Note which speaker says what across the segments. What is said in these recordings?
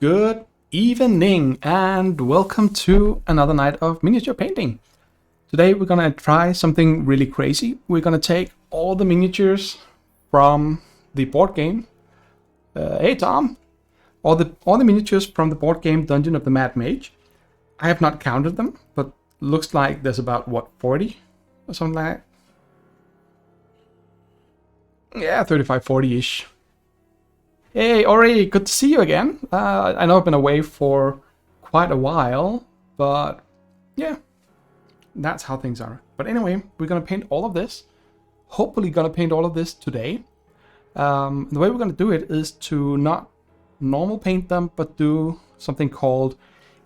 Speaker 1: Good evening and welcome to another night of miniature painting. Today we're gonna try something really crazy. We're gonna take all the miniatures from the board game. Hey Tom! All the miniatures from the board game Dungeon of the Mad Mage. I have not counted them, but looks like there's about, what, 40? Or something like that? Yeah, 35, 40-ish. Hey Ori, good to see you again. I know I've been away for quite a while, but yeah, that's how things are. But anyway, we're gonna paint all of this. Hopefully gonna paint all of this today. The way we're gonna do it is to not normal paint them, but do something called,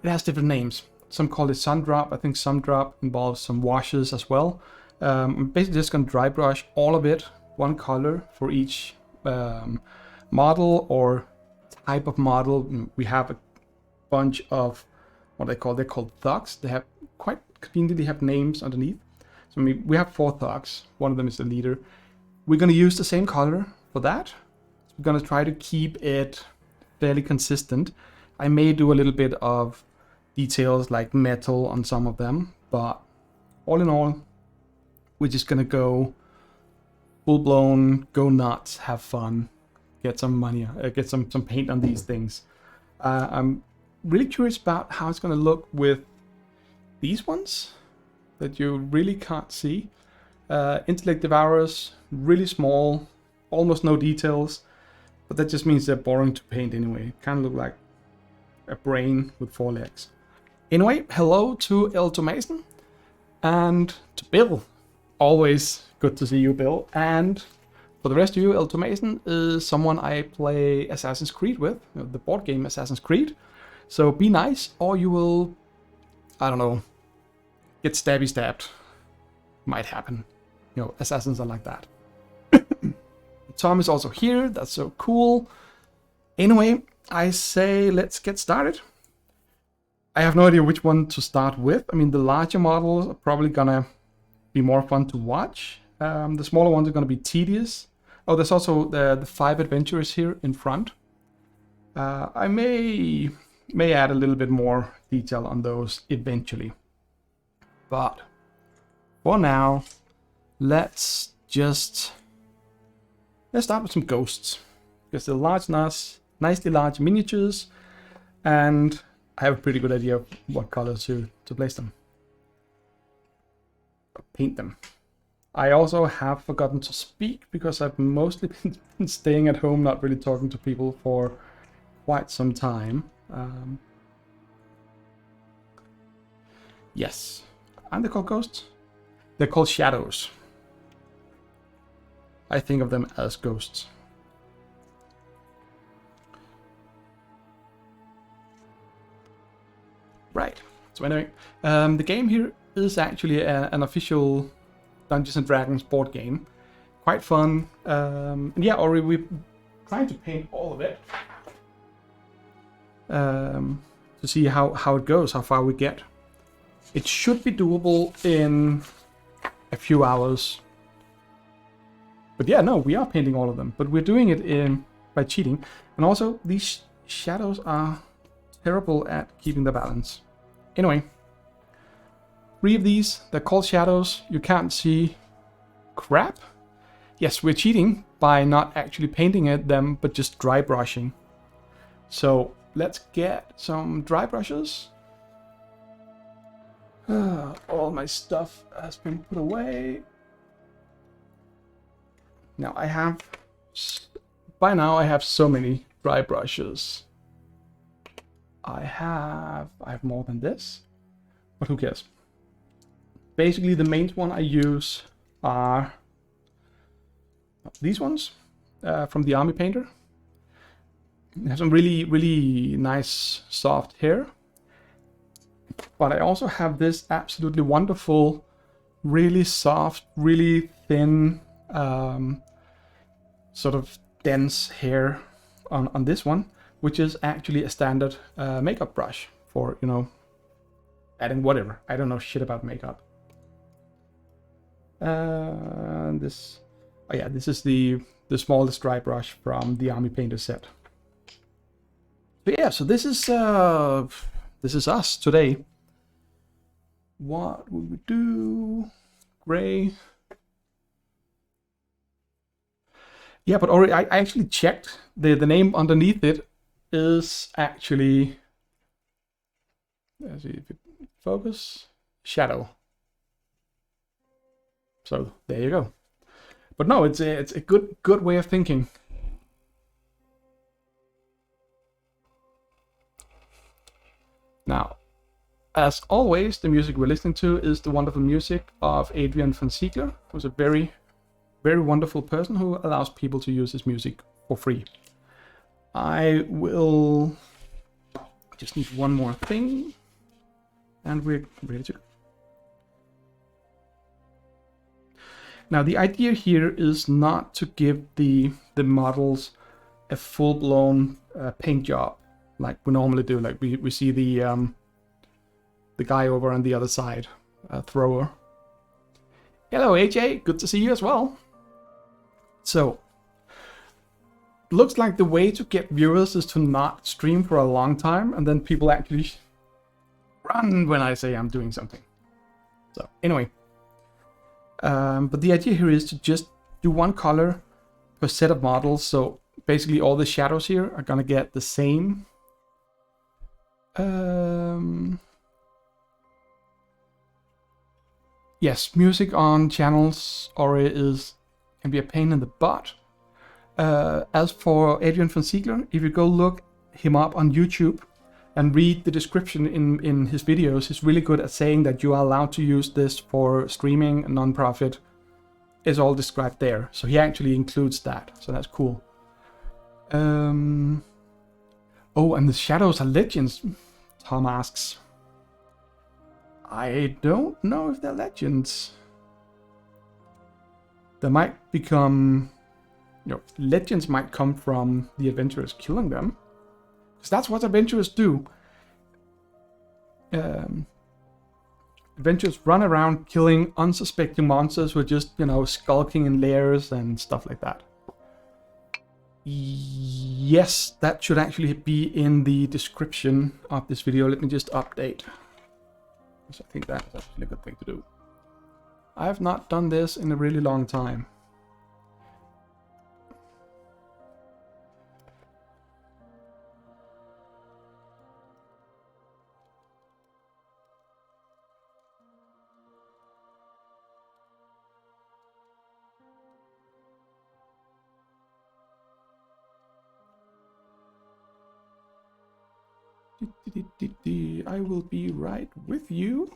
Speaker 1: it has different names. Some call it sun drop. I think sun drop involves some washes as well. I'm basically just gonna dry brush all of it, one color for each model or type of model. We have a bunch of what they're called thugs. They have quite conveniently have names underneath. So we have 4 thugs. One of them is the leader. We're going to use the same color for that. We're going to try to keep it fairly consistent. I may do a little bit of details like metal on some of them, but all in all, we're just going to go full blown, go nuts, have fun. Get some money, get some paint on these things. I'm really curious about how it's going to look with these ones that you really can't see. Intellect Devourers, really small, almost no details, but that just means they're boring to paint anyway. Kind of look like a brain with 4 legs. Anyway, hello to Elto Mason and to Bill. Always good to see you, Bill. And for the rest of you, Elto Mason is someone I play Assassin's Creed with, the board game Assassin's Creed. So be nice, or you will, I don't know, get stabbed. Might happen. You know, assassins are like that. Tom is also here, that's so cool. Anyway, I say let's get started. I have no idea which one to start with. I mean, the larger models are probably gonna be more fun to watch. The smaller ones are gonna be tedious. Oh, there's also the 5 adventurers here in front. I may add a little bit more detail on those eventually. But for now, let's start with some ghosts. Because they're large, nicely large miniatures, and I have a pretty good idea of what color to place them. Paint them. I also have forgotten to speak because I've mostly been staying at home, not really talking to people for quite some time. Yes. Aren't they called ghosts? They're called shadows. I think of them as ghosts. Right. So anyway, the game here is actually an official Dungeons and Dragons board game. Quite fun. And yeah, Ori, we're trying to paint all of it. To see how it goes, how far we get. It should be doable in a few hours. But yeah, no, we are painting all of them. But we're doing it by cheating. And also, these shadows are terrible at keeping the balance. Anyway. 3 of these, they're called shadows. You can't see crap. Yes, we're cheating by not actually painting them, but just dry brushing. So let's get some dry brushes. All my stuff has been put away. Now by now I have so many dry brushes. I have more than this, but who cares? Basically, the main one I use are these ones from the Army Painter. They have some really, really nice soft hair. But I also have this absolutely wonderful, really soft, really thin, sort of dense hair on this one, which is actually a standard makeup brush for, you know, adding whatever. I don't know shit about makeup. This is the smallest dry brush from the Army Painter set. But yeah, so this is us today. What will we do? Gray. Yeah, but already I actually checked the name underneath it is actually, let's see if it focus, Shadow. So there you go. But no, it's a good way of thinking. Now, as always, the music we're listening to is the wonderful music of Adrian von Ziegler, who's a very, very wonderful person who allows people to use his music for free. I will just need one more thing, and we're ready to go. Now, the idea here is not to give the models a full-blown paint job like we normally do. Like we see the guy over on the other side, thrower. Hello, AJ. Good to see you as well. So, looks like the way to get viewers is to not stream for a long time, and then people actually run when I say I'm doing something. So, anyway. But the idea here is to just do one color per set of models. So basically all the shadows here are gonna get the same. Yes, music on channels already can be a pain in the butt. As for Adrian von Ziegler, if you go look him up on YouTube and read the description in his videos, he's really good at saying that you are allowed to use this for streaming, non-profit. It's all described there. So he actually includes that. So that's cool. Oh, and the shadows are legends, Tom asks. I don't know if they're legends. They might become... legends might come from the adventurers killing them. Because that's what adventurers do. Adventurers run around killing unsuspecting monsters who are just, skulking in lairs and stuff like that. Yes, that should actually be in the description of this video. Let me just update. So I think that's actually a good thing to do. I have not done this in a really long time. I will be right with you.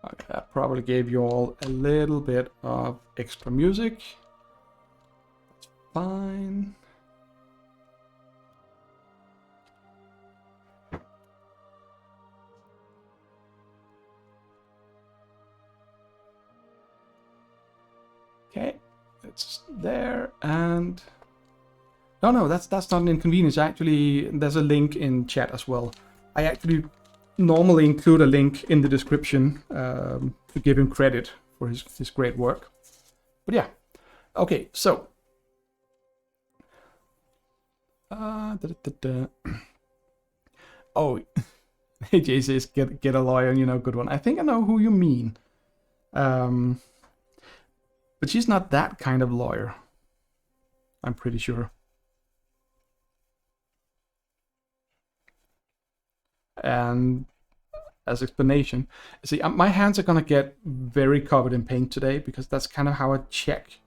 Speaker 1: Okay, I probably gave you all a little bit of extra music. That's fine. Okay, it's there, and no, that's not an inconvenience. Actually, there's a link in chat as well. I actually normally include a link in the description to give him credit for his great work. But yeah, okay, so oh, AJ says get a lawyer, good one. I think I know who you mean. But she's not that kind of lawyer, I'm pretty sure. And as explanation, see, my hands are gonna get very covered in paint today because that's kind of how I check.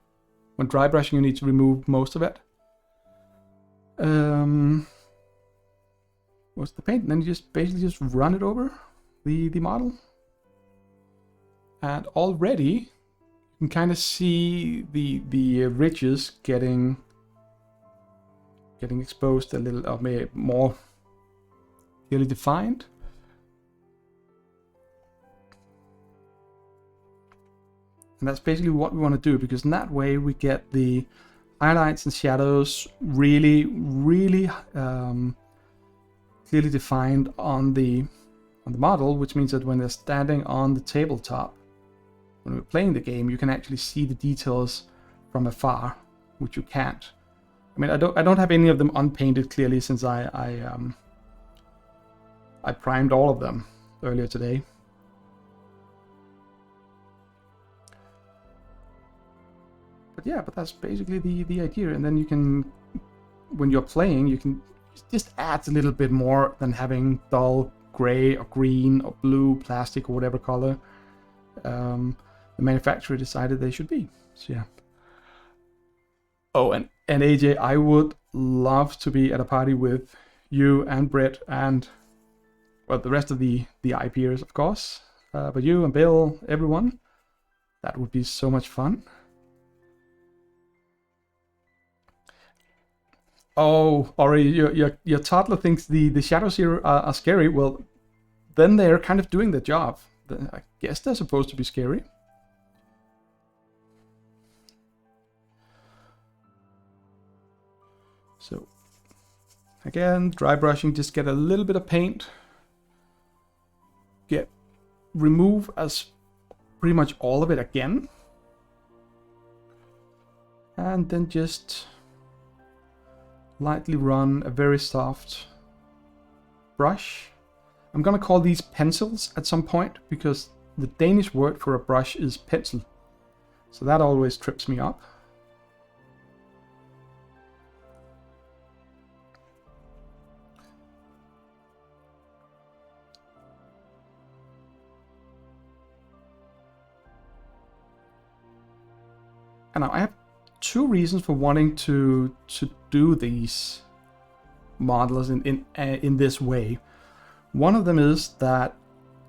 Speaker 1: When dry brushing, you need to remove most of it. What's the paint? And then you basically just run it over the model, and already you can kind of see the ridges getting exposed a little, or maybe more clearly defined. And that's basically what we want to do, because in that way we get the highlights and shadows really, really clearly defined on the model, which means that when they're standing on the tabletop, when we're playing the game, you can actually see the details from afar, which you can't. I mean, I don't have any of them unpainted clearly since I primed all of them earlier today. But yeah, but that's basically the idea. And then you can, when you're playing, you can just add a little bit more than having dull gray or green or blue plastic or whatever color the manufacturer decided they should be. So yeah. Oh, and AJ, I would love to be at a party with you and Brett and, well, the rest of the IPers, of course. But you and Bill, everyone, that would be so much fun. Oh, Ori, your toddler thinks the shadows here are scary. Well, then they're kind of doing the job. I guess they're supposed to be scary. So, again, dry brushing, just get a little bit of paint. Remove as pretty much all of it again. And then just lightly run a very soft brush. I'm gonna call these pencils at some point because the Danish word for a brush is pencil. So that always trips me up. And now I have two reasons for wanting to do these models in this way. One of them is that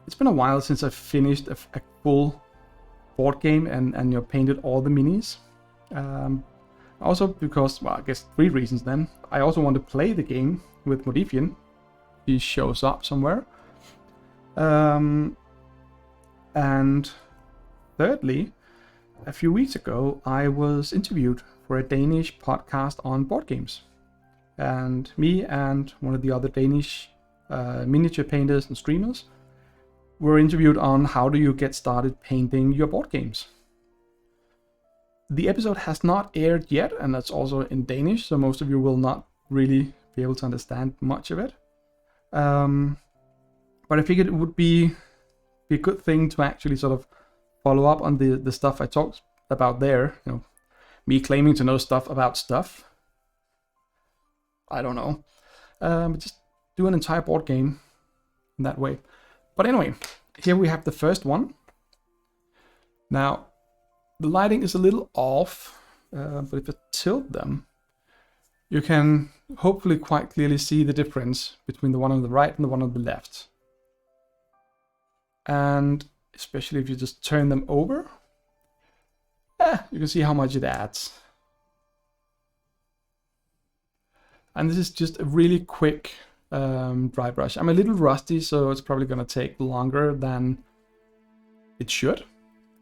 Speaker 1: it's been a while since I've finished a full board game and painted all the minis. Also because, well, I guess 3 reasons then. I also want to play the game with Modifian. He shows up somewhere. And thirdly, a few weeks ago, I was interviewed for a Danish podcast on board games. And me and one of the other Danish miniature painters and streamers were interviewed on how do you get started painting your board games. The episode has not aired yet, and that's also in Danish, so most of you will not really be able to understand much of it. But I figured it would be a good thing to actually sort of follow up on the stuff I talked about there. You know, me claiming to know stuff about stuff. I don't know. But just do an entire board game in that way. But anyway, here we have the first one. Now, the lighting is a little off, but if I tilt them, you can hopefully quite clearly see the difference between the one on the right and the one on the left. And especially if you just turn them over, you can see how much it adds. And this is just a really quick dry brush. I'm a little rusty, so it's probably going to take longer than it should.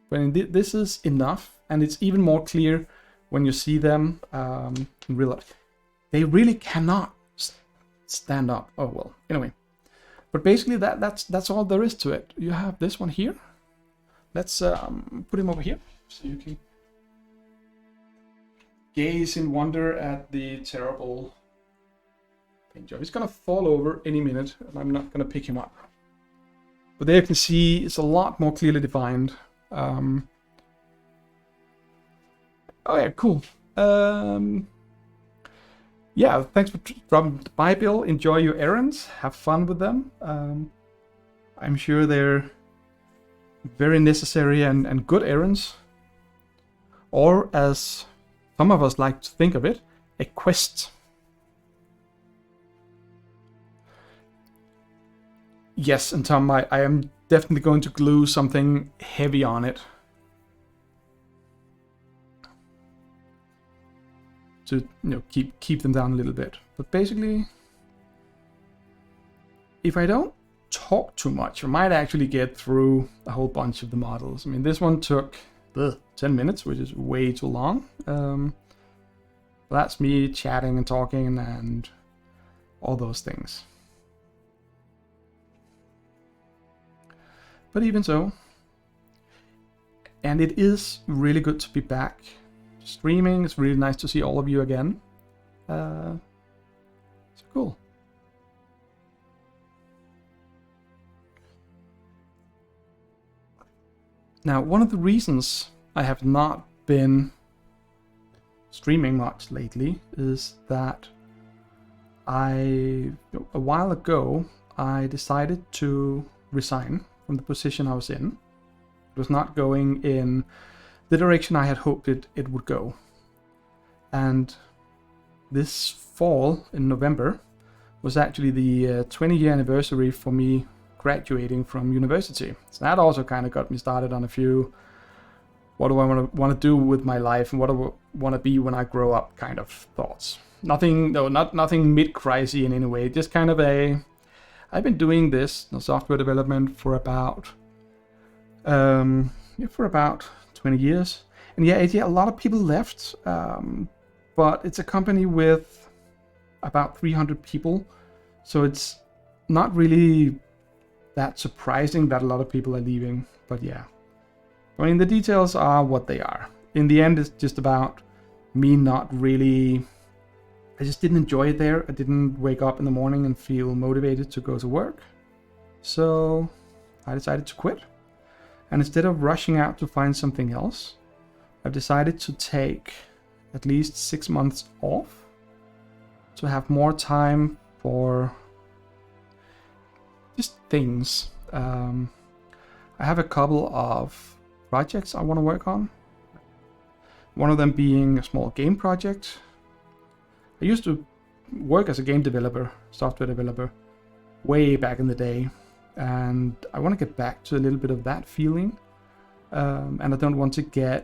Speaker 1: But this is enough, and it's even more clear when you see them in real life. They really cannot stand up. Oh well, anyway. But basically that's all there is to it. You have this one here. Let's put him over here so you can gaze in wonder at the terrible paint job. He's gonna fall over any minute, and I'm not gonna pick him up. But there you can see it's a lot more clearly defined. Oh yeah, cool. Yeah, thanks for dropping by, Bill. Enjoy your errands. Have fun with them. I'm sure they're very necessary and good errands. Or, as some of us like to think of it, a quest. Yes, and Tom, I am definitely going to glue something heavy on it. To keep them down a little bit. But basically, if I don't talk too much, I might actually get through a whole bunch of the models. I mean, this one took 10 minutes, which is way too long. That's me chatting and talking and all those things. But even so, and it is really good to be back streaming. It's really nice to see all of you again. So cool. Now, one of the reasons I have not been streaming much lately is that a while ago, I decided to resign from the position I was in. It was not going in the direction I had hoped it would go. And this fall, in November, was actually the 20-year anniversary for me graduating from university. So that also kind of got me started on a few, what do I want to do with my life and what do I want to be when I grow up kind of thoughts. Nothing mid-crisy in any way, just kind of I've been doing this software development for about 20 years. And yeah, a lot of people left, but it's a company with about 300 people. So it's not really that surprising that a lot of people are leaving, but yeah. I mean, the details are what they are. In the end, it's just about me not really... I just didn't enjoy it there. I didn't wake up in the morning and feel motivated to go to work. So I decided to quit. And instead of rushing out to find something else, I've decided to take at least 6 months off to have more time for just things. I have a couple of projects I want to work on. One of them being a small game project. I used to work as a game developer, software developer, way back in the day. And I want to get back to a little bit of that feeling. And I don't want to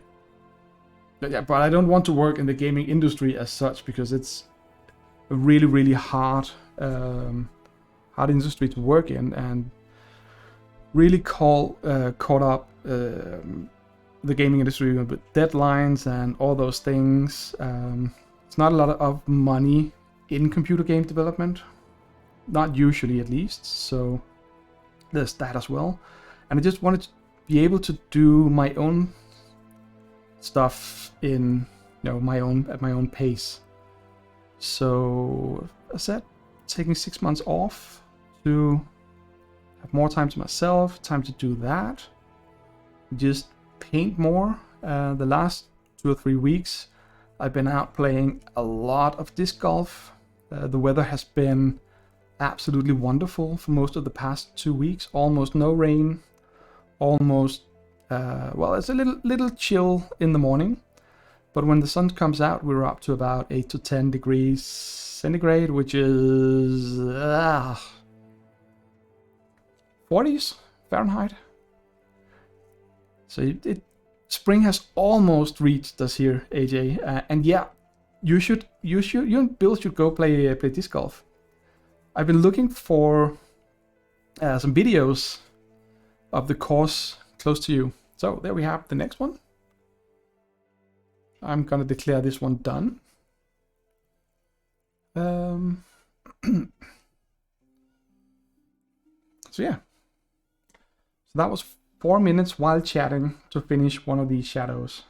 Speaker 1: but I don't want to work in the gaming industry as such, because it's a really, really hard industry to work in, and really caught up the gaming industry with deadlines and all those things. It's not a lot of money in computer game development, not usually at least, so there's that as well. And I just wanted to be able to do my own stuff in at my own pace. So I said, taking 6 months off to have more time to myself, time to do that, just paint more. The last 2 or 3 weeks I've been out playing a lot of disc golf. The weather has been absolutely wonderful for most of the past 2 weeks. Almost no rain, almost it's a little chill in the morning, but when the sun comes out, we're up to about 8 to 10 degrees centigrade, which is 40s Fahrenheit. So spring has almost reached us here, AJ. And yeah, you and Bill should go play disc golf. I've been looking for some videos of the course close to you. So there we have the next one. I'm gonna declare this one done. So yeah. So that was 4 minutes while chatting to finish one of these shadows.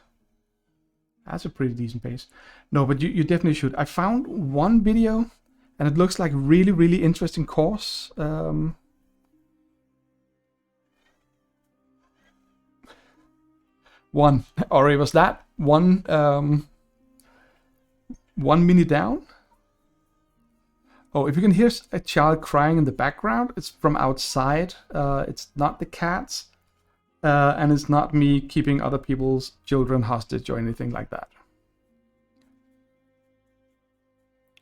Speaker 1: That's a pretty decent pace. No, but you definitely should. I found one video and it looks like a really, really interesting course. One, or was that one 1 minute down? Oh, if you can hear a child crying in the background, it's from outside. It's not the cats, and it's not me keeping other people's children hostage or anything like that.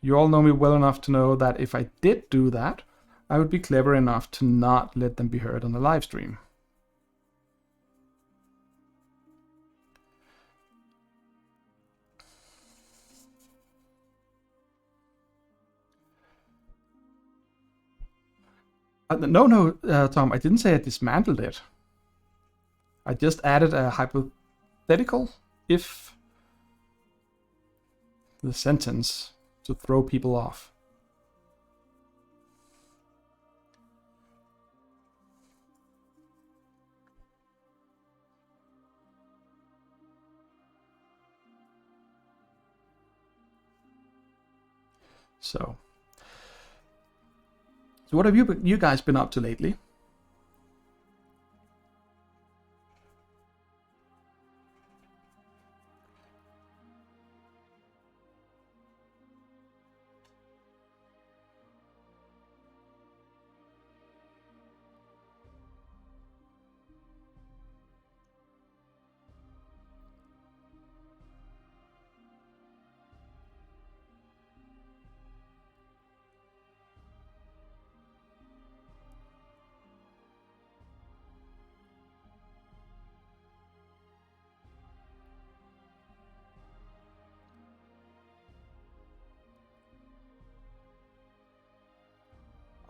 Speaker 1: You all know me well enough to know that if I did do that, I would be clever enough to not let them be heard on the live stream. No, Tom, I didn't say I dismantled it. I just added a hypothetical if the sentence to throw people off. So what have you guys been up to lately?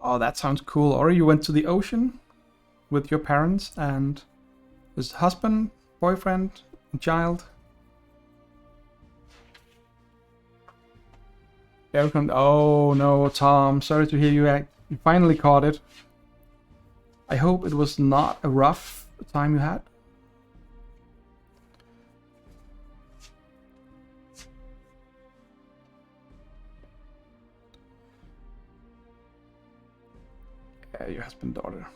Speaker 1: Oh, that sounds cool. Or you went to the ocean with your parents and his husband, boyfriend, and child. Welcome. Oh no, Tom. Sorry to hear you finally caught it. I hope it was not a rough time you had. Yeah, your husband, daughter.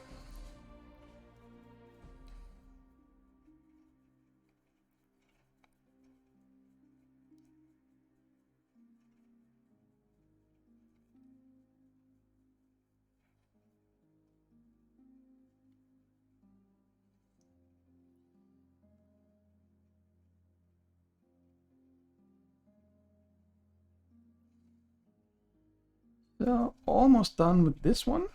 Speaker 1: So almost done with this one.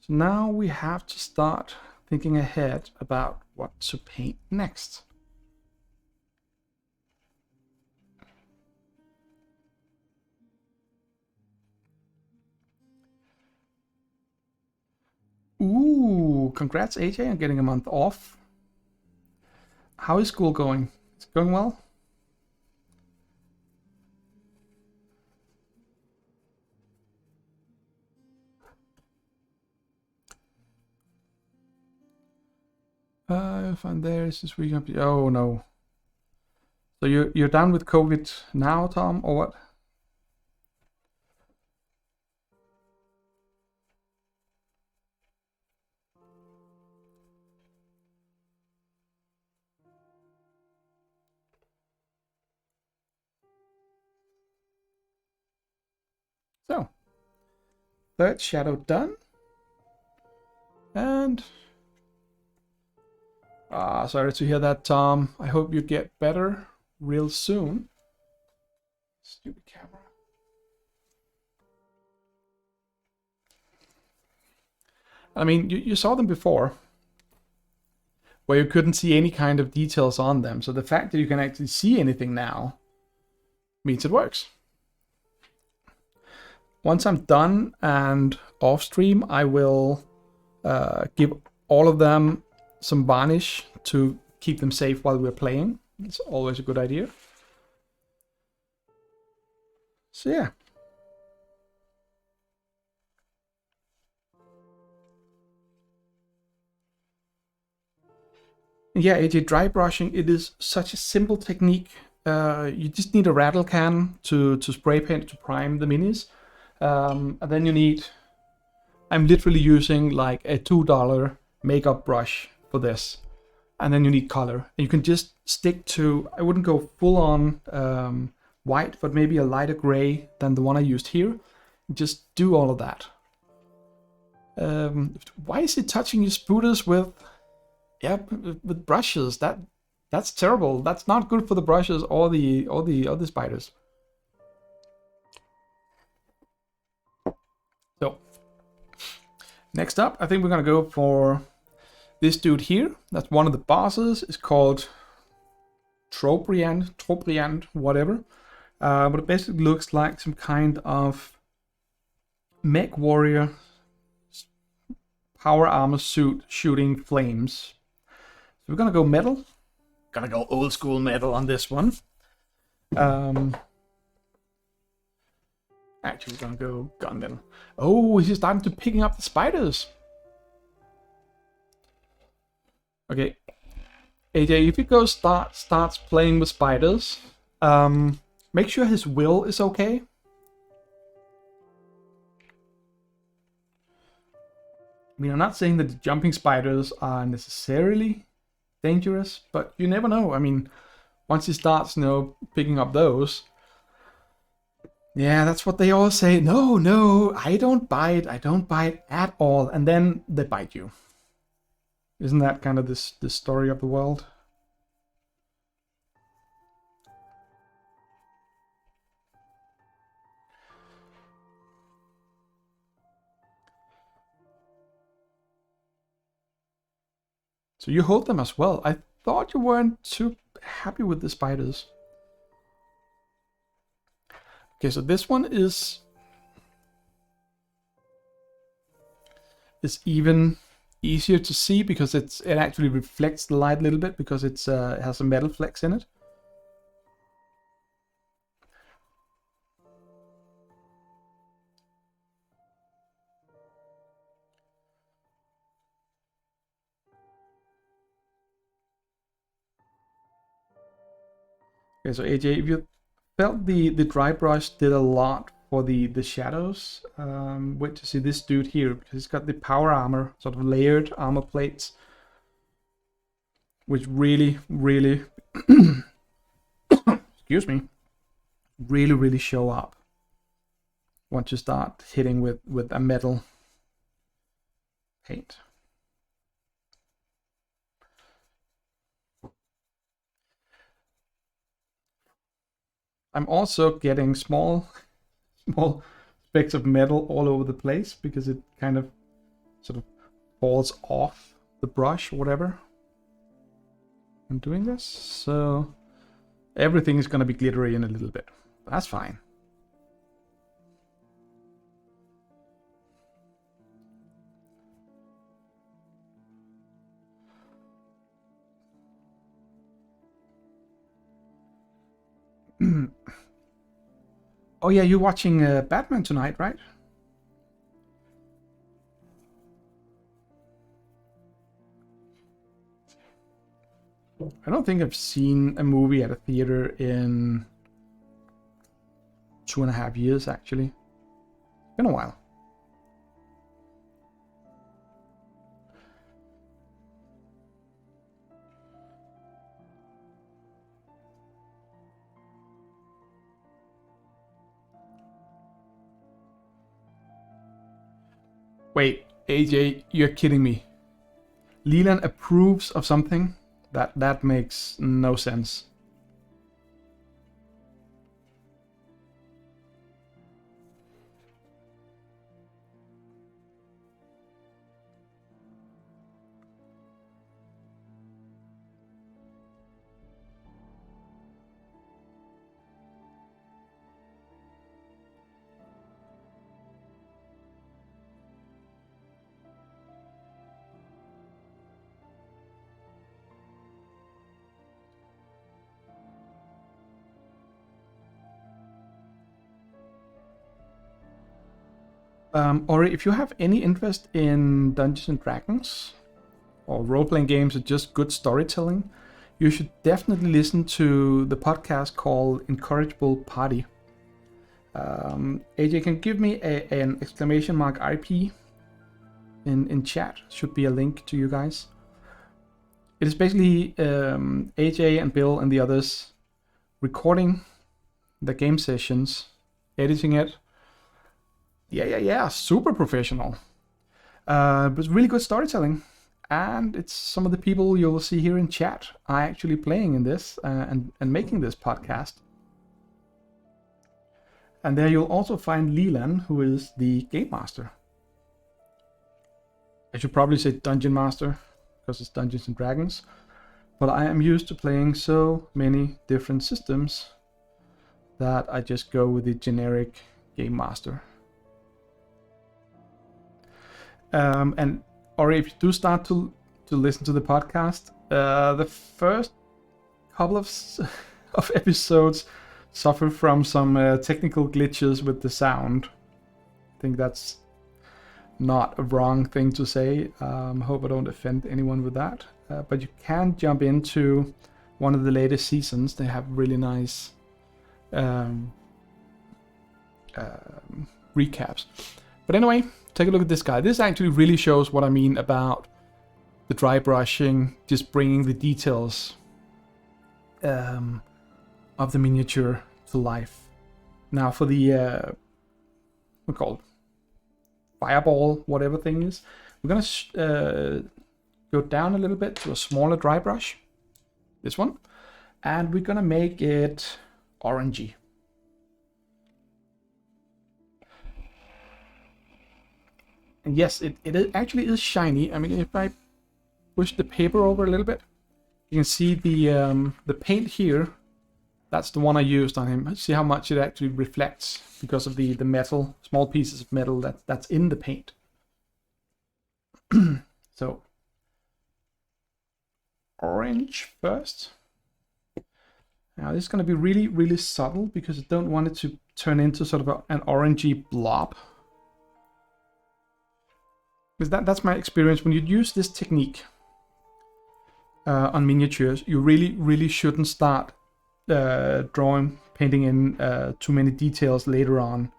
Speaker 1: So now we have to start thinking ahead about what to paint next. Ooh, congrats AJ on getting a month off. How is school going? Is it going well? If I'm there, is this week? Oh no. So you're done with COVID now, Tom, or what? So, third shadow done. And sorry to hear that, Tom. I hope you get better real soon. Stupid camera. I mean, you saw them before, where you couldn't see any kind of details on them. So the fact that you can actually see anything now means it works. Once I'm done and off stream, I will give all of them some varnish to keep them safe while we're playing. It's always a good idea. So yeah. Yeah, AJ, dry brushing, it is such a simple technique. You just need a rattle can to spray paint to prime the minis. And then you need, I'm literally using like a $2 makeup brush for this. And then you need color. And you can just stick to, I wouldn't go full on white, but maybe a lighter gray than the one I used here. Just do all of that. Why is it touching your spooters with brushes? That's terrible. That's not good for the brushes or the other spiders. So next up, I think we're gonna go for this dude here. That's one of the bosses. It's called Trobriand, whatever. But it basically looks like some kind of mech warrior power armor suit shooting flames. So we're gonna go metal. Gonna go old school metal on this one. Actually, we're gonna go gun then. Oh, he's starting to picking up the spiders. Okay. AJ, if he goes starts playing with spiders, make sure his will is okay. I mean, I'm not saying that the jumping spiders are necessarily dangerous, but you never know. I mean, once he starts, picking up those, yeah, that's what they all say. No, I don't bite at all, and then they bite you. Isn't that kind of this story of the world? So you hold them as well. I thought you weren't too happy with the spiders. Okay, so this one is even easier to see because it actually reflects the light a little bit because it has a metal flex in it. Okay, so AJ, if you felt the dry brush did a lot for the shadows, wait to see this dude here because he's got the power armor, sort of layered armor plates, which really excuse me, really show up once you start hitting with a metal paint. I'm also getting small specks of metal all over the place because it kind of sort of falls off the brush or whatever. I'm doing this, so everything is going to be glittery in a little bit. That's fine. Oh yeah, you're watching Batman tonight, right? I don't think I've seen a movie at a theater in 2.5 years, actually. Been a while. Wait, AJ, you're kidding me. Leland approves of something? That makes no sense. Ori, if you have any interest in Dungeons and Dragons or role-playing games or just good storytelling, you should definitely listen to the podcast called Incorrigible Party. AJ can give me an exclamation mark RP in chat. Should be a link to you guys. It is basically AJ and Bill and the others recording the game sessions, editing it. Yeah, super professional. But really good storytelling. And it's some of the people you'll see here in chat are actually playing in this and making this podcast. And there you'll also find Leland, who is the game master. I should probably say dungeon master, because it's Dungeons and Dragons. But I am used to playing so many different systems that I just go with the generic game master. Or if you do start to listen to the podcast, the first couple of episodes suffer from some technical glitches with the sound. I think that's not a wrong thing to say. Hope I don't offend anyone with that. But you can jump into one of the latest seasons. They have really nice recaps. But anyway, take a look at this guy. This actually really shows what I mean about the dry brushing, just bringing the details of the miniature to life. Now for the what's called fireball, whatever thing is, we're gonna go down a little bit to a smaller dry brush, this one, and we're gonna make it orangey. And yes, it actually is shiny. I mean, if I push the paper over a little bit, you can see the paint here. That's the one I used on him. See how much it actually reflects because of the metal, small pieces of metal that's in the paint. So, orange first. Now this is going to be really, really subtle because I don't want it to turn into sort of an orangey blob. Because that's my experience. When you use this technique on miniatures, you really, really shouldn't start painting in too many details later on,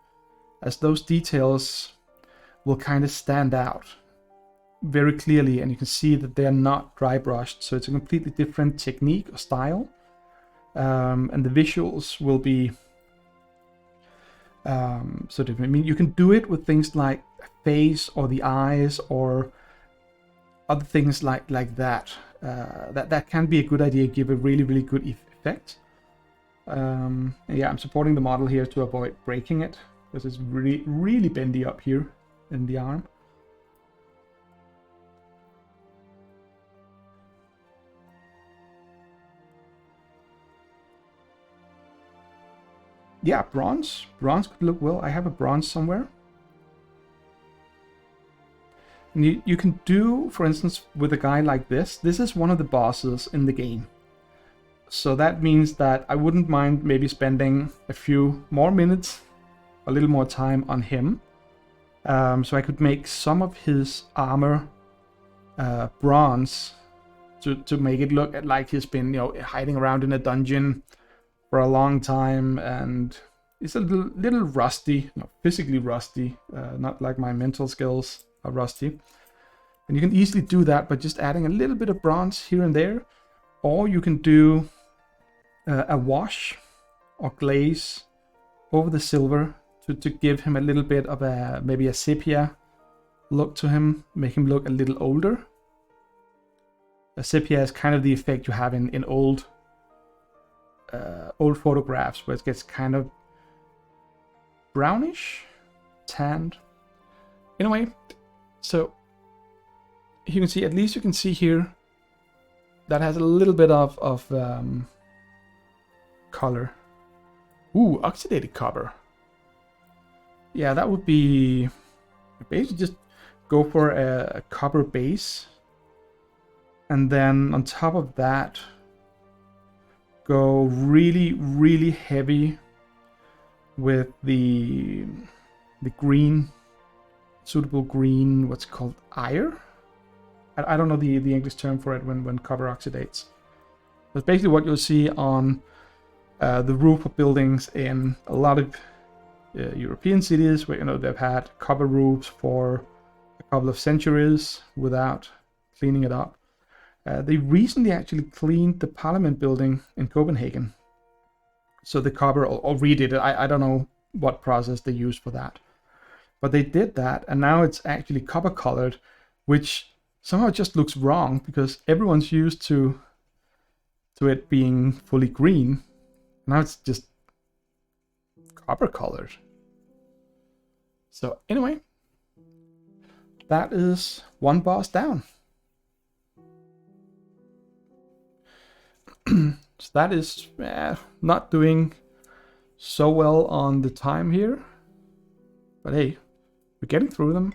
Speaker 1: as those details will kind of stand out very clearly, and you can see that they're not dry brushed, so it's a completely different technique or style, and the visuals will be so different. I mean, you can do it with things like face or the eyes or other things like that. That can be a good idea, give a really, really good effect. Yeah, I'm supporting the model here to avoid breaking it because it's really, really bendy up here in the arm. Yeah, bronze. Bronze could look well. I have a bronze somewhere. And you can do, for instance, with a guy like this is one of the bosses in the game. So that means that I wouldn't mind maybe spending a few more minutes, a little more time on him. So I could make some of his armor bronze to make it look like he's been, hiding around in a dungeon for a long time, and it's a little rusty, physically rusty, not like my mental skills are rusty. And you can easily do that by just adding a little bit of bronze here and there, or you can do a wash or glaze over the silver to give him a little bit of maybe a sepia look to him, make him look a little older. A sepia is kind of the effect you have in old photographs, where it gets kind of brownish, tanned. Anyway, so you can see, at least you can see here, that has a little bit of color. Ooh, oxidated copper. Yeah, that would be basically just go for a copper base, and then on top of that, go really, really heavy with the green, suitable green, what's called ire. I don't know the English term for it when copper oxidates. That's basically what you'll see on the roof of buildings in a lot of European cities, where they've had copper roofs for a couple of centuries without cleaning it up. They recently actually cleaned the Parliament building in Copenhagen, so the copper or redid it. I don't know what process they used for that, but they did that, and now it's actually copper colored, which somehow just looks wrong because everyone's used to it being fully green. Now it's just copper colored. So anyway, that is one boss down. So that is not doing so well on the time here, but hey, we're getting through them.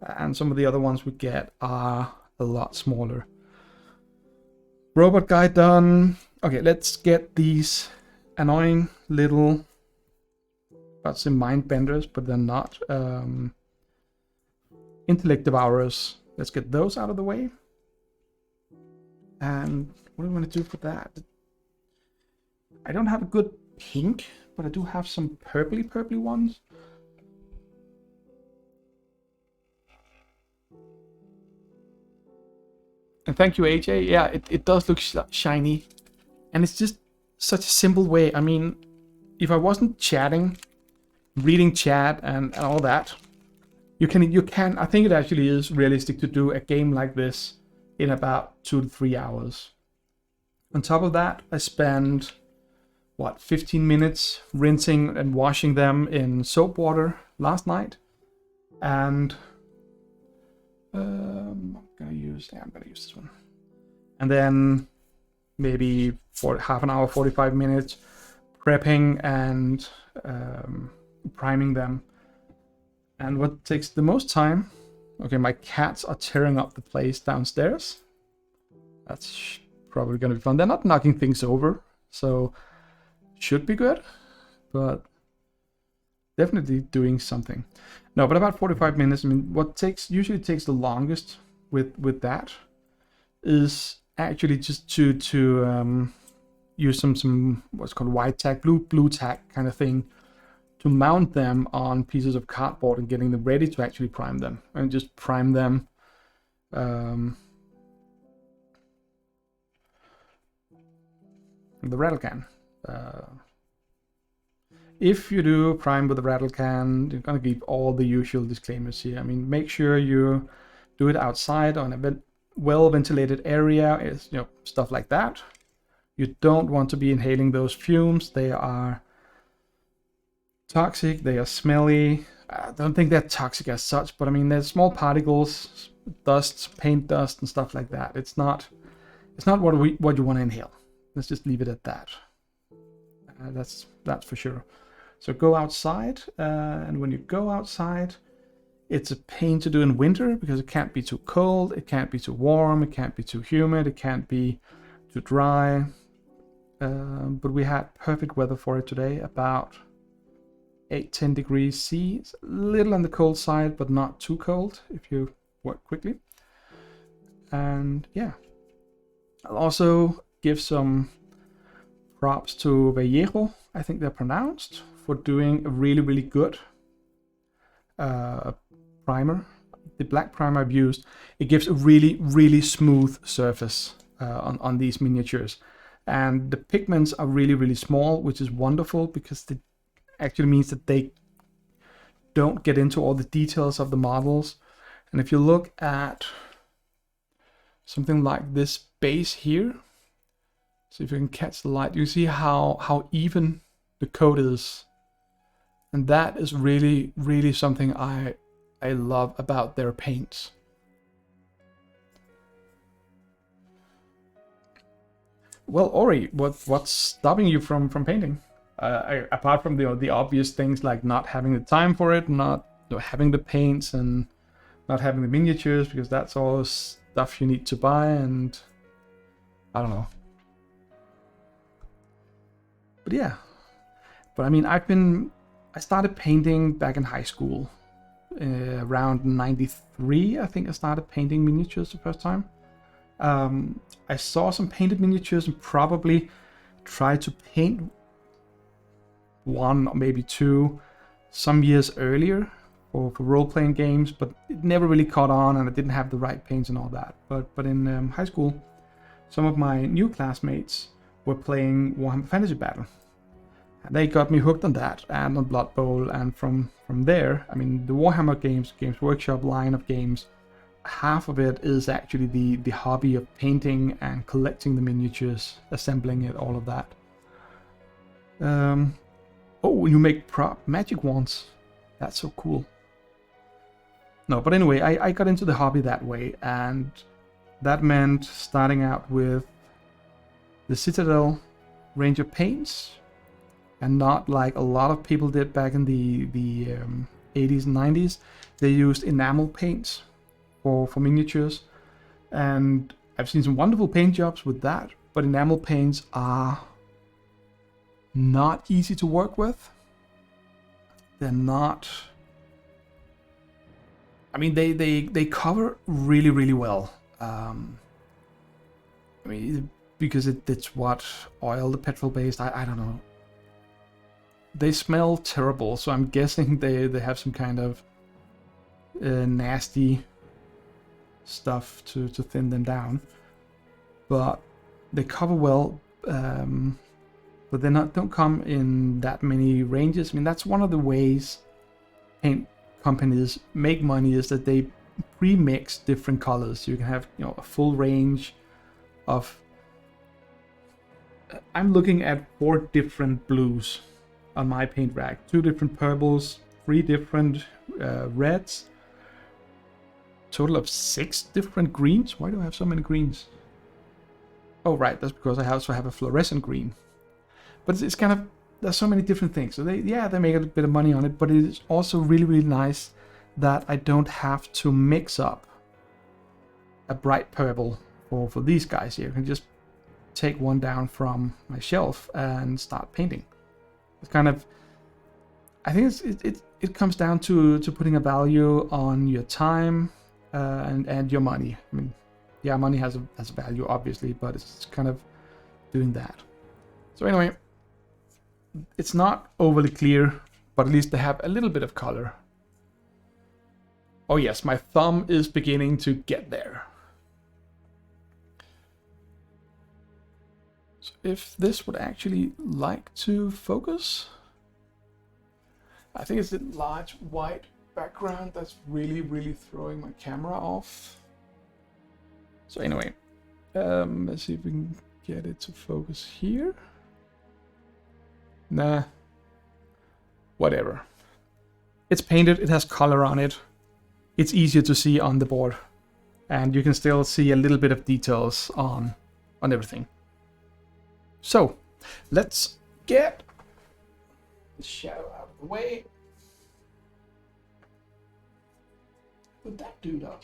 Speaker 1: And some of the other ones we get are a lot smaller. Robot guy done. Okay, let's get these annoying little, about to say mind benders, but they're not. Intellect devourers. Let's get those out of the way. And what do we want to do for that? I don't have a good pink, but I do have some purpley ones. And thank you, AJ. Yeah, it does look shiny. And it's just such a simple way. I mean, if I wasn't chatting, reading chat and all that, you can, I think it actually is realistic to do a game like this in about 2 to 3 hours. On top of that, I spend, 15 minutes rinsing and washing them in soap water last night. And I'm gonna use this one. And then maybe for half an hour, 45 minutes, prepping and priming them. And what takes the most time, okay, my cats are tearing up the place downstairs. That's probably gonna be fun. They're not knocking things over, so should be good, but definitely doing something. No, but about 45 minutes. I mean, what usually takes the longest with that is actually just to use some what's called white tack, blue tack kind of thing to mount them on pieces of cardboard and getting them ready to actually prime them, and just prime them. The rattle can. If you do prime with a rattle can, you're gonna give all the usual disclaimers here. I mean, make sure you do it outside on a well-ventilated area, stuff like that. You don't want to be inhaling those fumes. They are toxic, they are smelly. I don't think they're toxic as such, but I mean, there's small particles, dust, paint dust and stuff like that. It's not what you want to inhale. Let's just leave it at that. That's for sure. So go outside, and when you go outside, it's a pain to do in winter because it can't be too cold, it can't be too warm, it can't be too humid, it can't be too dry. But we had perfect weather for it today, about 8-10 degrees C. It's a little on the cold side, but not too cold if you work quickly. And yeah, I'll also give some props to Vallejo, I think they're pronounced, for doing a really good primer. The black primer I've used, it gives a really smooth surface on these miniatures. And the pigments are really small, which is wonderful because it actually means that they don't get into all the details of the models. And if you look at something like this base here, see if you can catch the light, you see how even the coat is. And that is really something I love about their paints. Well, Ori, what's stopping you from painting? Apart from the obvious things like not having the time for it, not having the paints, and not having the miniatures, because that's all stuff you need to buy, and I don't know. But yeah, I mean, I started painting back in high school, around 93. I think I started painting miniatures the first time. I saw some painted miniatures and probably tried to paint one or maybe two some years earlier for role-playing games, but it never really caught on, and I didn't have the right paints and all that. But in high school, some of my new classmates were playing Warhammer Fantasy Battle. And they got me hooked on that and on Blood Bowl, and from there, I mean, the Warhammer Games Workshop line of games, half of it is actually the hobby of painting and collecting the miniatures, assembling it, all of that. Oh, you make prop magic wands. That's so cool. No, but anyway, I got into the hobby that way, and that meant starting out with the Citadel range of paints, and not like a lot of people did back in the 80s and 90s. They used enamel paints for miniatures, and I've seen some wonderful paint jobs with that, but enamel paints are not easy to work with. They're not... I mean, they cover really, really well. I mean, because it's what? Oil, the petrol based? I don't know. They smell terrible, so I'm guessing they have some kind of nasty stuff to thin them down. But they cover well, but they don't come in that many ranges. I mean, that's one of the ways paint companies make money, is that they pre-mix different colors. You can have, you know, a full range of... I'm looking at 4 different blues on my paint rack, 2 different purples, 3 different reds, total of 6 different greens. Why do I have so many greens? Oh right, that's because I also have a fluorescent green. But it's kind of, there's so many different things. So they make a bit of money on it, but it is also really, really nice that I don't have to mix up a bright purple for these guys here. I can just take one down from my shelf and start painting. It's kind of, I think it comes down to putting a value on your time and your money. I mean, yeah, money has a value obviously, but it's kind of doing that. So anyway, it's not overly clear, but at least they have a little bit of color. Oh yes, my thumb is beginning to get there. So if this would actually like to focus, I think it's a large white background that's really, really throwing my camera off. So anyway, let's see if we can get it to focus here. Nah, whatever. It's painted, it has color on it. It's easier to see on the board, and you can still see a little bit of details on everything. So let's get the shadow out of the way. Put that dude up.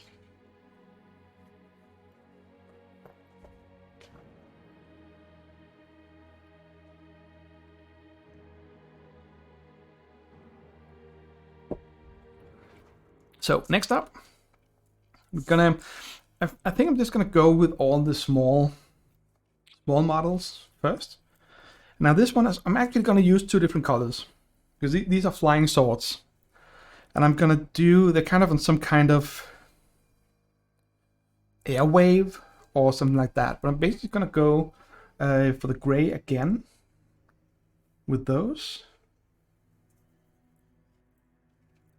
Speaker 1: So next up, we're gonna, I think I'm just gonna go with all the small models first. Now this one is, I'm actually gonna use 2 different colors because these are flying swords, and I'm gonna do, they're kind of on some kind of airwave or something like that. But I'm basically gonna go for the gray again with those,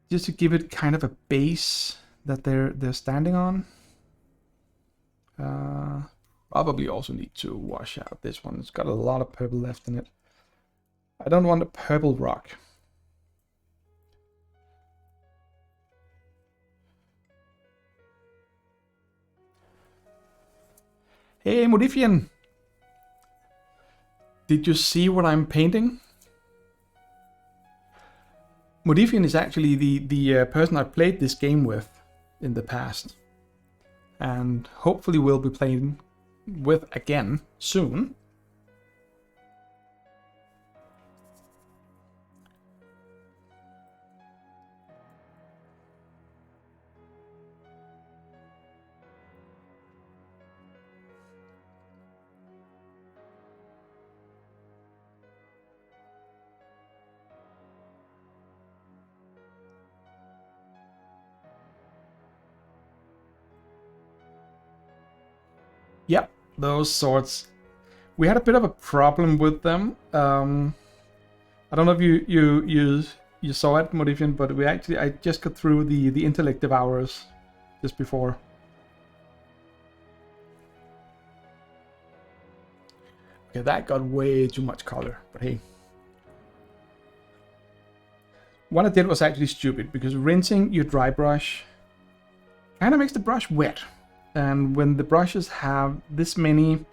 Speaker 1: just to give it kind of a base that they're standing on. Probably also need to wash out this one. It's got a lot of purple left in it. I don't want a purple rock. Hey Modifian! Did you see what I'm painting? Modifian is actually the person I played this game with in the past, and hopefully will be playing with again soon. Yep, those swords. We had a bit of a problem with them. I don't know if you saw it, Modifian, but I just got through the intellect devourers just before. Okay, that got way too much color, but hey. What I did was actually stupid, because rinsing your dry brush kind of makes the brush wet. And when the brushes have this many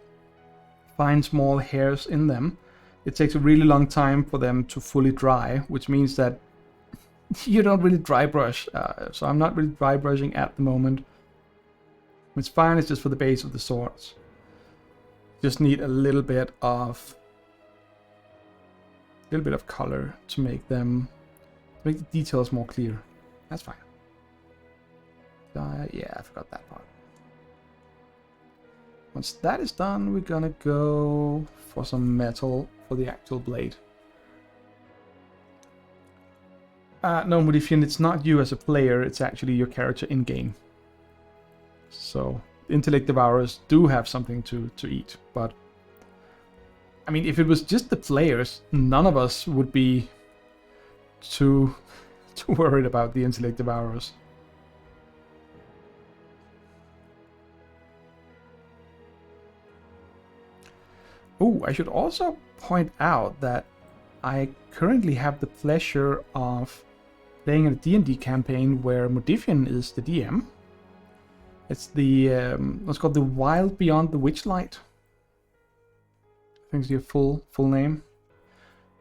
Speaker 1: fine small hairs in them, it takes a really long time for them to fully dry, which means that you don't really dry brush. So I'm not really dry brushing at the moment. It's fine, it's just for the base of the swords. Just need a little bit of color to make the details more clear. That's fine. Yeah, I forgot that part. Once that is done, we're gonna go for some metal for the actual blade. No, Modifian, it's not you as a player, it's actually your character in-game. So, intellect devourers do have something to eat, but... I mean, if it was just the players, none of us would be too worried about the intellect devourers. Oh, I should also point out that I currently have the pleasure of playing in a D&D campaign where Modifian is the DM. It's the, what's called the Wild Beyond the Witchlight. I think it's your full name.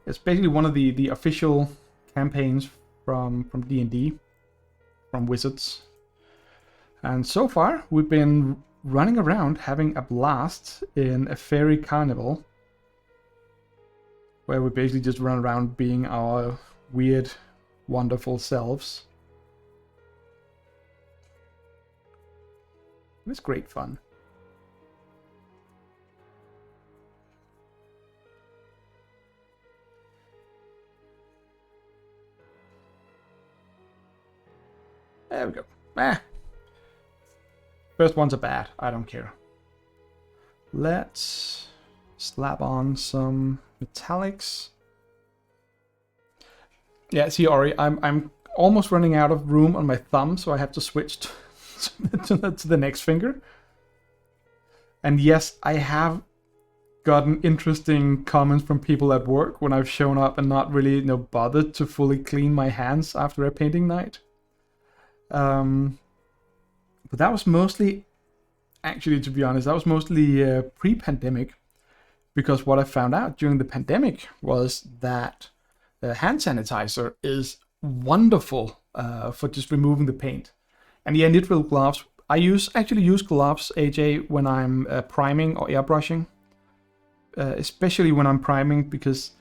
Speaker 1: It's basically one of the official campaigns from D&D, from Wizards. And so far, we've been running around having a blast in a fairy carnival, where we basically just run around being our weird, wonderful selves. It was great fun. There we go. First ones are bad. I don't care. Let's slap on some metallics. Yeah, see, Ori, I'm almost running out of room on my thumb, so I have to switch to the next finger. And yes, I have gotten interesting comments from people at work when I've shown up and not really, bothered to fully clean my hands after a painting night. But that was mostly, actually, to be honest, that was mostly pre-pandemic, because what I found out during the pandemic was that the hand sanitizer is wonderful for just removing the paint. And yeah, nitrile gloves. I actually use gloves, AJ, when I'm priming or airbrushing, especially when I'm priming, because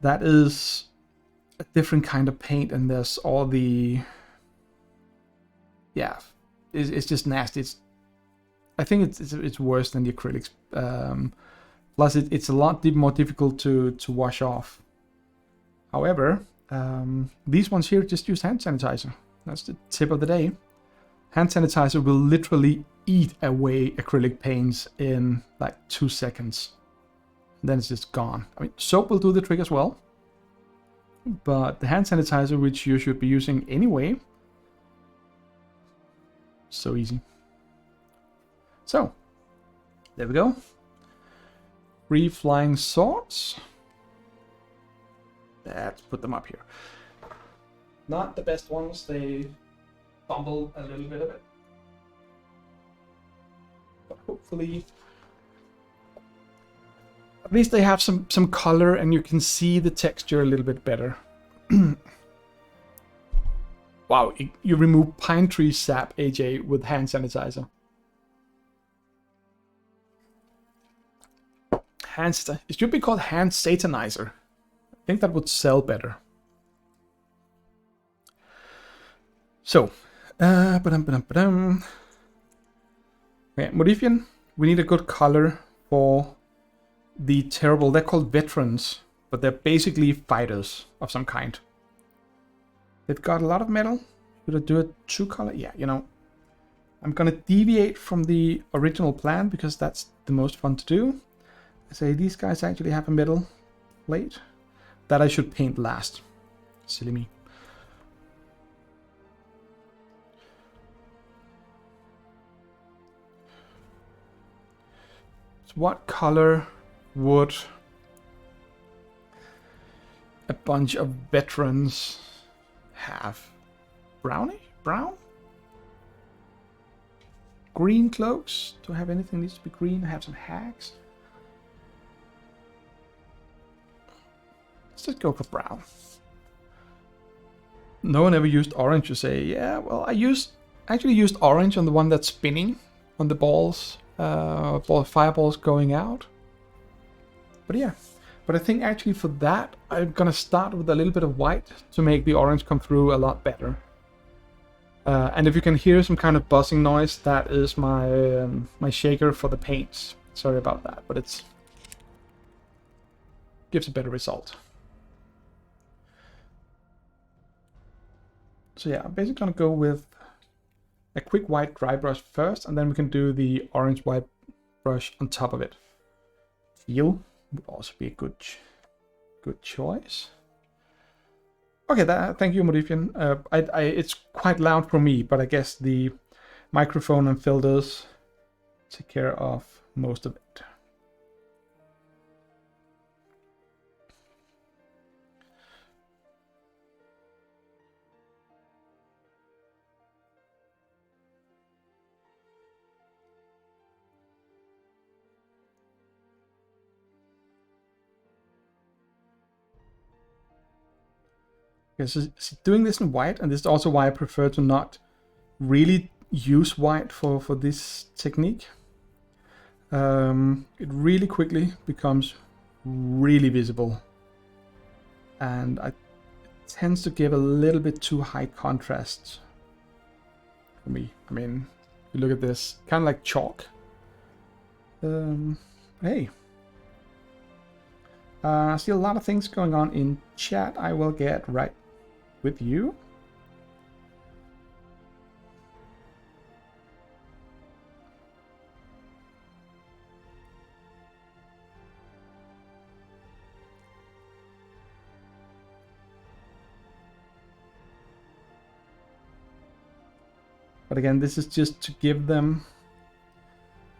Speaker 1: that is a different kind of paint, and there's all the, yeah, it's just nasty. I think it's worse than the acrylics. Plus, it's a lot more difficult to wash off. However, these ones here just use hand sanitizer. That's the tip of the day. Hand sanitizer will literally eat away acrylic paints in like 2 seconds. And then it's just gone. I mean, soap will do the trick as well. But the hand sanitizer, which you should be using anyway, so easy. So, there we go. 3 flying swords. Let's put them up here. Not the best ones, they fumble a little bit of it. But hopefully, at least they have some color and you can see the texture a little bit better. Wow, you remove pine tree sap, AJ, with hand sanitizer. It should be called hand satanizer. I think that would sell better. So, okay, Modifian, we need a good color for the terrible, they're called veterans, but they're basically fighters of some kind. They've got a lot of metal. Should I do a 2-color? Yeah, I'm gonna deviate from the original plan because that's the most fun to do. I say these guys actually have a metal plate that I should paint last. Silly me. So what color would a bunch of veterans have? Brownie? Brown? Green cloaks? Do I have anything that needs to be green? I have some hags. Let's just go for brown. No one ever used orange, you say. Yeah, well, I actually used orange on the one that's spinning, on the balls, fireballs going out. But yeah, but I think actually for that, I'm gonna start with a little bit of white to make the orange come through a lot better. And if you can hear some kind of buzzing noise, that is my my shaker for the paints. Sorry about that, but it's gives a better result. So yeah, I'm basically gonna go with a quick white dry brush first, and then we can do the orange white brush on top of it. Teal would also be a good choice. Okay, thank you, Modifian. It's quite loud for me, but I guess the microphone and filters take care of most of it. Okay, so doing this in white, and this is also why I prefer to not really use white for this technique. It really quickly becomes really visible, and it tends to give a little bit too high contrast for me. I mean, you look at this, kind of like chalk. Hey. I see a lot of things going on in chat. I will get right with you. But again, this is just to give them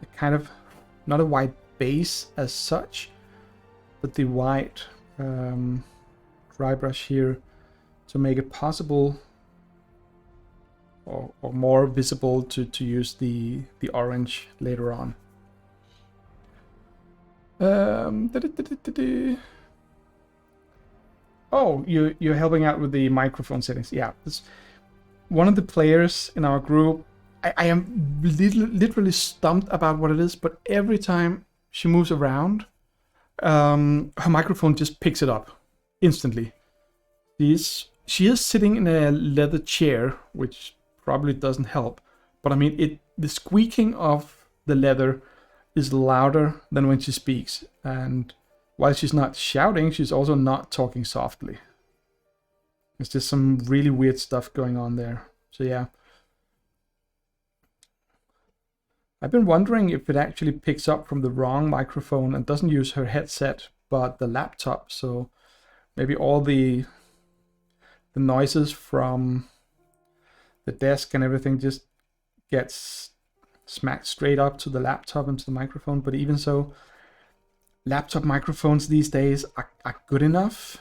Speaker 1: a kind of, not a white base as such, but the white dry brush here to make it possible or more visible to use the orange later on. Oh, you're helping out with the microphone settings. Yeah, this, one of the players in our group, I am literally stumped about what it is, but every time she moves around, her microphone just picks it up instantly. She is sitting in a leather chair, which probably doesn't help, but I mean, the squeaking of the leather is louder than when she speaks, and while she's not shouting, she's also not talking softly. There's just some really weird stuff going on there. So yeah. I've been wondering if it actually picks up from the wrong microphone and doesn't use her headset, but the laptop. So maybe all the noises from the desk and everything just gets smacked straight up to the laptop and to the microphone. But even so, laptop microphones these days are good enough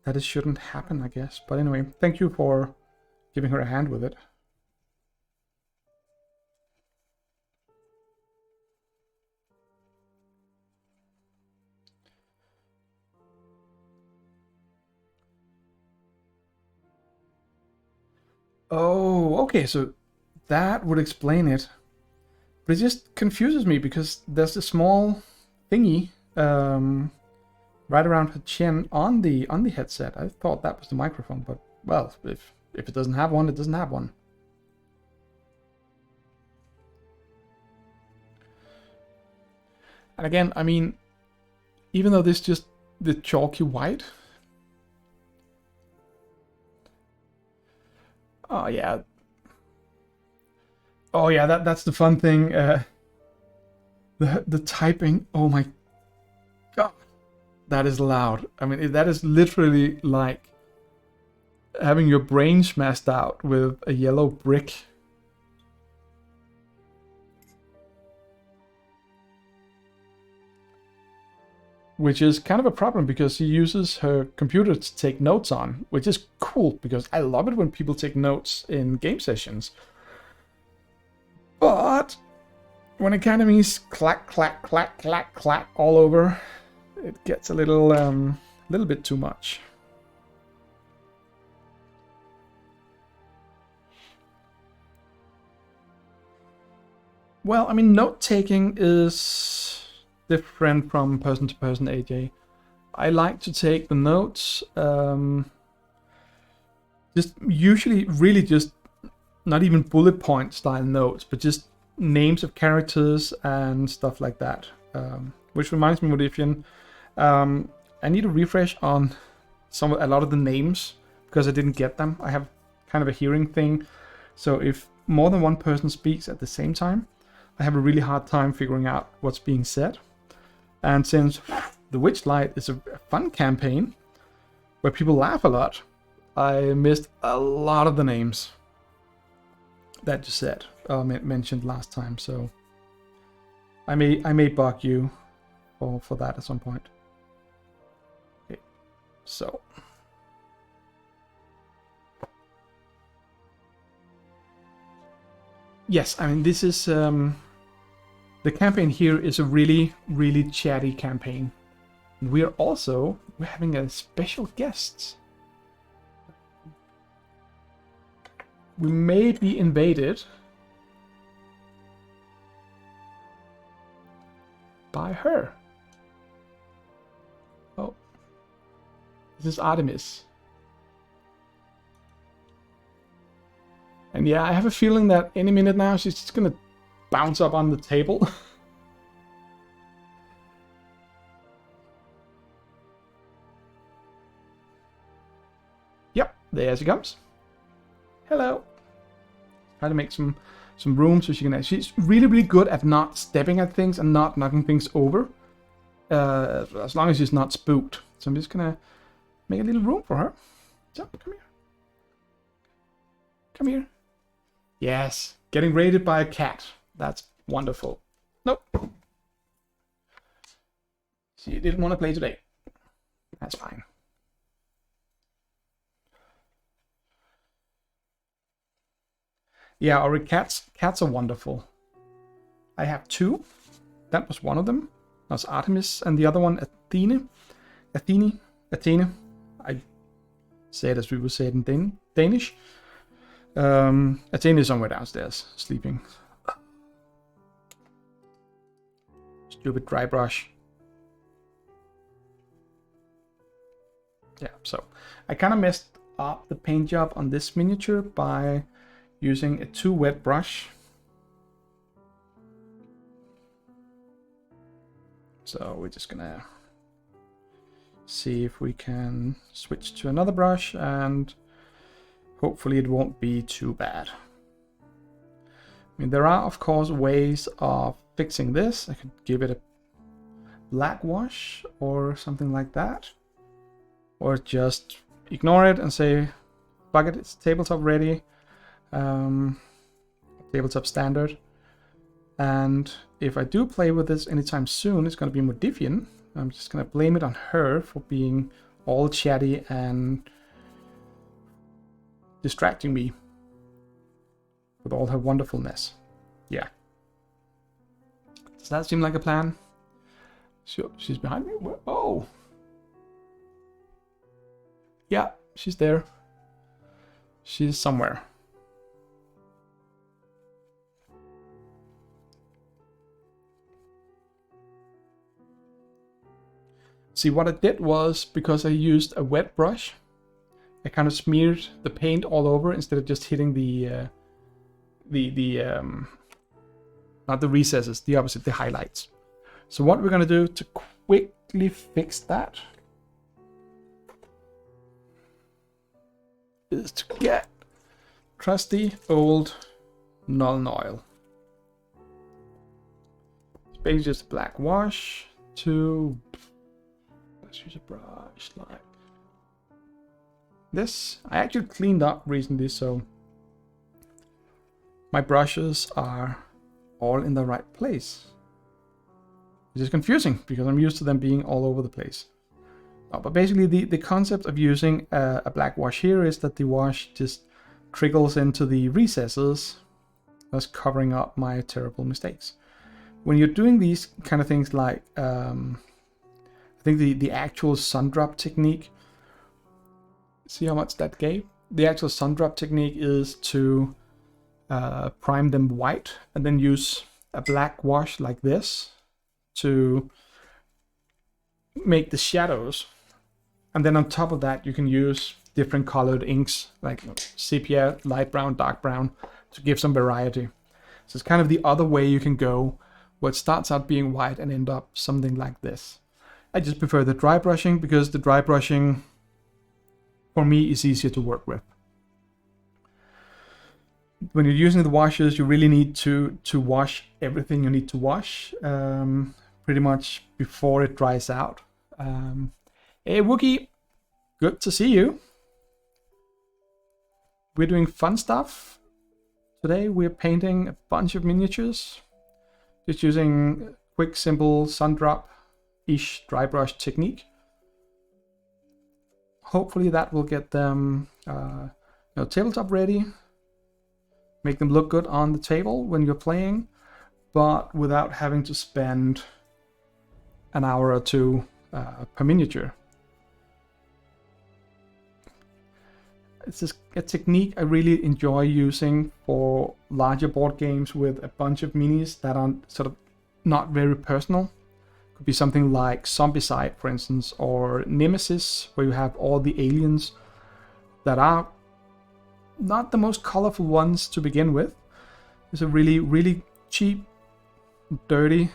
Speaker 1: that it shouldn't happen, I guess. But anyway, thank you for giving her a hand with it. Oh, okay, so that would explain it. But it just confuses me because there's a small thingy right around her chin on the headset. I thought that was the microphone, but well, if it doesn't have one, it doesn't have one. And again, I mean, even though this is just the chalky white. Oh yeah. Oh yeah, that's the fun thing. The typing. Oh my god, that is loud. I mean, that is literally like having your brain smashed out with a yellow brick. Which is kind of a problem because she uses her computer to take notes on, which is cool because I love it when people take notes in game sessions. But when it kind of means clack, clack, clack, clack, clack all over, it gets a little bit too much. Well, I mean, note-taking is different from person to person, AJ. I like to take the notes, just usually really just not even bullet point style notes, but just names of characters and stuff like that. Which reminds me, Modifian, I need to refresh on a lot of the names because I didn't get them. I have kind of a hearing thing, so if more than one person speaks at the same time, I have a really hard time figuring out what's being said. And since The Witchlight is a fun campaign where people laugh a lot, I missed a lot of the names that you said, mentioned last time. So I may bug you for that at some point. Okay, so yes, I mean, this is the campaign here is a really, really chatty campaign. And we're having a special guest. We may be invaded by her. Oh, this is Artemis. And yeah, I have a feeling that any minute now she's just gonna bounce up on the table. Yep, there she comes. Hello. Try to make some room so she can. She's really, really good at not stepping at things and not knocking things over. As long as she's not spooked. So I'm just gonna make a little room for her. So come here. Come here. Yes, getting raided by a cat. That's wonderful. Nope. She didn't want to play today. That's fine. Yeah, our cats are wonderful. I have two. That was one of them. That's Artemis, and the other one, Athene. I say it as we would say it in Danish. Athene is somewhere downstairs, sleeping. Stupid dry brush. Yeah, so I kind of messed up the paint job on this miniature by using a too wet brush. So we're just gonna see if we can switch to another brush, and hopefully it won't be too bad. I mean, there are of course ways of fixing this. I could give it a black wash or something like that, or just ignore it and say, fuck it, it's tabletop ready. Tabletop standard. And if I do play with this anytime soon, it's going to be Modifian. I'm just going to blame it on her for being all chatty and distracting me with all her wonderfulness. Yeah. Does that seem like a plan? She's behind me? Oh! Yeah, she's there. She's somewhere. See, what I did was, because I used a wet brush, I kind of smeared the paint all over instead of just hitting not the recesses, the opposite, the highlights. So what we're gonna do to quickly fix that is to get trusty old Nuln Oil. It's basically just a black wash to, let's use a brush like this. I actually cleaned up recently, so my brushes are all in the right place. Which is confusing because I'm used to them being all over the place. But basically the concept of using a black wash here is that the wash just trickles into the recesses, thus covering up my terrible mistakes. When you're doing these kind of things like, I think the actual sun drop technique, see how much that gave? The actual sun drop technique is to prime them white and then use a black wash like this to make the shadows. And then on top of that, you can use different colored inks like sepia, light brown, dark brown to give some variety. So it's kind of the other way you can go, where it starts out being white and end up something like this. I just prefer the dry brushing because the dry brushing for me is easier to work with. When you're using the washes, you really need to wash everything you need to wash pretty much before it dries out. Hey Wookie, good to see you. We're doing fun stuff. Today we're painting a bunch of miniatures. Just using quick, simple sun drop-ish dry brush technique. Hopefully that will get them tabletop ready. Make them look good on the table when you're playing, but without having to spend an hour or two per miniature. It's just a technique I really enjoy using for larger board games with a bunch of minis that are sort of not very personal. Could be something like Zombicide, for instance, or Nemesis, where you have all the aliens that are not the most colorful ones to begin with. It's a really, really cheap, dirty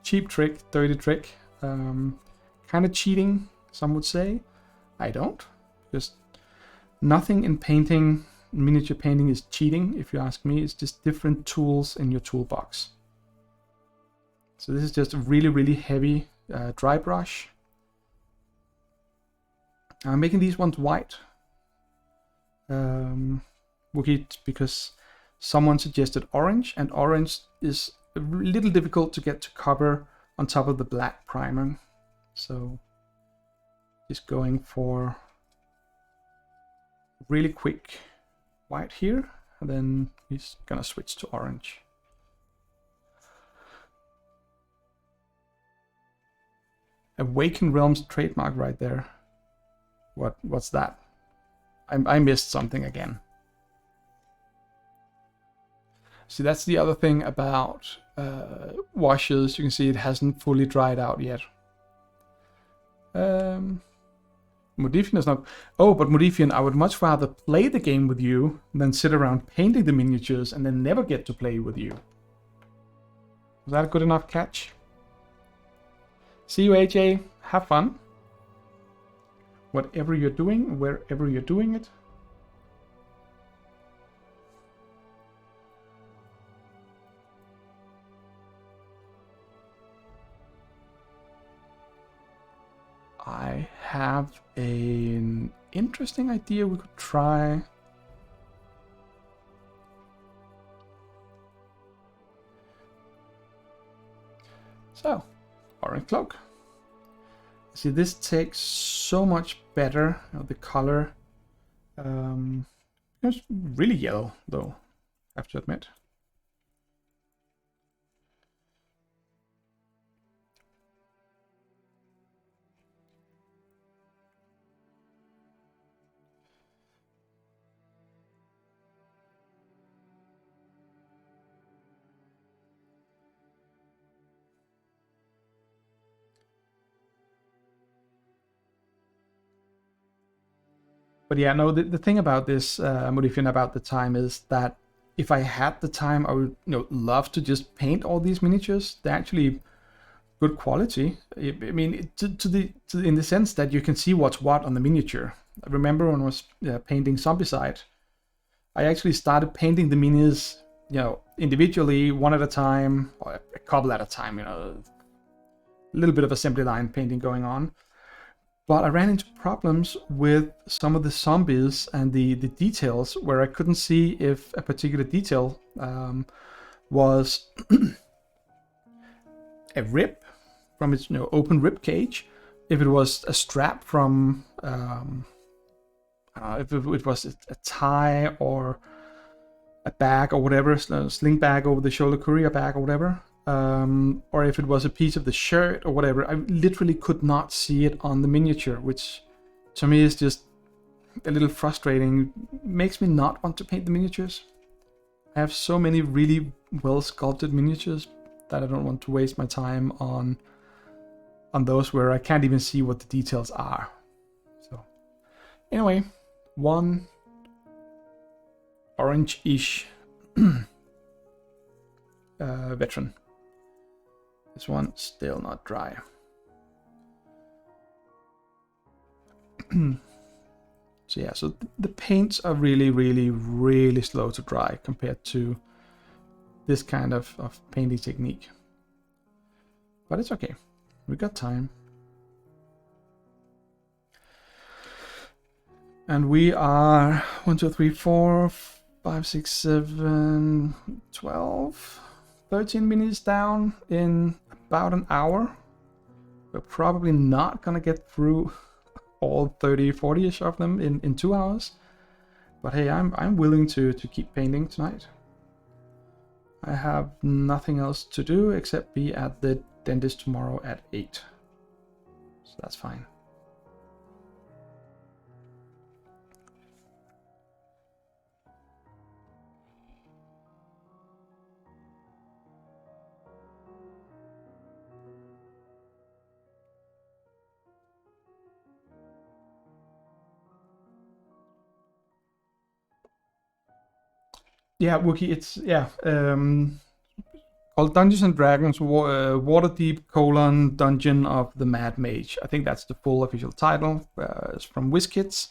Speaker 1: trick. Kind of cheating, some would say. I don't. Just nothing in painting, miniature painting, is cheating, if you ask me. It's just different tools in your toolbox. So this is just a really, really heavy dry brush. I'm making these ones white. Because someone suggested orange, and orange is a little difficult to get to cover on top of the black primer. So just going for really quick white here, and then he's gonna switch to orange. Awakened Realms trademark right there. What's that? I missed something again. See, that's the other thing about washes. You can see it hasn't fully dried out yet. Modifian is not... Oh, but Modifian, I would much rather play the game with you than sit around painting the miniatures and then never get to play with you. Was that a good enough catch? See you, AJ. Have fun. Whatever you're doing, wherever you're doing it. I have an interesting idea we could try. So, orange cloak. See, this takes so much better, the color. It's really yellow, though, I have to admit. But yeah, no, the thing about this, Modifian, about the time is that if I had the time, I would love to just paint all these miniatures. They're actually good quality. I mean, in the sense that you can see what's what on the miniature. I remember when I was painting Zombicide, I actually started painting the minis, individually, one at a time, or a couple at a time, a little bit of assembly line painting going on. But I ran into problems with some of the zombies and the details where I couldn't see if a particular detail was a rib from its open rib cage, if it was a strap from if it was a tie or a bag or whatever, a sling bag over the shoulder, courier bag or whatever. Or if it was a piece of the shirt or whatever. I literally could not see it on the miniature, which to me is just a little frustrating. Makes me not want to paint the miniatures. I have so many really well sculpted miniatures that I don't want to waste my time on those where I can't even see what the details are. So anyway, one orange-ish veteran. This one still not dry. So yeah, so the paints are really slow to dry compared to this kind of painting technique. But it's okay. We got time. And we are 1, 2, 3, 4, 5, 6, 7, 12, 13 minutes down in about an hour. We're probably not gonna get through all 30, 40-ish of them in 2 hours. But hey, I'm willing to keep painting tonight. I have nothing else to do except be at the dentist tomorrow at 8. So that's fine. Yeah, Wookie, it's, called Dungeons and Dragons Waterdeep: Dungeon of the Mad Mage. I think that's the full official title. It's from WizKids.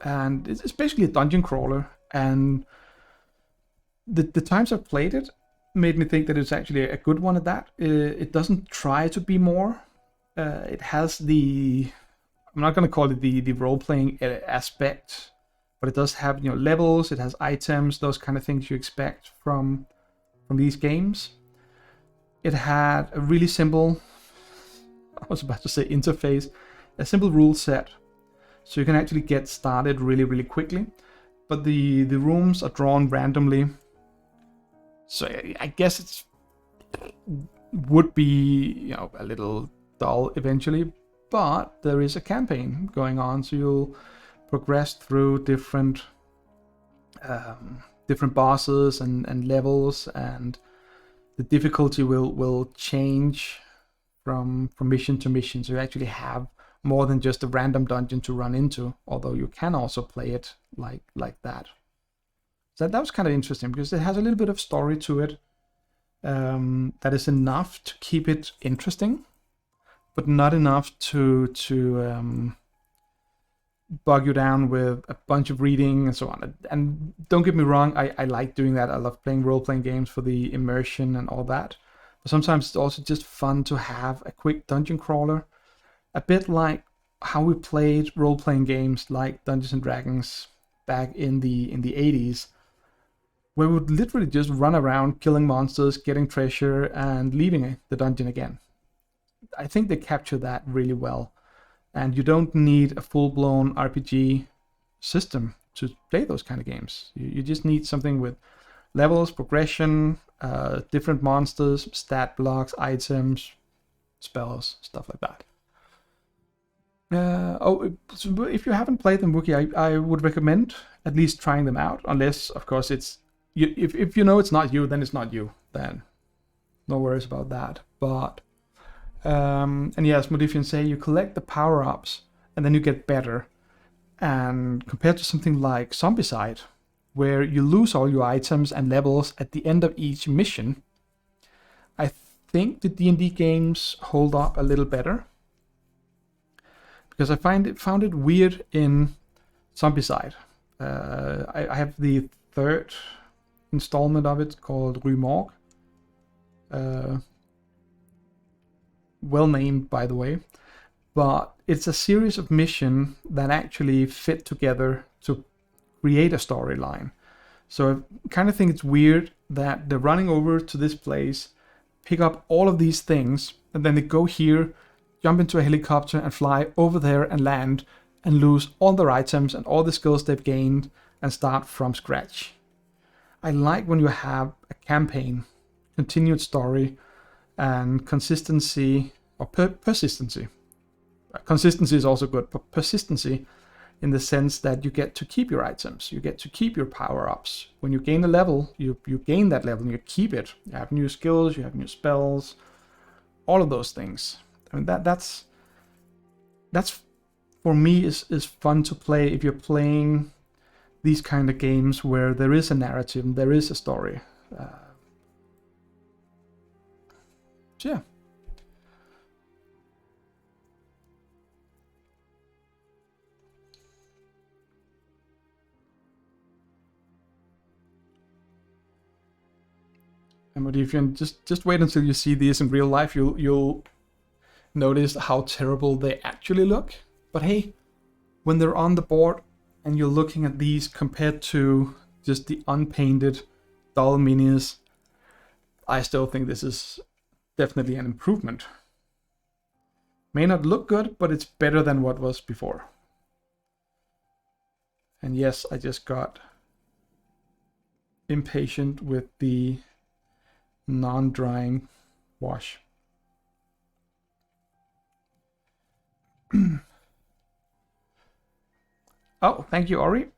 Speaker 1: And it's basically a dungeon crawler. And the times I've played it made me think that it's actually a good one at that. It doesn't try to be more. It has the... I'm not going to call it the role-playing aspect, but it does have, you know, levels, it has items, those kind of things you expect from these games. It had a really simple, I was about to say interface, a simple rule set. So you can actually get started really quickly. But the rooms are drawn randomly. So I guess it's would be, you know, a little dull eventually, but there is a campaign going on, so you'll progress through different bosses and levels, and the difficulty will change from mission to mission. So you actually have more than just a random dungeon to run into, although you can also play it like that. So that was kind of interesting because it has a little bit of story to it that is enough to keep it interesting, but not enough to bog you down with a bunch of reading and so on. And don't get me wrong, I like doing that. I love playing role-playing games for the immersion and all that. But sometimes it's also just fun to have a quick dungeon crawler. A bit like how we played role-playing games like Dungeons and Dragons back in the 80s, where we would literally just run around killing monsters, getting treasure, and leaving the dungeon again. I think they capture that really well. And you don't need a full-blown RPG system to play those kind of games. You just need something with levels, progression, different monsters, stat blocks, items, spells, stuff like that. So if you haven't played them, Wookie, I would recommend at least trying them out. Unless, of course, it's if you know it's not you, then it's not you. Then no worries about that. But and yes, Modifian say you collect the power-ups and then you get better. And compared to something like Zombicide, where you lose all your items and levels at the end of each mission, I think the D&D games hold up a little better. Because I found it weird in Zombicide. I have the third installment of it called Rue Morgue. Well named, by the way. But it's a series of missions that actually fit together to create a storyline. So I kind of think it's weird that they're running over to this place, pick up all of these things, and then they go here, jump into a helicopter and fly over there and land and lose all their items and all the skills they've gained and start from scratch. I like when you have a campaign, continued story, and consistency or persistency. Consistency is also good, but persistency in the sense that you get to keep your items, you get to keep your power-ups. When you gain a level, you gain that level and you keep it. You have new skills, you have new spells, all of those things. I mean, that's for me is fun to play if you're playing these kind of games where there is a narrative and there is a story. So yeah. And if you just wait until you see these in real life, you'll notice how terrible they actually look. But hey, when they're on the board and you're looking at these compared to just the unpainted dull minis, I still think this is definitely an improvement. May not look good, but it's better than what was before. And yes, I just got impatient with the non-drying wash. Oh, thank you, Ori.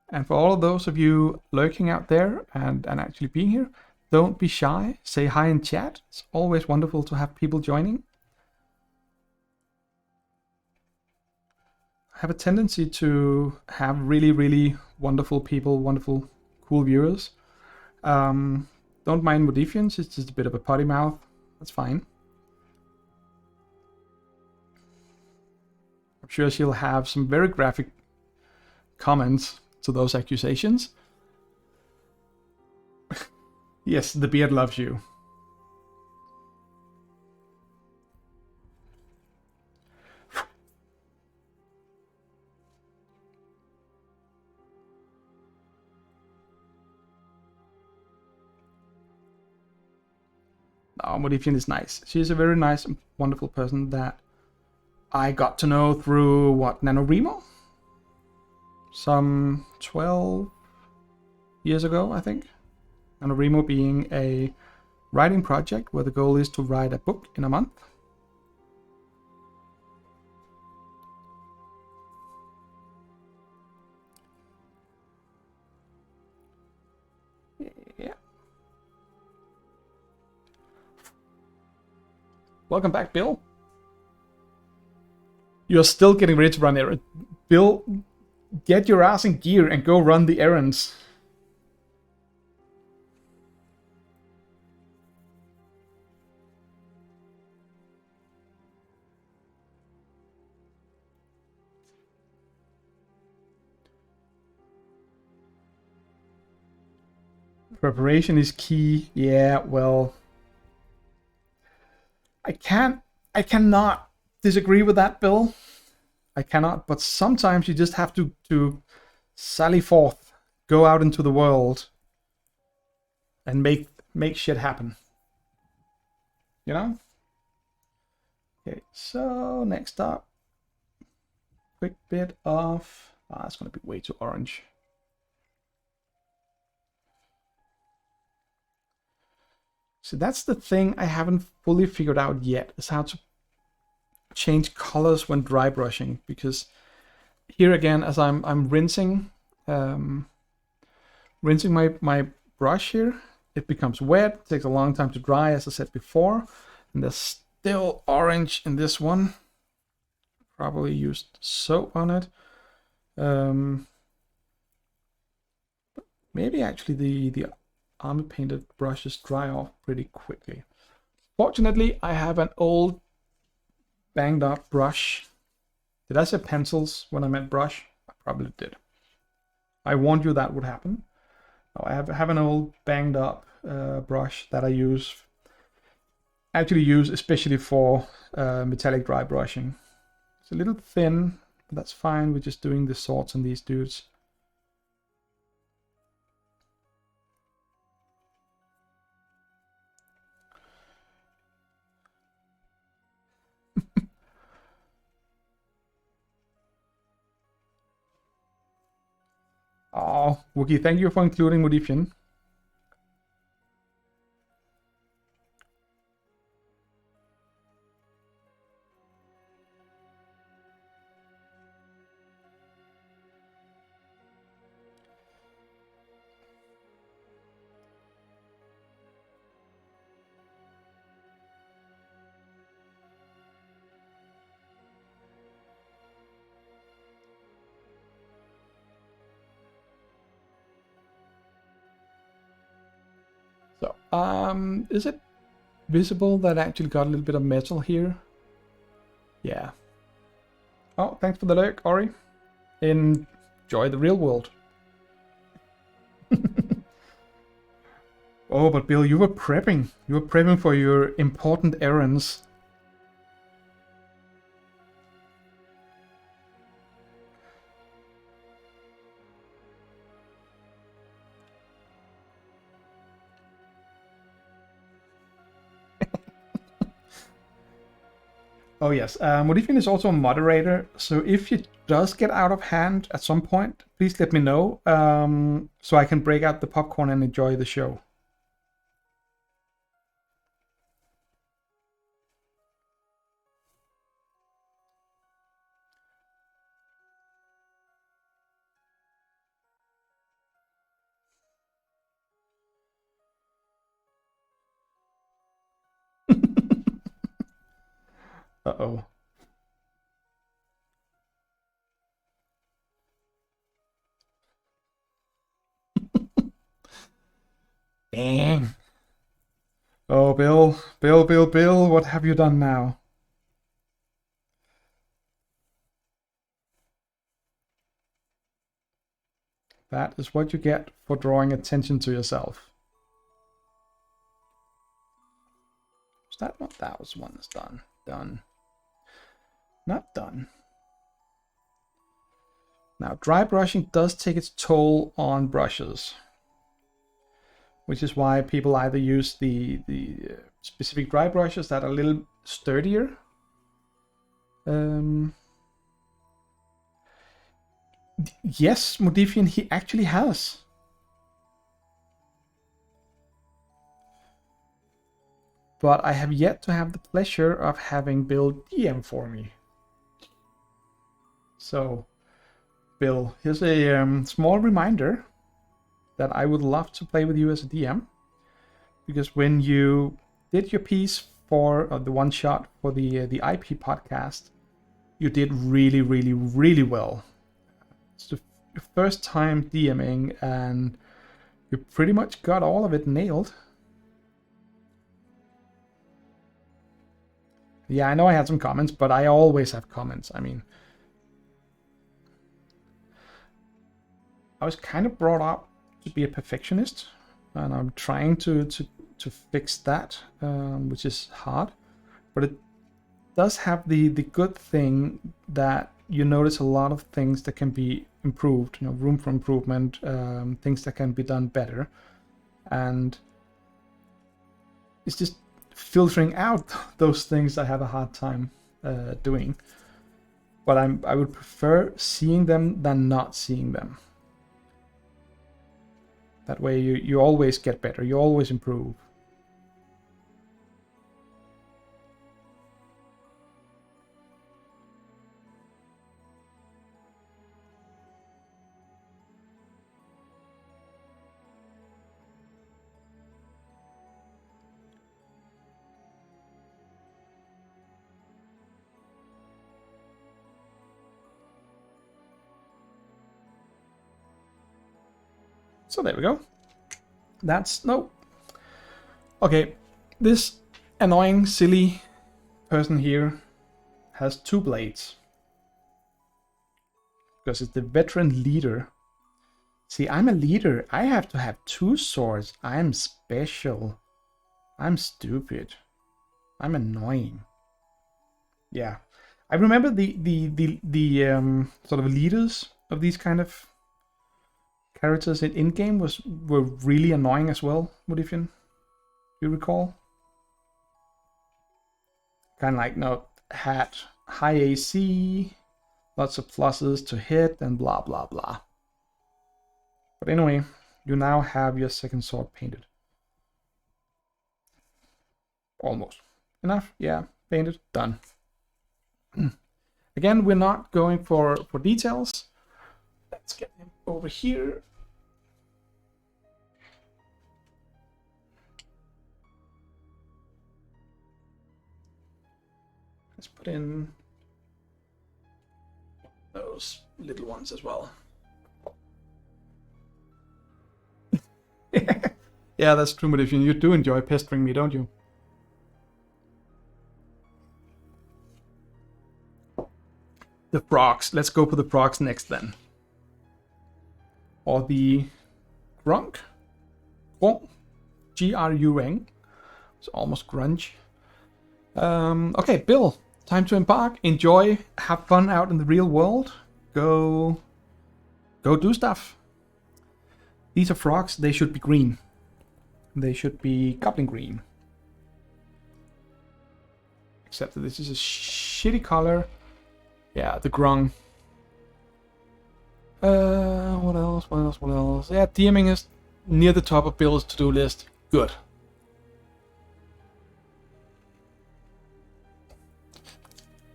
Speaker 1: And for all of those of you lurking out there and actually being here, don't be shy. Say hi in chat. It's always wonderful to have people joining. I have a tendency to have really, really wonderful people, wonderful, cool viewers. Don't mind Modifians, it's just a bit of a potty mouth. That's fine. I'm sure she'll have some very graphic comments to those accusations. Yes, the beard loves you. Oh, Modifian is nice. She's a very nice and wonderful person that I got to know through, what, NaNoWriMo? Some 12 years ago, I think. NaNoWriMo being a writing project where the goal is to write a book in a month. Yeah. Welcome back, Bill. You're still getting ready to run errands. Bill, get your ass in gear and go run the errands. Preparation is key. Yeah, well, I cannot disagree with that, Bill. I cannot, but sometimes you just have to sally forth, go out into the world, and make shit happen. You know? Okay, so next up, quick bit of... it's gonna be way too orange. So that's the thing I haven't fully figured out yet, is how to change colors when dry brushing, because here again, as I'm rinsing my brush here, it becomes wet, it takes a long time to dry, as I said before, and there's still orange in this one. Probably used soap on it. Maybe actually the army painted brushes dry off pretty quickly. Fortunately, I have an old banged up brush. Did I say pencils when I meant brush? I probably did. I warned you that would happen. Oh, I have an old banged up brush that I use especially for metallic dry brushing. It's a little thin, but that's fine. We're just doing the sorts on these dudes. Oh, Wookie, thank you for including, Modifian. So, is it visible that I actually got a little bit of metal here? Yeah. Oh, thanks for the lurk, Ori. Enjoy the real world. Oh, but Bill, you were prepping. You were prepping for your important errands. Oh yes, Modifin is also a moderator, so if it does get out of hand at some point, please let me know, so I can break out the popcorn and enjoy the show. Uh-oh. Dang. Oh, Bill, what have you done now? That is what you get for drawing attention to yourself. Was that one? That was one that's done. Done. Not done. Now, dry brushing does take its toll on brushes, which is why people either use the specific dry brushes that are a little sturdier. Yes, Modifian, he actually has. But I have yet to have the pleasure of having Bill DM for me. So, Bill, here's a small reminder that I would love to play with you as a DM. Because when you did your piece for the one shot for the IP podcast, you did really, really, really well. It's your first time DMing, and you pretty much got all of it nailed. Yeah, I know I had some comments, but I always have comments. I mean, I was kind of brought up to be a perfectionist, and I'm trying to fix that, which is hard. But it does have the good thing that you notice a lot of things that can be improved, you know, room for improvement, things that can be done better, and it's just filtering out those things I have a hard time doing. But I would prefer seeing them than not seeing them. That way you always get better, you always improve. So there we go. That's no. Okay, this annoying, silly person here has 2 blades. Because it's the veteran leader. See, I'm a leader. I have to have 2 swords. I'm special. I'm stupid. I'm annoying. Yeah. I remember the sort of leaders of these kind of characters in game were really annoying as well, Modifian. You recall? Kind of like, no, had high AC, lots of pluses to hit, and blah blah blah. But anyway, you now have your second sword painted. Almost. Enough? Yeah, painted, done. Again, we're not going for details. Let's get him over here. Let's put in those little ones as well. Yeah, that's true, Modifian. You do enjoy pestering me, don't you? The frogs. Let's go for the frogs next then. Or the grunk. Grunk. Grung. It's almost grunge. Okay, Bill. Time to embark. Enjoy. Have fun out in the real world. Go do stuff. These are frogs. They should be green. They should be goblin green. Except that this is a shitty color. Yeah, the grung. What else? What else? What else? Yeah, DMing is near the top of Bill's to-do list. Good.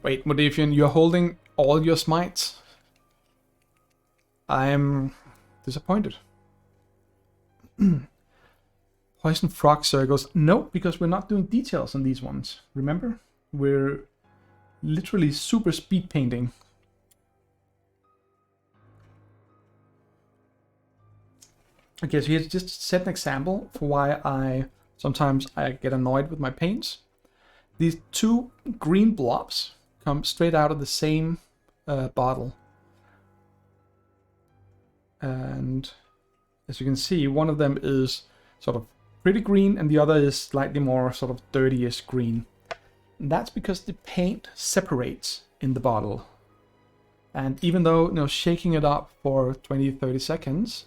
Speaker 1: Wait, Modifian, you're holding all your smites? I'm disappointed. Poison frog circles. No, because we're not doing details on these ones. Remember? We're literally super speed painting. Okay, so here's just set an example for why sometimes I get annoyed with my paints. These two green blobs come straight out of the same bottle. And as you can see, one of them is sort of pretty green and the other is slightly more sort of dirtyish green. And that's because the paint separates in the bottle. And even though, shaking it up for 20-30 seconds...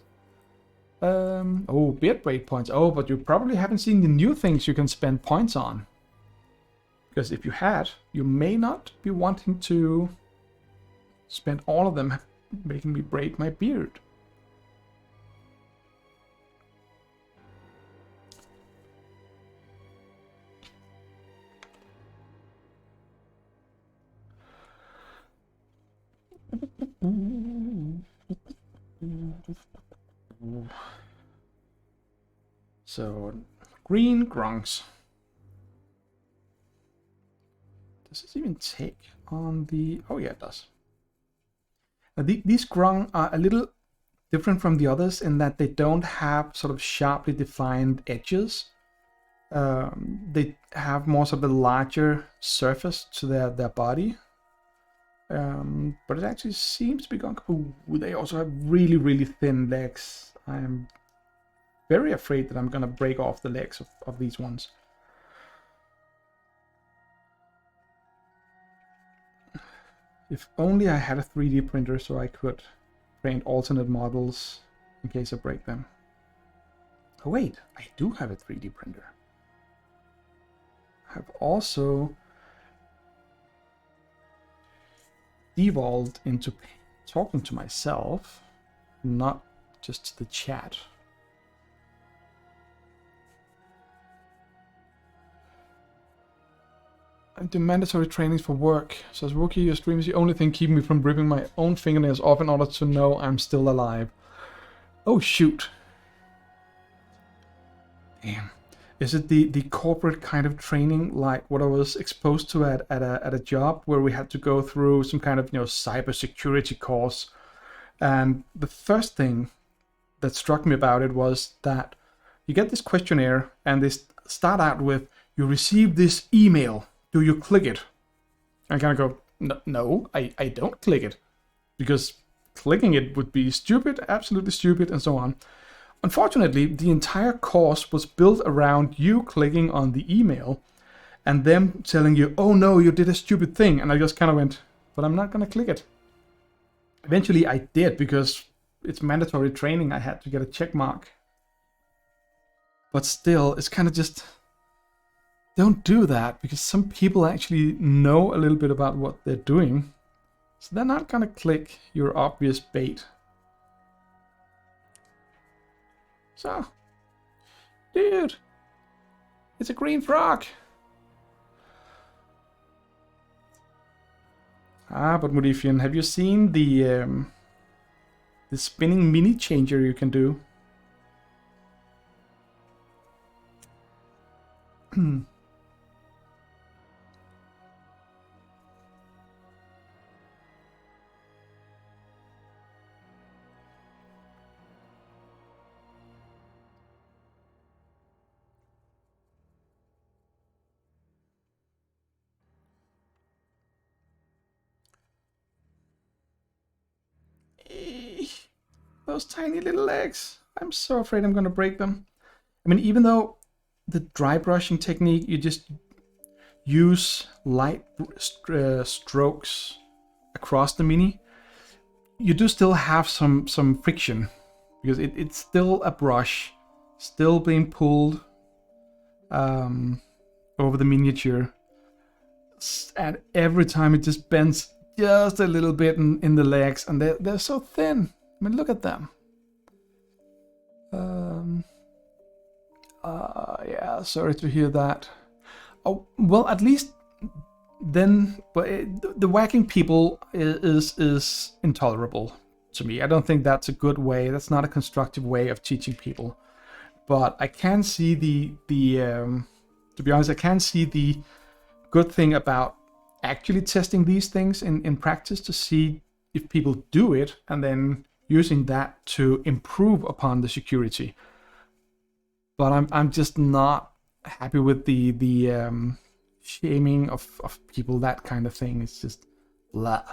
Speaker 1: oh, beard braid points. Oh, but you probably haven't seen the new things you can spend points on. Because if you had, you may not be wanting to spend all of them making me braid my beard. So, green grungs. Does this even take on the... Oh yeah, it does. Now, these grung are a little different from the others in that they don't have sort of sharply defined edges. They have more sort of a larger surface to their body. But it actually seems to be going... Ooh, they also have really, really thin legs. I'm very afraid that I'm gonna break off the legs of these ones. If only I had a 3D printer so I could print alternate models in case I break them. Oh wait, I do have a 3D printer. I've also devolved into talking to myself, not just the chat. I do mandatory trainings for work. Says Wookie, your stream is the only thing keeping me from ripping my own fingernails off in order to know I'm still alive. Oh shoot. Damn. Is it the corporate kind of training like what I was exposed to at a job where we had to go through some kind of cybersecurity course? And the first thing that struck me about it was that you get this questionnaire and they start out with, you received this email. Do you click it? I kind of go, no, I don't click it. Because clicking it would be stupid, absolutely stupid, and so on. Unfortunately, the entire course was built around you clicking on the email and them telling you, oh no, you did a stupid thing. And I just kind of went, but I'm not going to click it. Eventually I did because it's mandatory training. I had to get a check mark. But still, it's kind of just... Don't do that, because some people actually know a little bit about what they're doing. So they're not gonna click your obvious bait. So, dude, it's a green frog. Ah, but Modifian, have you seen the spinning mini changer you can do? those tiny little legs. I'm so afraid I'm gonna break them. I mean, even though the dry brushing technique, you just use light strokes across the mini, you do still have some friction, because it's still a brush, still being pulled over the miniature, and every time it just bends just a little bit in the legs, and they're so thin. I mean, look at them. Yeah, sorry to hear that. Oh, well, at least then, but the whacking people is intolerable to me. I don't think that's a good way. That's not a constructive way of teaching people. But I can see the to be honest, I can see the good thing about actually testing these things in practice to see if people do it, and then using that to improve upon the security. But I'm just not happy with the shaming of people, that kind of thing. It's just blah.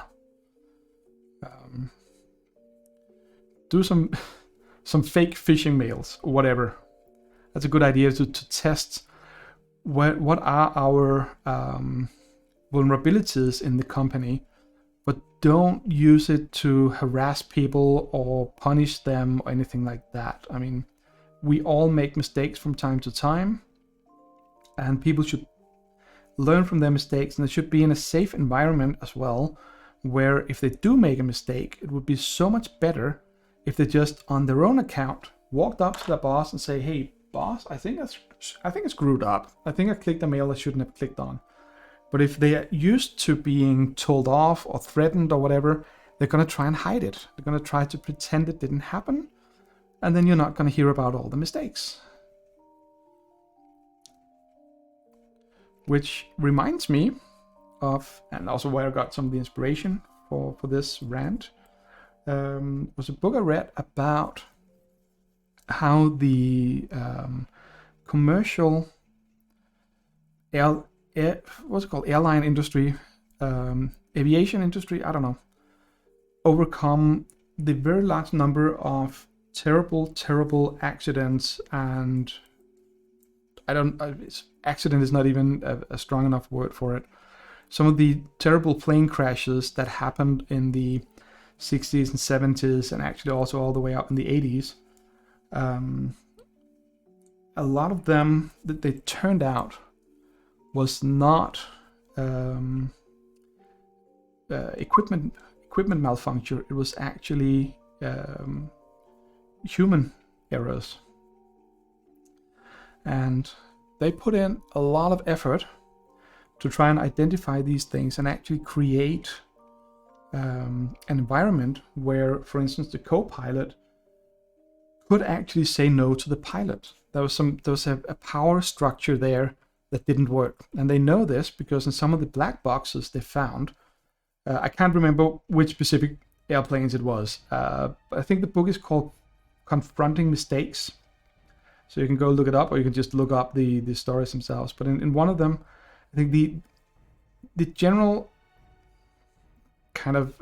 Speaker 1: Do some fake phishing mails or whatever. That's a good idea to test what are our vulnerabilities in the company, but don't use it to harass people or punish them or anything like that. I mean, we all make mistakes from time to time, and people should learn from their mistakes, and they should be in a safe environment as well, where if they do make a mistake, it would be so much better if they just on their own account walked up to their boss and say, "Hey boss, I think it's screwed up. I think I clicked a mail I shouldn't have clicked on." But if they are used to being told off or threatened or whatever, they're gonna try and hide it. They're gonna try to pretend it didn't happen, and then you're not gonna hear about all the mistakes. Which reminds me of, and also where I got some of the inspiration for this rant, was a book I read about how the commercial what's it called, airline industry, aviation industry, I don't know, overcome the very large number of terrible accidents, and accident is not even a strong enough word for it. Some of the terrible plane crashes that happened in the 60s and 70s, and actually also all the way up in the 80s. A lot of them that they turned out was not equipment malfunction. It was actually human errors. And they put in a lot of effort to try and identify these things and actually create an environment where, for instance, the co-pilot could actually say no to the pilot. There was a power structure there that didn't work, and they know this because in some of the black boxes they found, I can't remember which specific airplanes it was. I think the book is called Confronting Mistakes, so you can go look it up, or you can just look up the stories themselves. But in one of them, I think the general kind of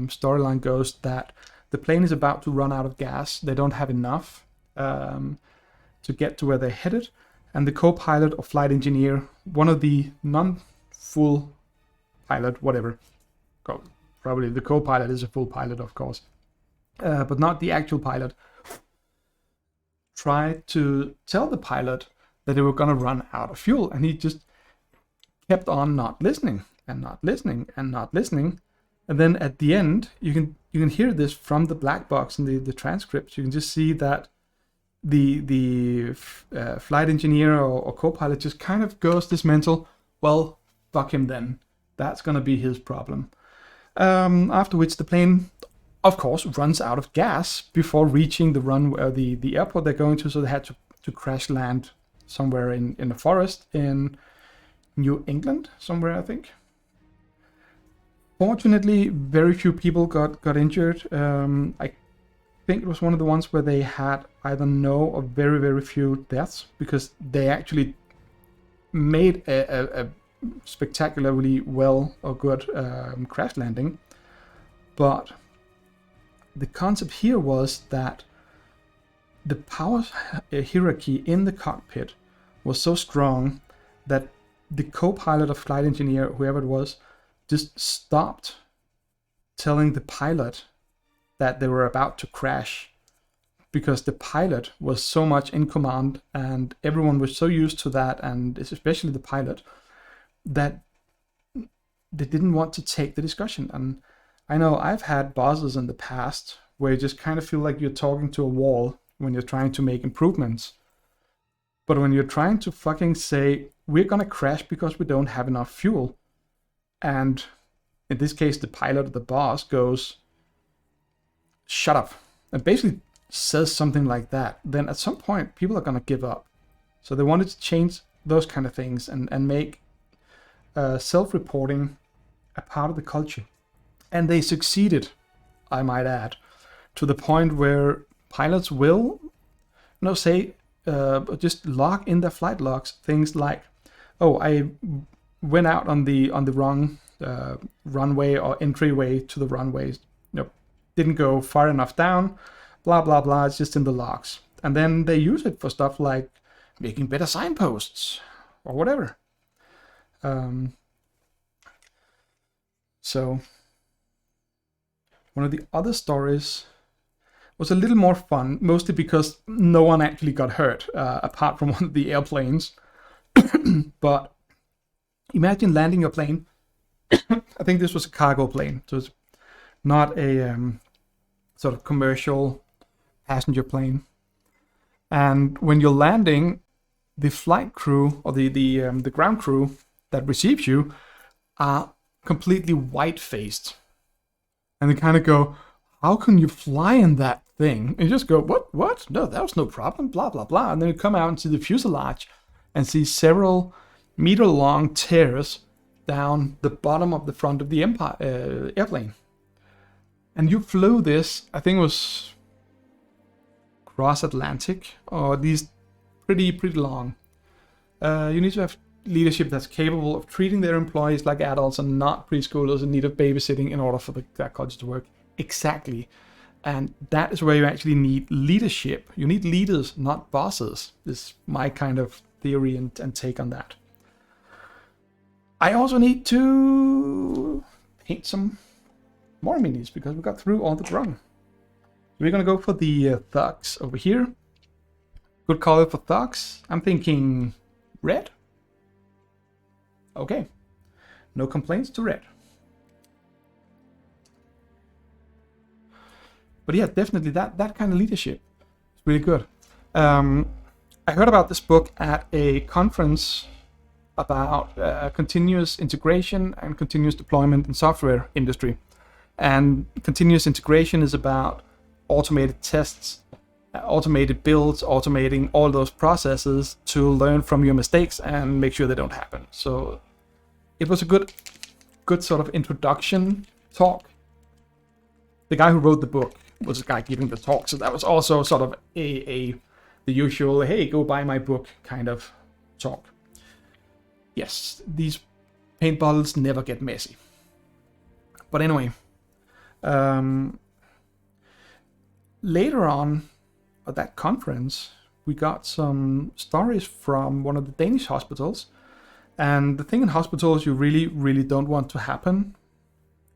Speaker 1: storyline goes that the plane is about to run out of gas. They don't have enough to get to where they're headed, and the co-pilot or flight engineer, one of the non-full pilot, whatever, probably the co-pilot is a full pilot, of course, but not the actual pilot, tried to tell the pilot that they were going to run out of fuel, and he just kept on not listening and not listening and not listening. And then at the end, you can hear this from the black box and the transcripts. You can just see that the flight engineer or co-pilot just kind of goes this mental, well, fuck him then. That's going to be his problem. After which the plane, of course, runs out of gas before reaching the runway, the airport they're going to. So they had to crash land somewhere in the forest in New England, somewhere, I think. Fortunately, very few people got injured. I think it was one of the ones where they had either no or very, very few deaths, because they actually made a spectacularly well or good crash landing. But the concept here was that the power hierarchy in the cockpit was so strong that the co-pilot or flight engineer, whoever it was, just stopped telling the pilot that they were about to crash, because the pilot was so much in command and everyone was so used to that, and especially the pilot, that they didn't want to take the discussion. And I know I've had bosses in the past where you just kind of feel like you're talking to a wall when you're trying to make improvements. But when you're trying to fucking say, we're gonna crash because we don't have enough fuel, and in this case the pilot or the boss goes, shut up, and basically says something like that, then at some point people are gonna give up. So they wanted to change those kind of things and make self-reporting a part of the culture. And they succeeded, I might add, to the point where pilots will, say, just log in their flight logs things like, oh, I went out on the wrong runway or entryway to the runways, didn't go far enough down, blah blah blah. It's just in the logs, and then they use it for stuff like making better signposts or whatever. So one of the other stories was a little more fun, mostly because no one actually got hurt, apart from one of the airplanes. But imagine landing your plane. I think this was a cargo plane, so it's not a sort of commercial passenger plane. And when you're landing, the flight crew or the ground crew that receives you are completely white-faced, and they kind of go, "How can you fly in that thing?" And you just go, "What? No, that was no problem." Blah blah blah. And then you come out into the fuselage and see several meter-long tears down the bottom of the front of the airplane. And you flew this, I think it was cross Atlantic, or at least pretty long. You need to have leadership that's capable of treating their employees like adults and not preschoolers in need of babysitting in order for that culture to work. Exactly. And that is where you actually need leadership. You need leaders, not bosses, is my kind of theory and take on that. I also need to paint some more minis because we got through all the grung. We're gonna go for the thugs over here. Good color for thugs. I'm thinking red. Okay, no complaints to red. But yeah, definitely that kind of leadership is really good. I heard about this book at a conference about continuous integration and continuous deployment in software industry. And continuous integration is about automated tests, automated builds, automating all those processes to learn from your mistakes and make sure they don't happen. So it was a good sort of introduction talk. The guy who wrote the book was the guy giving the talk, so that was also sort of the usual, hey, go buy my book kind of talk. Yes, these paint bottles never get messy. But anyway, later on at that conference, we got some stories from one of the Danish hospitals. And the thing in hospitals you really, really don't want to happen,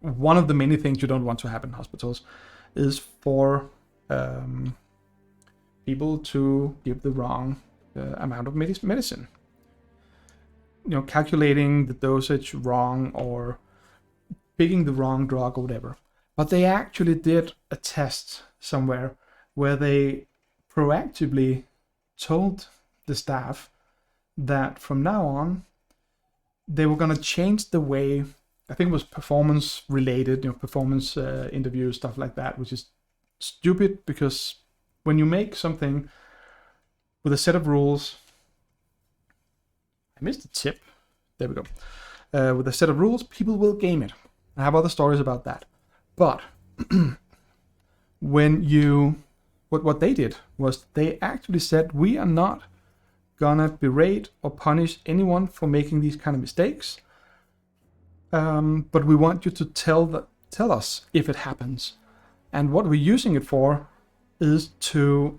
Speaker 1: one of the many things you don't want to happen in hospitals, is for people to give the wrong amount of medicine. Calculating the dosage wrong or picking the wrong drug or whatever. But they actually did a test somewhere where they proactively told the staff that from now on they were going to change the way, I think it was performance related, performance interviews, stuff like that, which is stupid because when you make something with a set of rules, I missed a tip. There we go. With a set of rules, people will game it. I have other stories about that. But what they did was they actually said, we are not gonna berate or punish anyone for making these kind of mistakes. But we want you to tell us if it happens. And what we're using it for is to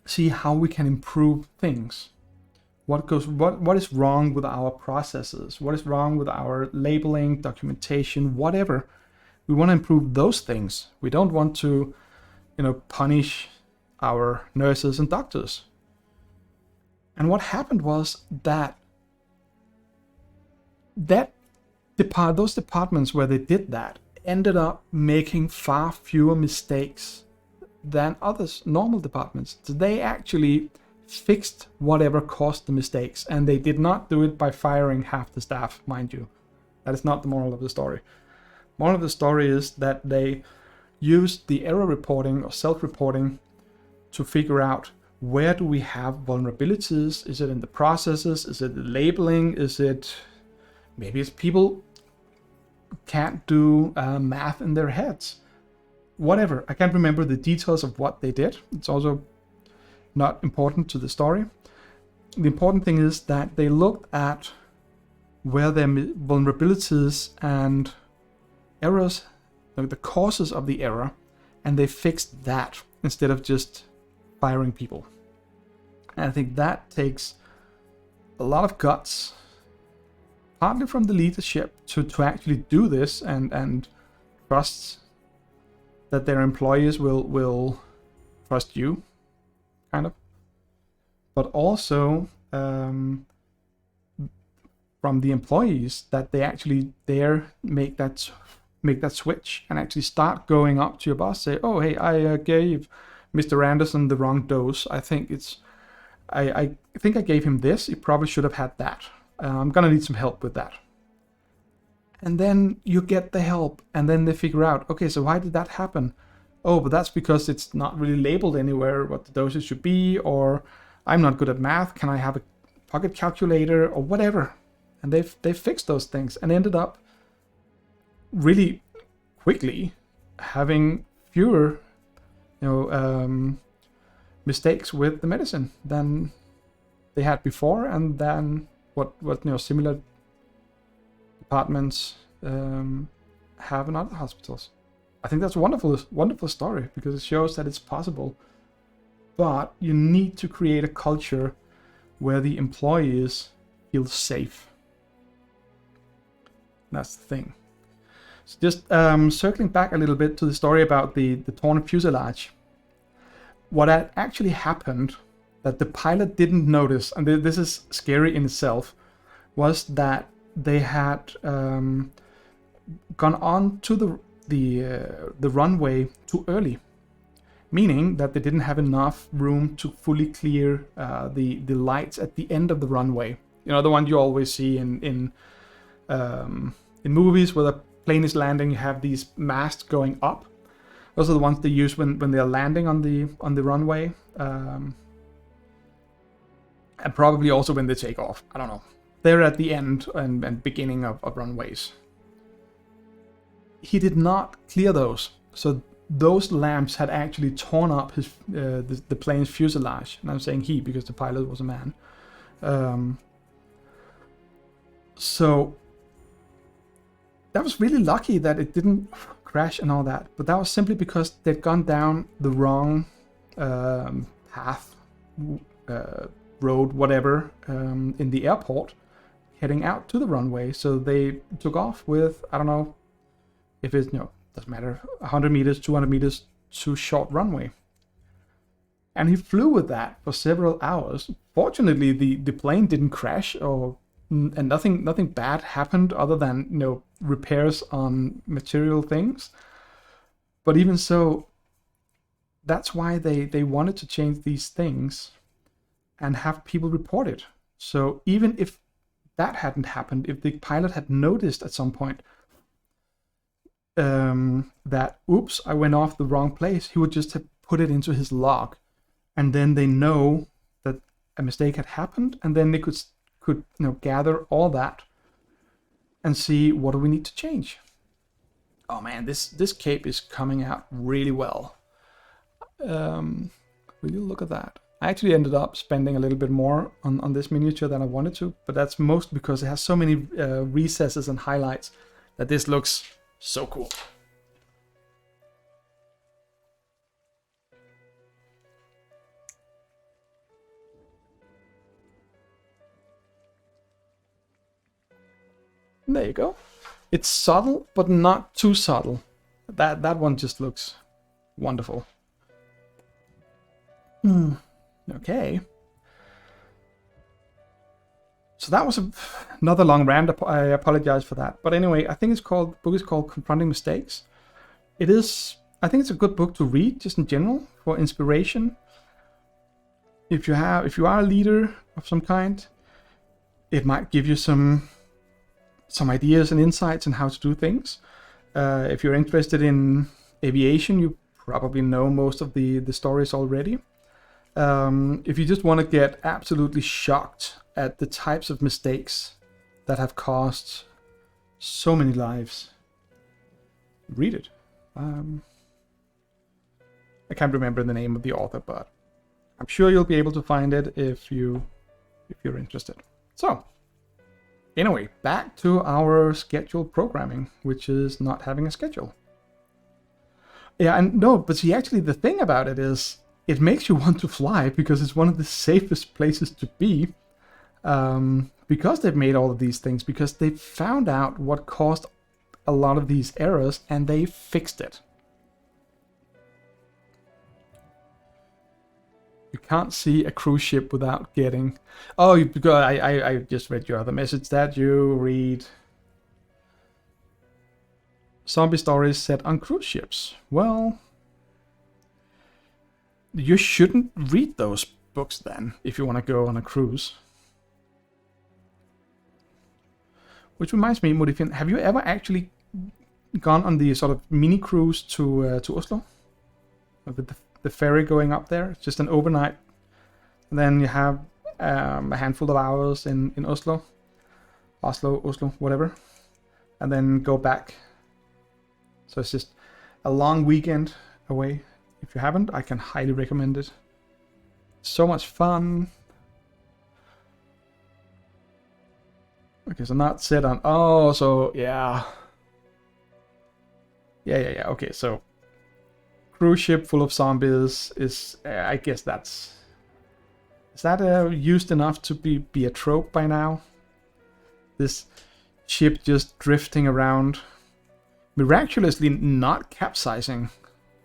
Speaker 1: see how we can improve things. What is wrong with our processes? What is wrong with our labeling, documentation, whatever? We want to improve those things. We don't want to, punish our nurses and doctors. And what happened was that those departments where they did that ended up making far fewer mistakes than others, normal departments. So they actually fixed whatever caused the mistakes, and they did not do it by firing half the staff, mind you. That is not the moral of the story. Moral of the story is that they used the error reporting or self-reporting to figure out, where do we have vulnerabilities? Is it in the processes? Is it the labeling? Maybe it's people can't do math in their heads. Whatever. I can't remember the details of what they did. It's also not important to the story. The important thing is that they looked at where their vulnerabilities and errors, the causes of the error, and they fixed that instead of just firing people. And I think that takes a lot of guts, partly from the leadership, to actually do this and trust that their employees will trust you, kind of. But also from the employees, that they actually dare make that switch and actually start going up to your boss, say, oh, hey, I gave Mr. Anderson the wrong dose. I think I gave him this. He probably should have had that. I'm gonna need some help with that. And then you get the help, and then they figure out, okay, so why did that happen? Oh, but that's because it's not really labeled anywhere what the doses should be, or I'm not good at math. Can I have a pocket calculator or whatever? And they fixed those things and ended up really quickly having fewer mistakes with the medicine than they had before, and then what similar departments have in other hospitals. I think that's a wonderful story, because it shows that it's possible. But you need to create a culture where the employees feel safe. That's the thing. So just circling back a little bit to the story about the torn fuselage. What had actually happened that the pilot didn't notice, and this is scary in itself, was that they had gone on to the runway too early, meaning that they didn't have enough room to fully clear the lights at the end of the runway. The one you always see in movies where the plane is landing. You have these masts going up. Those are the ones they use when they're landing on the runway, and probably also when they take off. I don't know. They're at the end and beginning of runways. He did not clear those, so those lamps had actually torn up his the plane's fuselage. And I'm saying he because the pilot was a man. So that was really lucky that it didn't crash and all that, but that was simply because they'd gone down the wrong path, road, whatever, in the airport, heading out to the runway. So they took off with, I don't know if it's, doesn't matter, 100 meters, 200 meters too short runway. And he flew with that for several hours. Fortunately, the plane didn't crash, and nothing bad happened other than repairs on material things. But even so, that's why they wanted to change these things and have people report it. So even if that hadn't happened, if the pilot had noticed at some point that, oops, I went off the wrong place, he would just have put it into his log, and then they know that a mistake had happened, and then they could gather all that and see, what do we need to change. Oh man, this cape is coming out really well. Will you look at that? I actually ended up spending a little bit more on this miniature than I wanted to, but that's most because it has so many recesses and highlights that this looks so cool. There you go. It's subtle, but not too subtle. That one just looks wonderful. Okay. So that was another long rant. I apologize for that. But anyway, I think the book is called Confronting Mistakes. It is, I think it's a good book to read just in general for inspiration. If you are a leader of some kind, it might give you some ideas and insights on how to do things. If you're interested in aviation, you probably know most of the stories already. If you just want to get absolutely shocked at the types of mistakes that have cost so many lives, read it. I can't remember the name of the author, but I'm sure you'll be able to find it if you're interested. So, anyway, back to our scheduled programming, which is not having a schedule. Yeah, and no, but see, actually, the thing about it is, it makes you want to fly because it's one of the safest places to be. Because they've made all of these things, because they found out what caused a lot of these errors and they fixed it. You can't see a cruise ship without getting... Oh, because I just read your other message that you read zombie stories set on cruise ships. Well, you shouldn't read those books then if you want to go on a cruise. Which reminds me, Modifian, have you ever actually gone on the sort of mini cruise to Oslo? With the ferry going up there? It's just an overnight. And then you have a handful of hours in Oslo. Oslo, whatever. And then go back. So it's just a long weekend away. If you haven't, I can highly recommend it. So much fun. Okay, so not set on... Oh, so yeah. Yeah. Okay, so cruise ship full of zombies is... I guess that's... Is that used enough to be a trope by now? This ship just drifting around, miraculously not capsizing,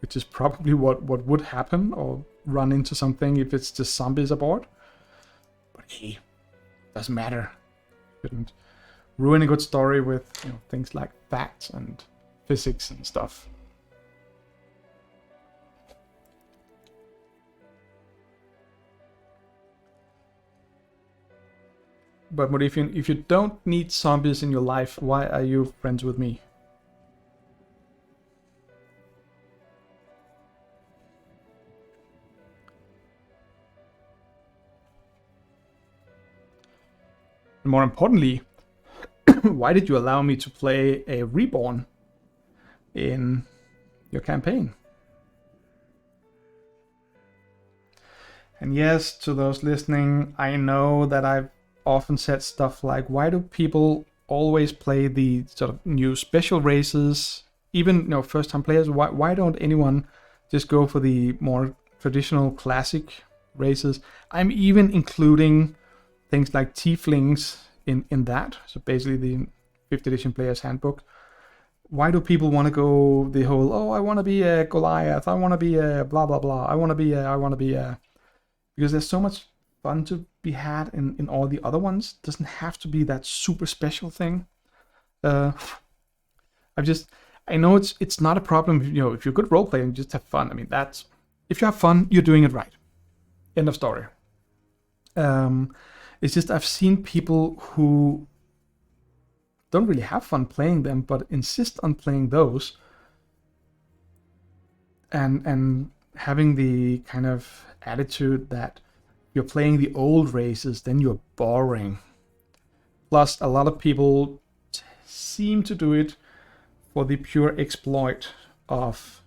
Speaker 1: which is probably what would happen, or run into something if it's just zombies aboard. But hey, doesn't matter. Shouldn't ruin a good story with things like facts and physics and stuff. But Modifian, if you don't need zombies in your life, why are you friends with me? And more importantly, why did you allow me to play a Reborn in your campaign? And yes, to those listening, I know that I've often said stuff like, why do people always play the sort of new special races, even first-time players? Why don't anyone just go for the more traditional classic races? I'm even including things like tieflings in that. So basically the 5th edition player's handbook. Why do people want to go the whole, I want to be a Goliath, I want to be a blah blah blah, I want to be a... Because there's so much fun to be had in all the other ones. It doesn't have to be that super special thing. I know it's not a problem if you're a good role player and just have fun. I mean, that's... If you have fun, you're doing it right. End of story. It's just I've seen people who don't really have fun playing them, but insist on playing those, and having the kind of attitude that you're playing the old races, then you're boring. Plus, a lot of people seem to do it for the pure exploit of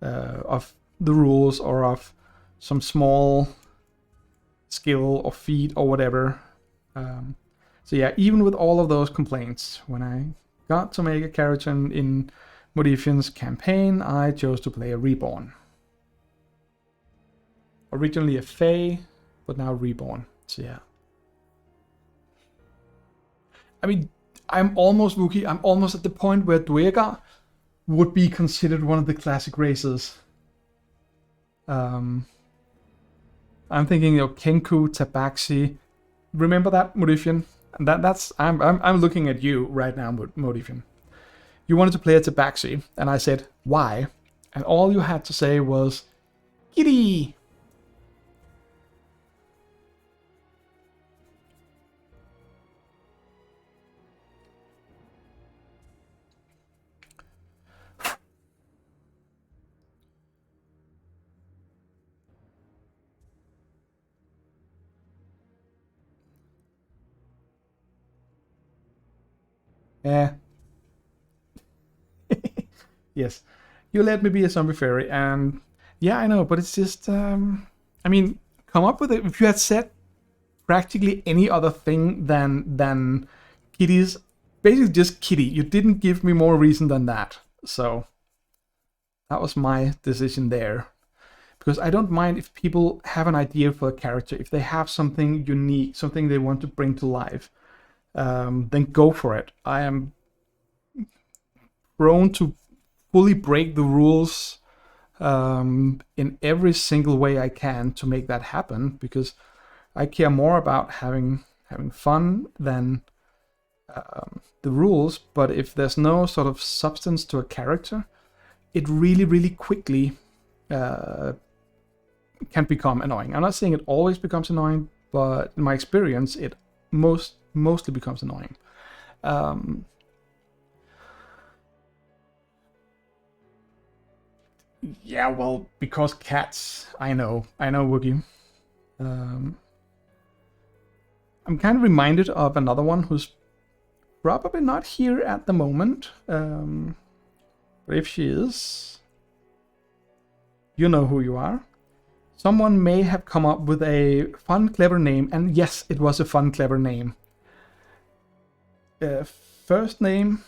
Speaker 1: the rules, or of some small skill or feat or whatever. So yeah, even with all of those complaints, when I got to make a character in Modifian's campaign, I chose to play a Reborn. Originally a Fae, but now Reborn. So yeah. I mean, I'm almost Wookiee. I'm almost at the point where Dwegar would be considered one of the classic races. I'm thinking, Kenku, Tabaxi. Remember that, Modifian? And that's I'm looking at you right now, Modifian. You wanted to play a Tabaxi, and I said, why? And all you had to say was, Kitty! Yeah. Yes. You let me be a zombie fairy, and yeah, I know, but it's just, I mean, come up with it. If you had said practically any other thing than kitties, basically just kitty, you didn't give me more reason than that. So that was my decision there. Because I don't mind if people have an idea for a character, if they have something unique, something they want to bring to life, then go for it. I am prone to fully break the rules in every single way I can to make that happen, because I care more about having fun than the rules. But if there's no sort of substance to a character, it really, really quickly can become annoying. I'm not saying it always becomes annoying, but in my experience, it mostly becomes annoying. Yeah, well, because cats. I know, Woogie. I'm kind of reminded of another one who's probably not here at the moment. But if she is, you know who you are. Someone may have come up with a fun, clever name, and yes, it was a fun, clever name. First name,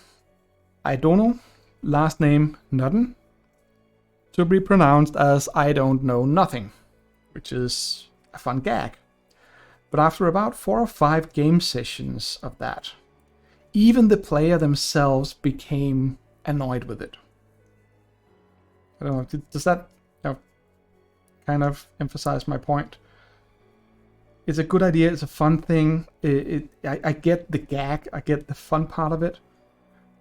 Speaker 1: I don't know. Last name, nothing. To be pronounced as I don't know nothing, which is a fun gag. But after about 4 or 5 game sessions of that, even the player themselves became annoyed with it. I don't know, does that kind of emphasize my point? It's a good idea, it's a fun thing. I get the gag, I get the fun part of it.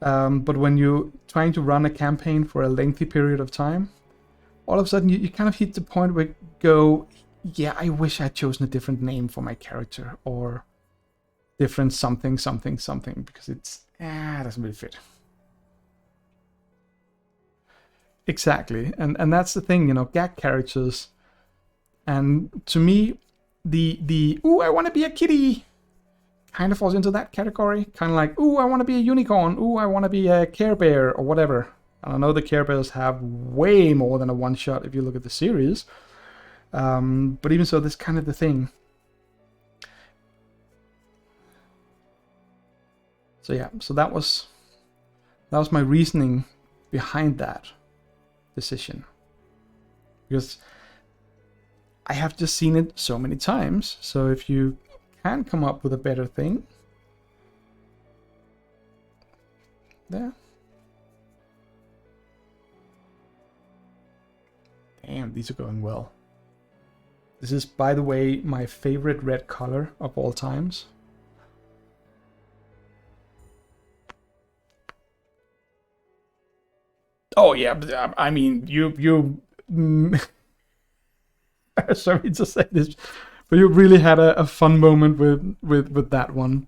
Speaker 1: But when you're trying to run a campaign for a lengthy period of time, all of a sudden you kind of hit the point where you go, yeah, I wish I'd chosen a different name for my character, or different something, because it doesn't really fit. Exactly, and that's the thing, gag characters. And to me, the ooh, I want to be a kitty kind of falls into that category. Kind of like, ooh, I want to be a unicorn. Ooh, I want to be a Care Bear, or whatever. And I know the Care Bears have way more than a one-shot if you look at the series. But even so, this kind of the thing. So yeah, so that was my reasoning behind that decision. Because I have just seen it so many times. So if you can come up with a better thing, there. Damn, these are going well. This is, by the way, my favorite red color of all times. Oh yeah, but, I mean, you sorry to say this, but you really had a fun moment with that one.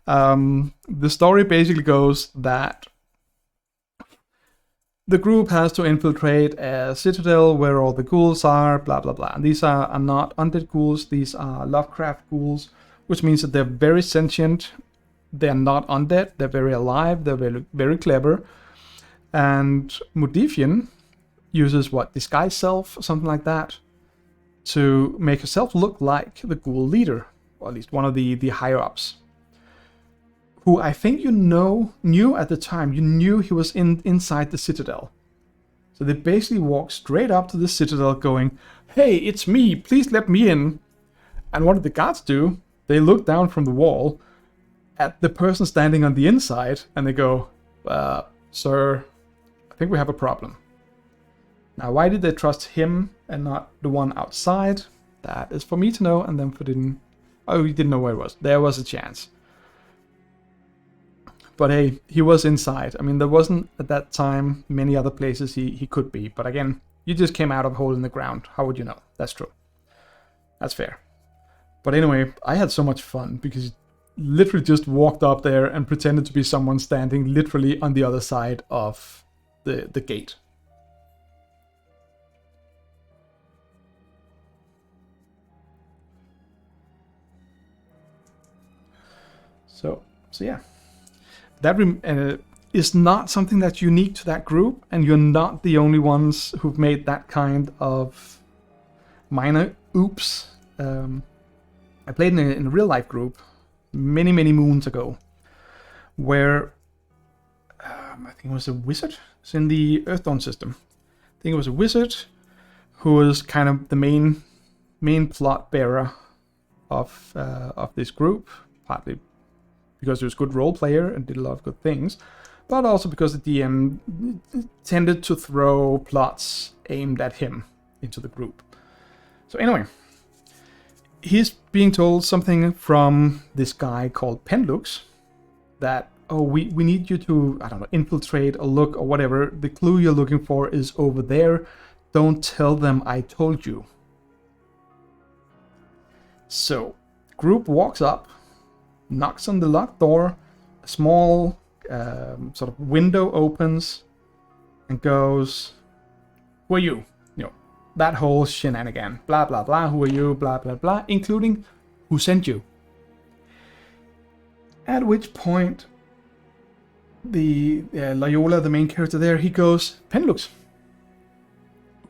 Speaker 1: The story basically goes that the group has to infiltrate a citadel where all the ghouls are, blah blah blah. And these are not undead ghouls, these are Lovecraft ghouls, which means that they're very sentient. They're not undead, they're very alive, they're very, very clever. And Modifian uses disguise self, something like that, to make herself look like the ghoul leader, or at least one of the higher ups, who I think knew at the time. You knew he was inside the citadel. So they basically walk straight up to the citadel going, "Hey, it's me, please let me in." And what did the guards do? They look down from the wall at the person standing on the inside, and they go, "Sir, I think we have a problem." Now, why did they trust him and not the one outside? That is for me to know, and then for didn't. Oh, he didn't know where it was. There was a chance. But hey, he was inside. I mean, there wasn't at that time many other places he could be. But again, you just came out of a hole in the ground. How would you know? That's true. That's fair. But anyway, I had so much fun because he literally just walked up there and pretended to be someone standing literally on the other side of the gate. So yeah. That is not something that's unique to that group, and you're not the only ones who've made that kind of minor oops. I played in a real life group many moons ago, where I think it was a wizard. It's in the Earthdawn system. I think it was a wizard who was kind of the main plot bearer of this group, partly because he was a good role player and did a lot of good things, but also because the DM tended to throw plots aimed at him into the group. So anyway, he's being told something from this guy called Penlux that, oh, we need you to, I don't know, infiltrate or look or whatever. The clue you're looking for is over there. Don't tell them I told you. So, group walks up, knocks on the locked door, a small sort of window opens and goes, "Who are you?" You know, that whole shenanigan. Blah, blah, blah. Who are you? Blah, blah, blah. Including who sent you. At which point, the Loyola, the main character there, he goes, "Penlux,"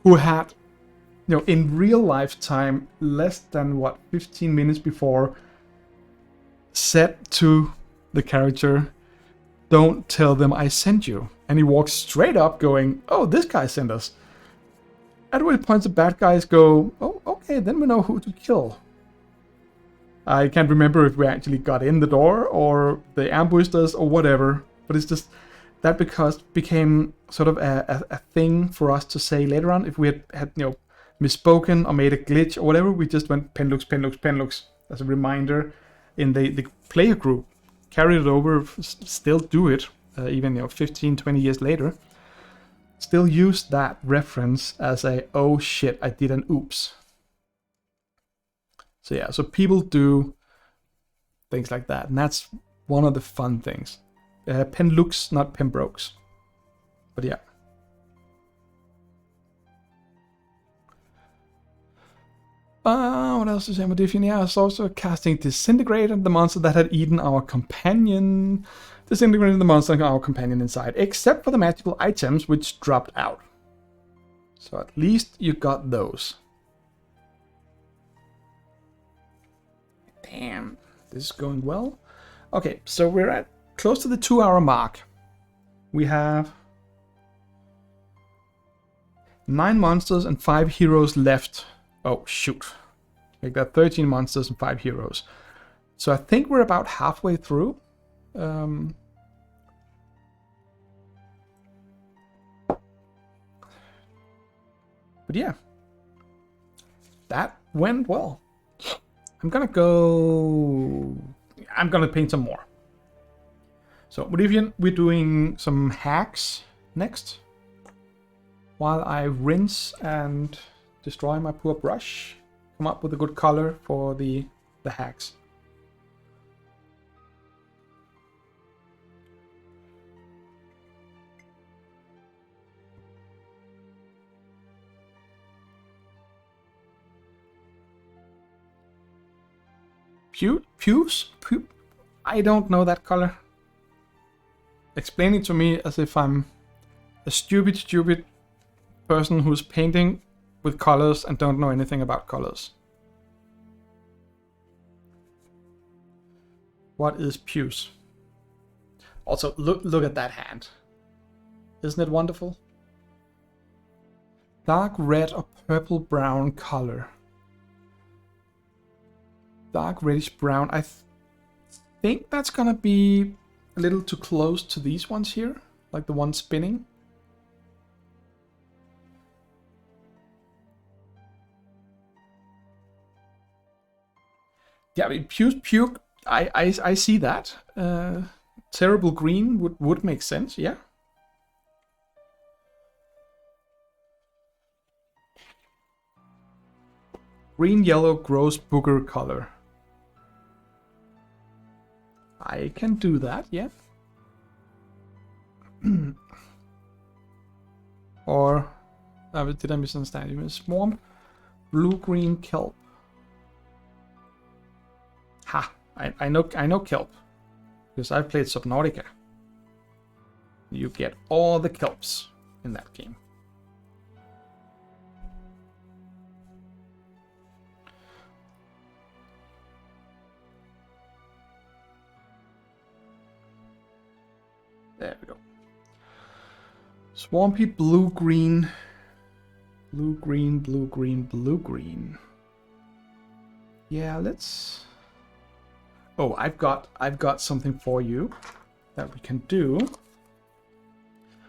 Speaker 1: who had, you know, in real life time, less than 15 minutes before, said to the character, "Don't tell them I sent you." And he walks straight up going, "Oh, this guy sent us." At which point the bad guys go, "Oh, okay, then we know who to kill." I can't remember if we actually got in the door or they ambushed us or whatever, but it's just that became sort of a thing for us to say later on. If we had you know, misspoken or made a glitch or whatever, we just went Penlux, Penlux, Penlux as a reminder in the player group, carried it over, still do it, even 15, 20 years later. Still use that reference as a, oh shit, I did an oops. So yeah, so people do things like that, and that's one of the fun things. Penlux, not Pembrokes. But yeah. What else is Modifian? Yeah, it's also casting Disintegrate at the monster that had eaten our companion. Disintegrating the monster and our companion inside, except for the magical items which dropped out. So at least you got those. Damn, this is going well. Okay, so we're at close to the 2-hour mark. We have 9 monsters and 5 heroes left. Oh, shoot. Like that, 13 monsters and 5 heroes. So I think we're about halfway through. But yeah. That went well. I'm gonna paint some more. So, Modifian, we're doing some hacks next. While I rinse and destroy my poor brush, come up with a good color for the hacks. Puce? I don't know that color. Explain it to me as if I'm a stupid person who's painting with colors and don't know anything about colors. What is puce? Also, look at that hand. Isn't it wonderful? Dark red or purple brown color. Dark reddish brown. I think that's gonna be a little too close to these ones here, like the one spinning. Yeah, I mean, puke. I see that. Terrible green would make sense. Yeah. Green yellow gross booger color. I can do that. Yeah. Or did I misunderstand you? Swarm blue green kelp. Ha! I know kelp because I've played Subnautica. You get all the kelps in that game. There we go. Swampy blue green. Blue green, blue green, blue green. Yeah, let's. Oh, I've got something for you that we can do.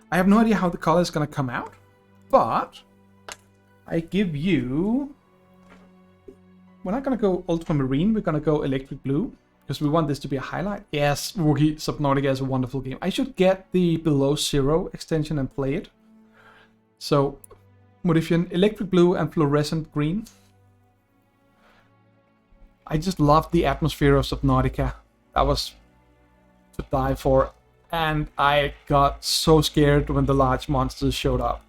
Speaker 1: I have no idea how the color is gonna come out, but I give you. We're not gonna go ultramarine. We're gonna go electric blue because we want this to be a highlight. Yes, Wookie Subnautica is a wonderful game. I should get the Below Zero extension and play it. So, Modifian electric blue and fluorescent green. I just loved the atmosphere of Subnautica. That was to die for. And I got so scared when the large monsters showed up.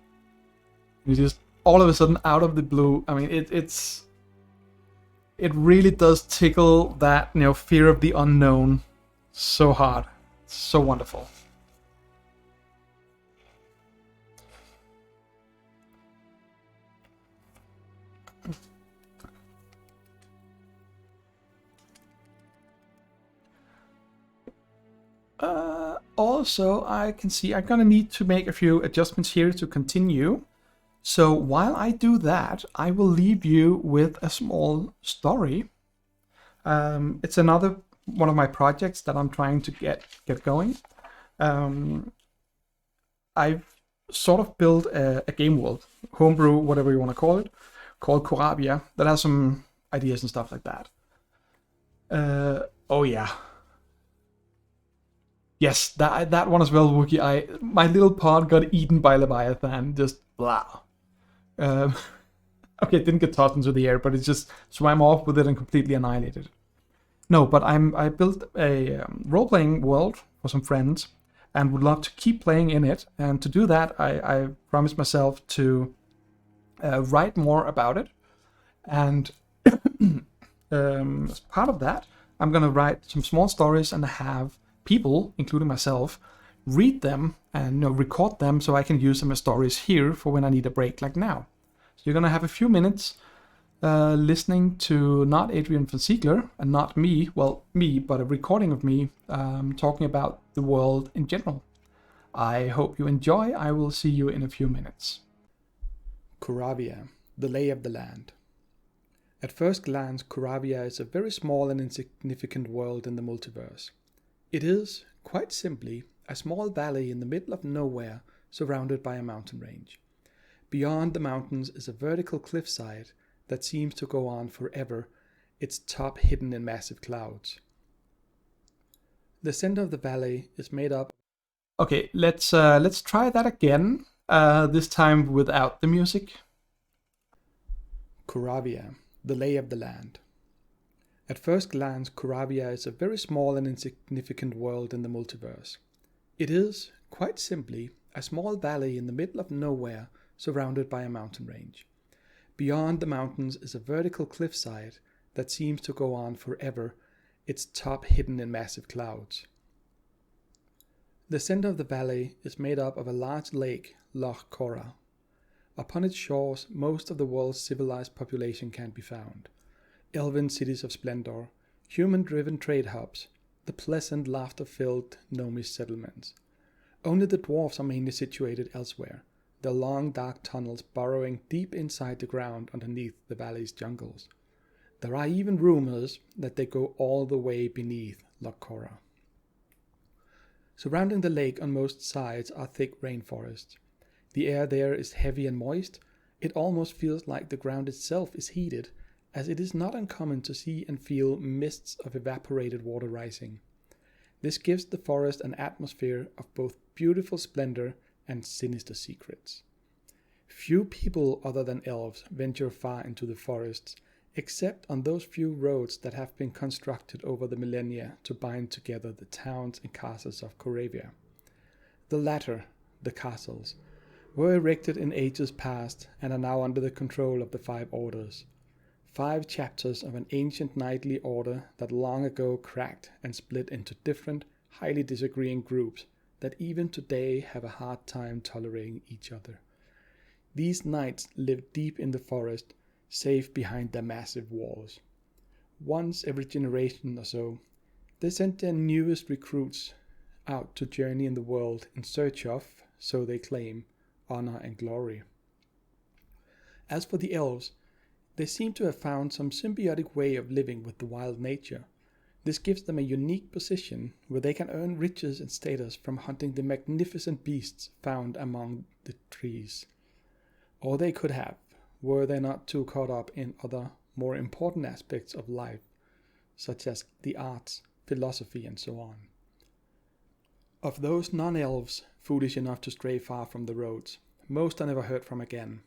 Speaker 1: You just all of a sudden out of the blue. I mean, it really does tickle that, fear of the unknown so hard. It's so wonderful. Also, I can see I'm gonna need to make a few adjustments here to continue. So while I do that, I will leave you with a small story. It's another one of my projects that I'm trying to get going. I've sort of built a game world, homebrew, whatever you want to call it, called Koravia, that has some ideas and stuff like that. Oh yeah. Yes, that one as well, Wookie. My little pod got eaten by Leviathan. Just blah. Okay, it didn't get tossed into the air, but it just swam off with it and completely annihilated it. No, but I built a role-playing world for some friends and would love to keep playing in it. And to do that, I promised myself to write more about it. And as part of that, I'm going to write some small stories and have people, including myself, read them and record them so I can use them as stories here for when I need a break like now. So you're going to have a few minutes listening to not Adrian von Ziegler and not me, but a recording of me talking about the world in general. I hope you enjoy. I will see you in a few minutes. Koravia, the lay of the land. At first glance, Koravia is a very small and insignificant world in the multiverse. It is, quite simply, a small valley in the middle of nowhere surrounded by a mountain range. Beyond the mountains is a vertical cliffside that seems to go on forever, its top hidden in massive clouds. The center of the valley is made up. Okay, let's try that again. This time without the music. Koravia, the lay of the land. At first glance, Koravia is a very small and insignificant world in the multiverse. It is, quite simply, a small valley in the middle of nowhere surrounded by a mountain range. Beyond the mountains is a vertical cliffside that seems to go on forever, its top hidden in massive clouds. The center of the valley is made up of a large lake, Loch Cora. Upon its shores, most of the world's civilized population can be found. Elven cities of splendor, human-driven trade hubs, the pleasant, laughter-filled gnomish settlements. Only the dwarves are mainly situated elsewhere, their long, dark tunnels burrowing deep inside the ground underneath the valley's jungles. There are even rumors that they go all the way beneath Loch Cora. Surrounding the lake on most sides are thick rainforests. The air there is heavy and moist. It almost feels like the ground itself is heated, as it is not uncommon to see and feel mists of evaporated water rising. This gives the forest an atmosphere of both beautiful splendor and sinister secrets. Few people other than elves venture far into the forests, except on those few roads that have been constructed over the millennia to bind together the towns and castles of Koravia. The latter, the castles, were erected in ages past and are now under the control of the 5 orders. 5 chapters of an ancient knightly order that long ago cracked and split into different, highly disagreeing groups that even today have a hard time tolerating each other. These knights lived deep in the forest, safe behind their massive walls. Once every generation or so, they sent their newest recruits out to journey in the world in search of, so they claim, honor and glory. As for the elves, they seem to have found some symbiotic way of living with the wild nature. This gives them a unique position where they can earn riches and status from hunting the magnificent beasts found among the trees. Or they could have, were they not too caught up in other, more important aspects of life, such as the arts, philosophy, and so on. Of those non-elves foolish enough to stray far from the roads, most are never heard from again.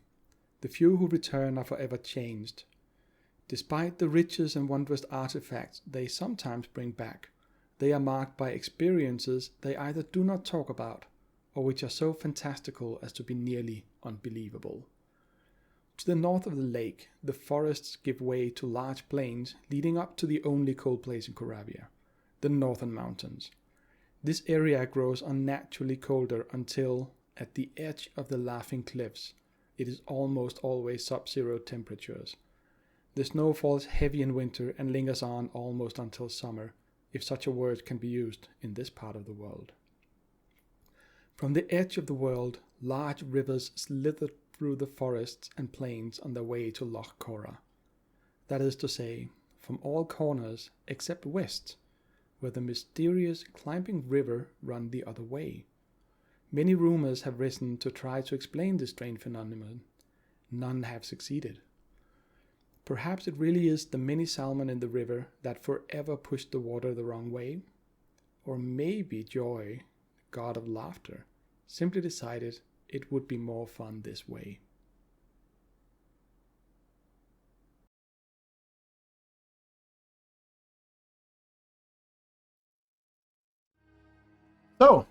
Speaker 1: The few who return are forever changed. Despite the riches and wondrous artifacts they sometimes bring back, they are marked by experiences they either do not talk about, or which are so fantastical as to be nearly unbelievable. To the north of the lake, the forests give way to large plains leading up to the only cold place in Koravia, the Northern Mountains. This area grows unnaturally colder until, at the edge of the Laughing Cliffs, it is almost always sub-zero temperatures. The snow falls heavy in winter and lingers on almost until summer, if such a word can be used in this part of the world. From the edge of the world, large rivers slither through the forests and plains on their way to Loch Cora. That is to say, from all corners except west, where the mysterious climbing river runs the other way. Many rumors have risen to try to explain this strange phenomenon. None have succeeded. Perhaps it really is the many salmon in the river that forever pushed the water the wrong way. Or maybe Joy, god of laughter, simply decided it would be more fun this way.
Speaker 2: So,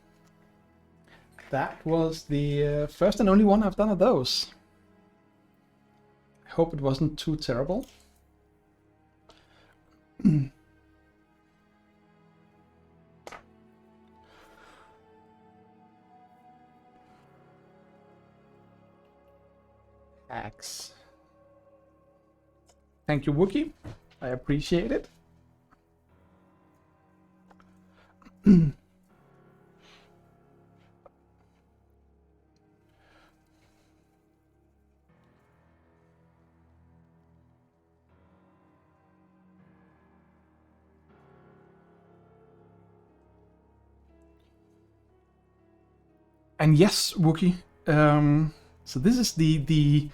Speaker 2: that was the first and only one I've done of those. I hope it wasn't too terrible. Axe. Thank you, Wookie. I appreciate it. And yes, Wookie. So this is the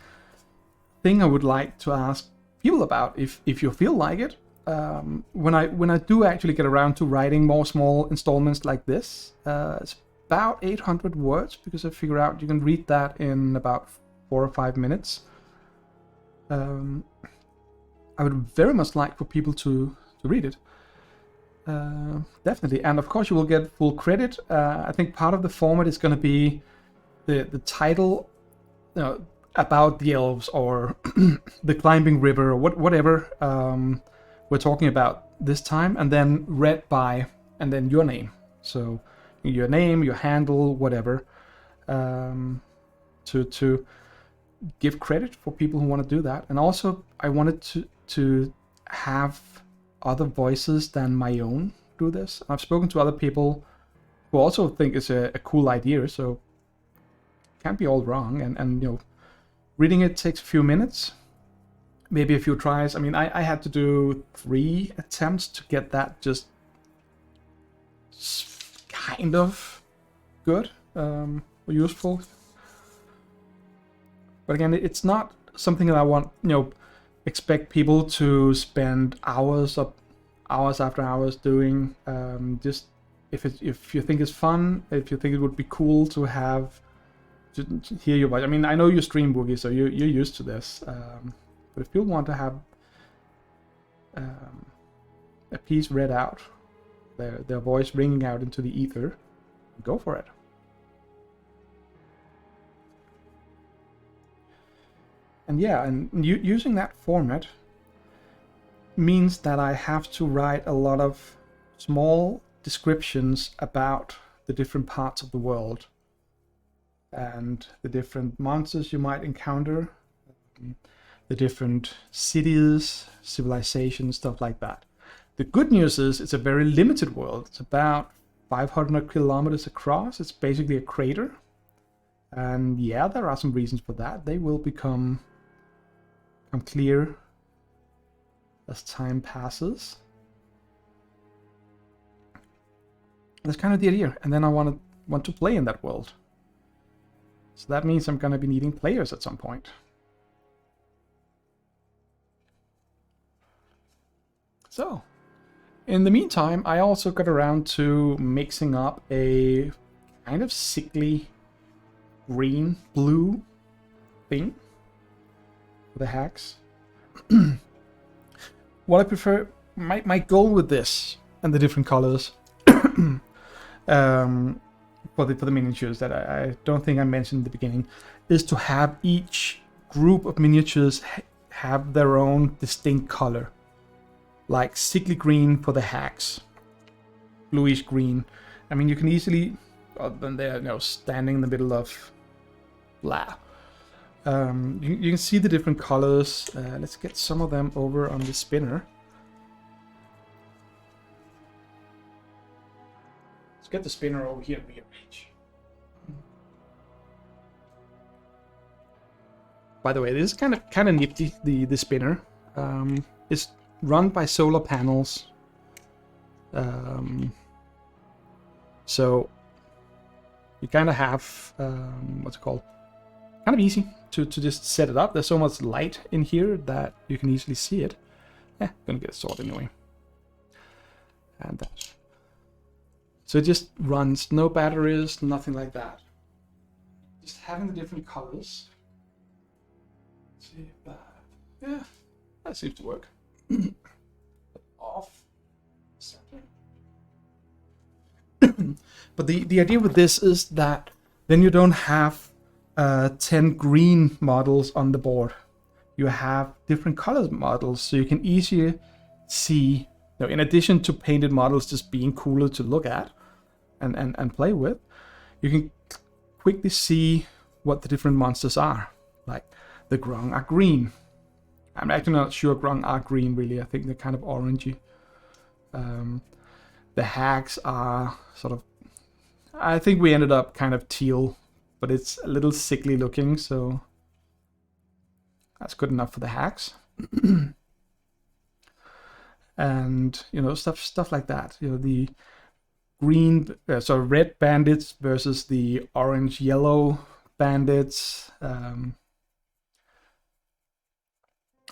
Speaker 2: thing I would like to ask people about, if you feel like it. When I do actually get around to writing more small installments like this, it's about 800 words, because I figure out you can read that in about 4 or 5 minutes. I would very much like for people to read it. Definitely, and of course you will get full credit. I think part of the format is going to be the title, about the elves or the climbing river or whatever we're talking about this time, and then read by, and then your name. So your name, your handle, whatever, to give credit for people who want to do that. And also I wanted to have other voices than my own do this. I've spoken to other people who also think it's a cool idea, so can't be all wrong. And reading it takes a few minutes, maybe a few tries. I mean, I had to do 3 attempts to get that just kind of good or useful. But again, it's not something that I want, expect people to spend hours after hours doing. Just if you think it's fun, if you think it would be cool to have to hear your voice. I mean, I know you stream Woogie, so you're used to this. But if people want to have a piece read out, their voice ringing out into the ether, go for it. And yeah, and using that format means that I have to write a lot of small descriptions about the different parts of the world and the different monsters you might encounter, the different cities, civilizations, stuff like that. The good news is it's a very limited world. It's about 500 kilometers across. It's basically a crater. And yeah, there are some reasons for that. They will become clear as time passes. That's kind of the idea. And then I want to play in that world. So that means I'm going to be needing players at some point. So, in the meantime, I also got around to mixing up a kind of sickly green-blue thing for the hacks. What I prefer, my goal with this and the different colors for the miniatures that I don't think I mentioned in the beginning is to have each group of miniatures have their own distinct color. Like sickly green for the hacks, bluish green. I mean, you can easily, then they're standing in the middle of blah. You can see the different colors. Let's get some of them over on the spinner. Let's get the spinner over here and rearrange. By the way, this is kind of nifty. The spinner. It's run by solar panels. So you kind of have what's it called? Kind of easy to just set it up. There's so much light in here that you can easily see it. Gonna get a sword anyway. And that. So it just runs, no batteries, nothing like that. Just having the different colors. Let's see if that, yeah, that seems to work. Off center. But the idea with this is that then you don't have 10 green models on the board. You have different colors models, so you can easier see, in addition to painted models just being cooler to look at and play with, you can quickly see what the different monsters are. Like the Grung are green. I'm actually not sure Grung are green really. I think they're kind of orangey. The hags are sort of, I think we ended up kind of teal, but it's a little sickly looking, so that's good enough for the hags. And stuff like that. The green, red bandits versus the orange yellow bandits.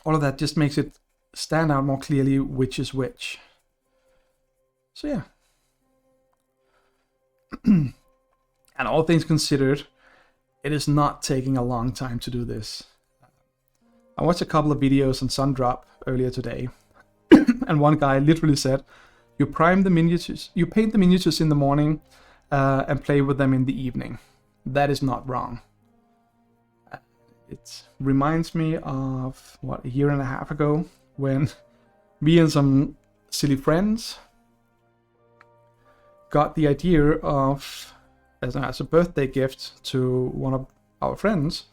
Speaker 2: All of that just makes it stand out more clearly which is which. So yeah. And all things considered, it is not taking a long time to do this. I watched a couple of videos on Sundrop earlier today, and one guy literally said, you paint the miniatures in the morning and play with them in the evening. That is not wrong. It reminds me of, a year and a half ago, when me and some silly friends got the idea of, as a birthday gift to one of our friends,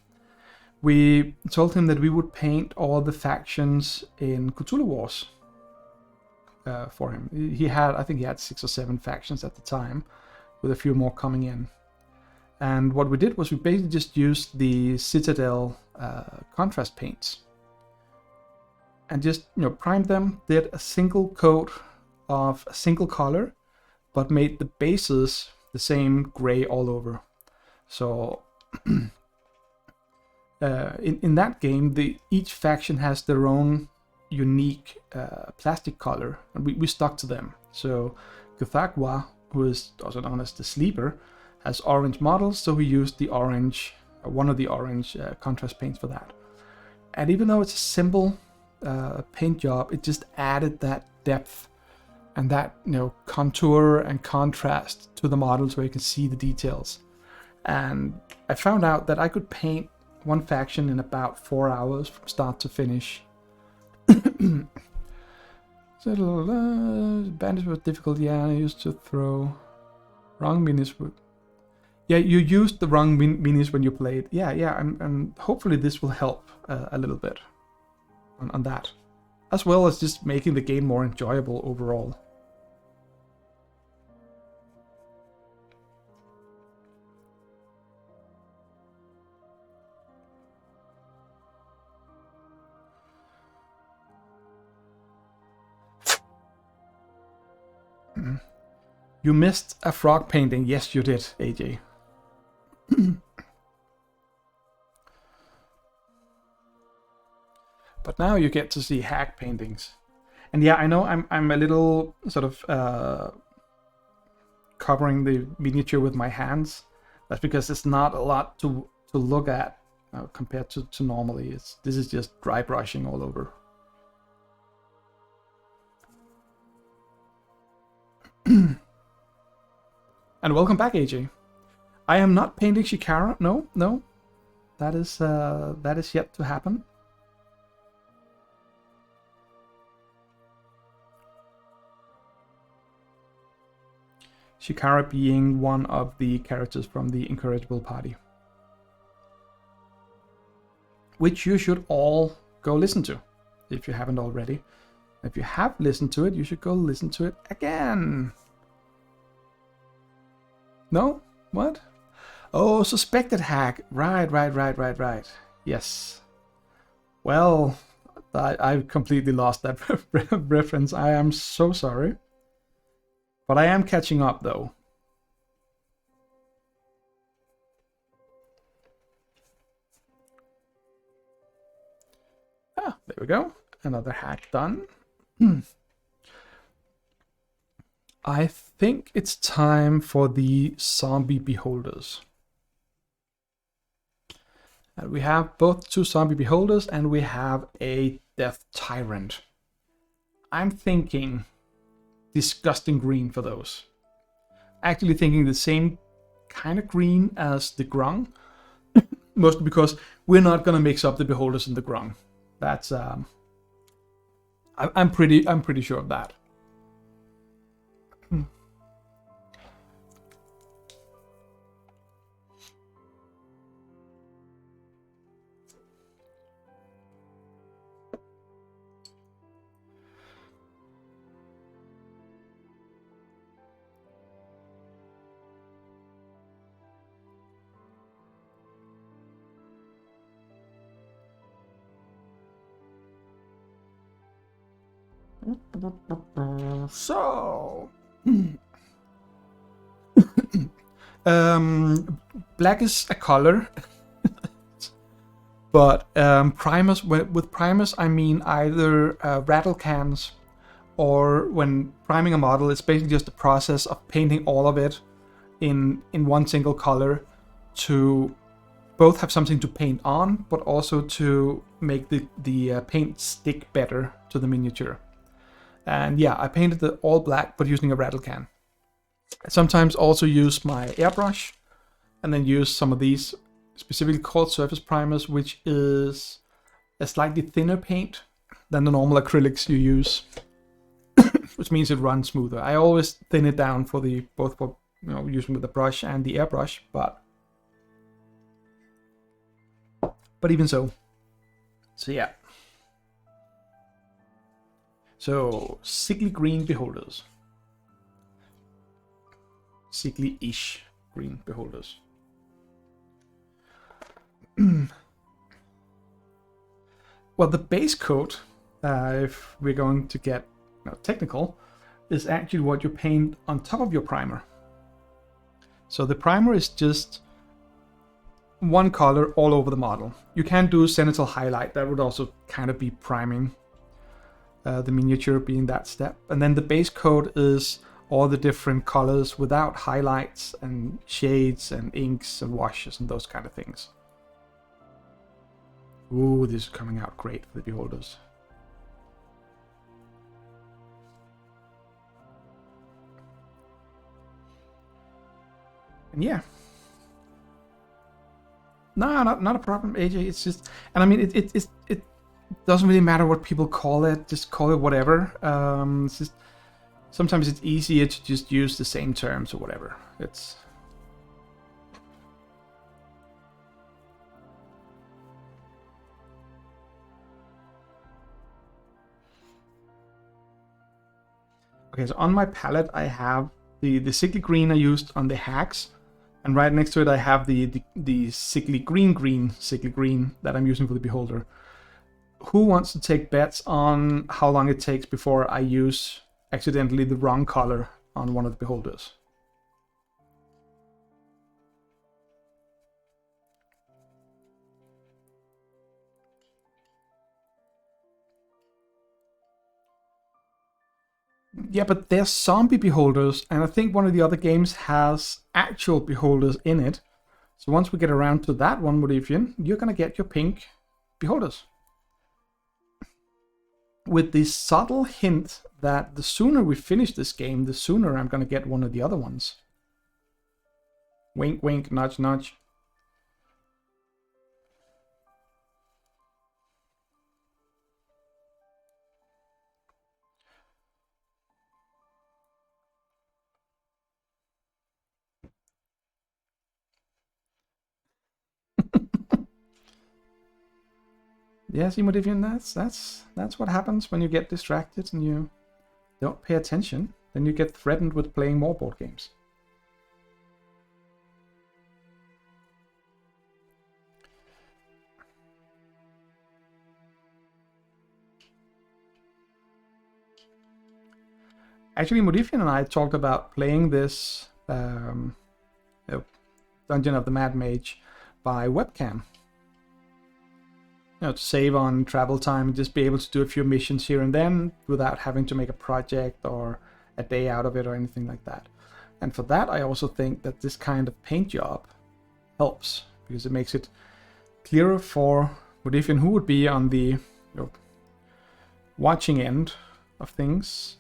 Speaker 2: we told him that we would paint all the factions in Cthulhu Wars for him. I think he had 6 or 7 factions at the time, with a few more coming in. And what we did was we basically just used the Citadel contrast paints and just primed them, did a single coat of a single color, but made the bases the same gray all over. So in that game, each faction has their own unique plastic color, and we stuck to them. So Guthagwa, who is also known as the Sleeper, has orange models, so we used the orange, one of the orange contrast paints for that. And even though it's a simple paint job, it just added that depth and that, you know, contour and contrast to the models where you can see the details. And I found out that I could paint one faction in about 4 hours from start to finish. So, bandits were difficult. Yeah, I used to throw wrong minis. Yeah, you used the wrong minis when you played. Yeah, and hopefully this will help a little bit on that, as well as just making the game more enjoyable overall. You missed a frog painting. Yes, you did, AJ. But now you get to see hack paintings. And yeah, I know I'm a little sort of covering the miniature with my hands. That's because it's not a lot to look at compared to normally. This is just dry brushing all over. And welcome back, AJ. I am not painting Shikara. No. That is yet to happen. Shikara being one of the characters from the Incorrigible Party, which you should all go listen to if you haven't already. If you have listened to it, you should go listen to it again. No? What? Oh, suspected hack. Right. Yes. Well, I completely lost that reference. I am so sorry. But I am catching up, though. Ah, there we go. Another hack done. I think it's time for the zombie beholders. And we have both 2 zombie beholders and we have a death tyrant. I'm thinking disgusting green for those. Actually thinking the same kind of green as the grung, mostly because we're not gonna mix up the beholders and the grung. That's I'm pretty sure of that. So, black is a color, but primers, with primers I mean either rattle cans, or when priming a model, it's basically just the process of painting all of it in one single color to both have something to paint on, but also to make the paint stick better to the miniature. And yeah, I painted it all black, but using a rattle can. I sometimes also use my airbrush, and then use some of these specifically called surface primers, which is a slightly thinner paint than the normal acrylics you use, which means it runs smoother. I always thin it down for both for using with the brush and the airbrush, but even so. So yeah. So, sickly green beholders. Sickly-ish green beholders. Well, the base coat, if we're going to get technical, is actually what you paint on top of your primer. So the primer is just one color all over the model. You can do cenital highlight, that would also kind of be priming the miniature, being that step. And then the base coat is all the different colors without highlights and shades and inks and washes and those kind of things. Ooh, this is coming out great for the beholders. And yeah. No, not a problem, AJ. It's just, and I mean, it doesn't really matter what people call it. Just call it whatever. It's just, sometimes it's easier to just use the same terms or whatever. It's... Okay, so on my palette I have the sickly green I used on the hacks, and right next to it I have the sickly green that I'm using for the beholder. Who wants to take bets on how long it takes before I use accidentally the wrong color on one of the beholders? Yeah, but they're zombie beholders, and I think one of the other games has actual beholders in it. So once we get around to that one, Modifian, you're gonna get your pink beholders. With the subtle hint that the sooner we finish this game, the sooner I'm gonna get one of the other ones. Wink, wink, nudge, nudge. Yeah, see, Modifian, that's what happens when you get distracted and you don't pay attention. Then you get threatened with playing more board games. Actually, Modifian and I talked about playing this Dungeon of the Mad Mage by webcam. You know, to save on travel time and just be able to do a few missions here and then without having to make a project or a day out of it or anything like that. And for that, I also think that this kind of paint job helps, because it makes it clearer for Modifian, who would be on the watching end of things.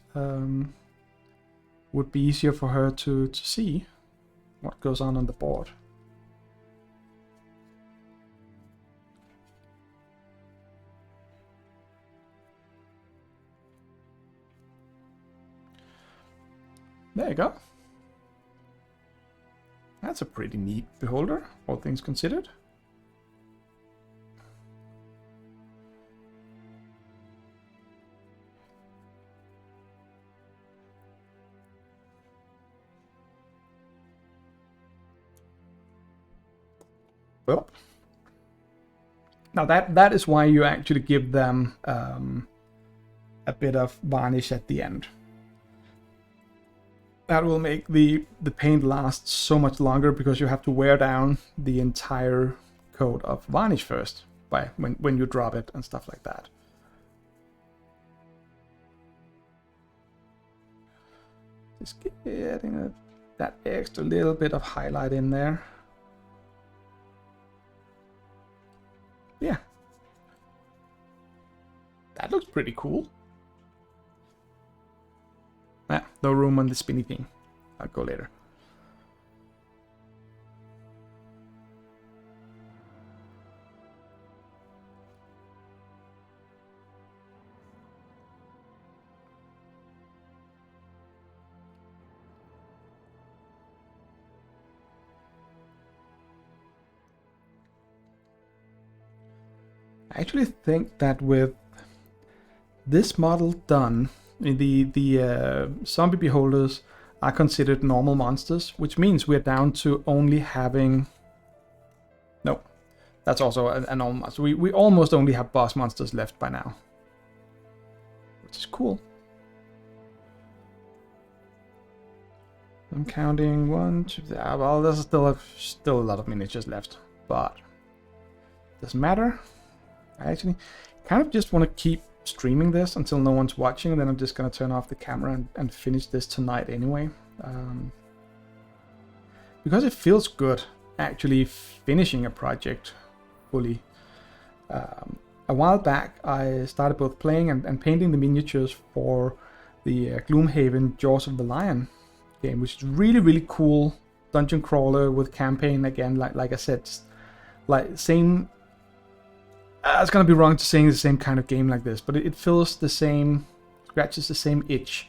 Speaker 2: Would be easier for her to see what goes on the board. There you go. That's a pretty neat beholder, all things considered. Well, now that is why you actually give them a bit of varnish at the end. That will make the paint last so much longer, because you have to wear down the entire coat of varnish first by when you drop it and stuff like that. Just getting that extra little bit of highlight in there. Yeah. That looks pretty cool. Ah, no room on the spinny thing. I'll go later. I actually think that with this model done, the zombie beholders are considered normal monsters, which means we're down to only having... No, that's also a normal monster. We almost only have boss monsters left by now, which is cool. I'm counting 1, 2, well, there's still a lot of miniatures left, but doesn't matter. I actually kind of just want to keep streaming this until no one's watching, and then I'm just going to turn off the camera and finish this tonight anyway. Because it feels good actually finishing a project fully. A while back I started both playing and painting the miniatures for the Gloomhaven Jaws of the Lion game, which is really cool dungeon crawler with campaign again, like I said, like same. It's gonna be wrong to saying the same kind of game like this, but it feels the same, scratches the same itch.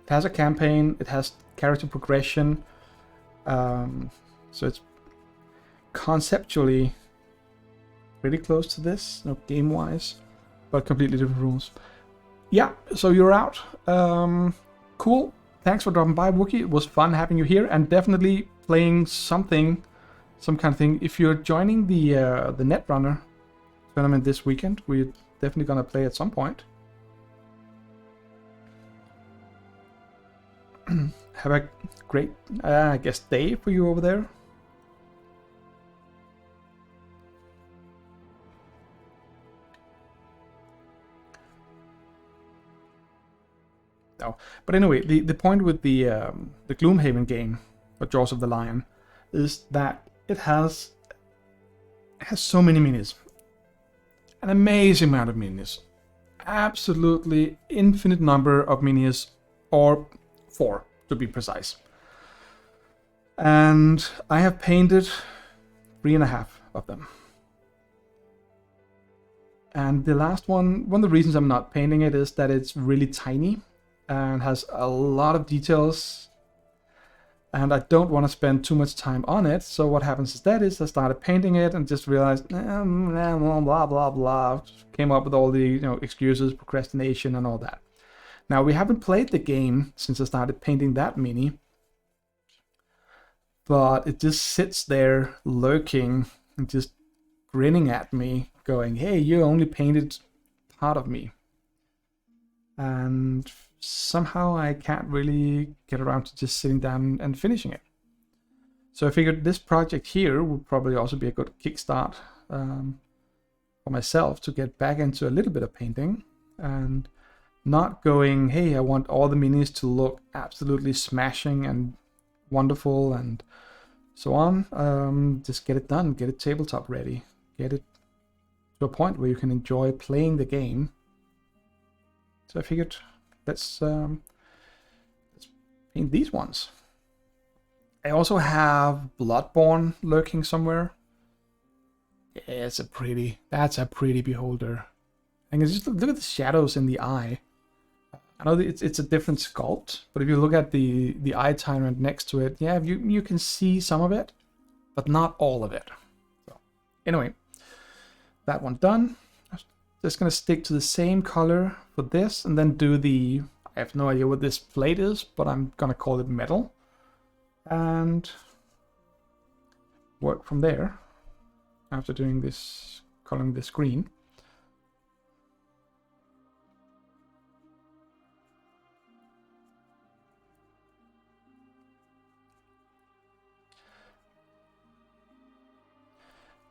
Speaker 2: It has a campaign, it has character progression, so it's conceptually pretty close to this, game-wise, but completely different rules. Yeah, so you're out. Cool. Thanks for dropping by, Wookie. It was fun having you here, and definitely playing some kind of thing. If you're joining the Netrunner tournament this weekend, we're definitely gonna play at some point. Have a great, I guess, day for you over there. No, but anyway, the point with the Gloomhaven game, or Jaws of the Lion, is that it has so many minis. An amazing amount of minis. Absolutely infinite number of minis, or 4 to be precise. And I have painted 3.5 of them. And the last one of the reasons I'm not painting it is that it's really tiny and has a lot of details, and I don't want to spend too much time on it. So what happens instead is I started painting it and just realized blah blah blah, came up with all the excuses, procrastination and all that. Now we haven't played the game since I started painting that mini, but it just sits there lurking and just grinning at me going, hey, you only painted part of me. And somehow I can't really get around to just sitting down and finishing it. So I figured this project here would probably also be a good kickstart for myself to get back into a little bit of painting, and not going, hey, I want all the minis to look absolutely smashing and wonderful and so on. Just get it done, get it tabletop ready, get it to a point where you can enjoy playing the game. So I figured let's paint these ones. I also have Bloodborne lurking somewhere. Yeah, that's a pretty beholder. And just look at the shadows in the eye. I know it's a different sculpt, but if you look at the eye tyrant next to it, yeah, you can see some of it, but not all of it. So anyway, that one done. Just gonna stick to the same color for this, and then do the, I have no idea what this plate is, but I'm gonna call it metal, and work from there after doing this, coloring this green.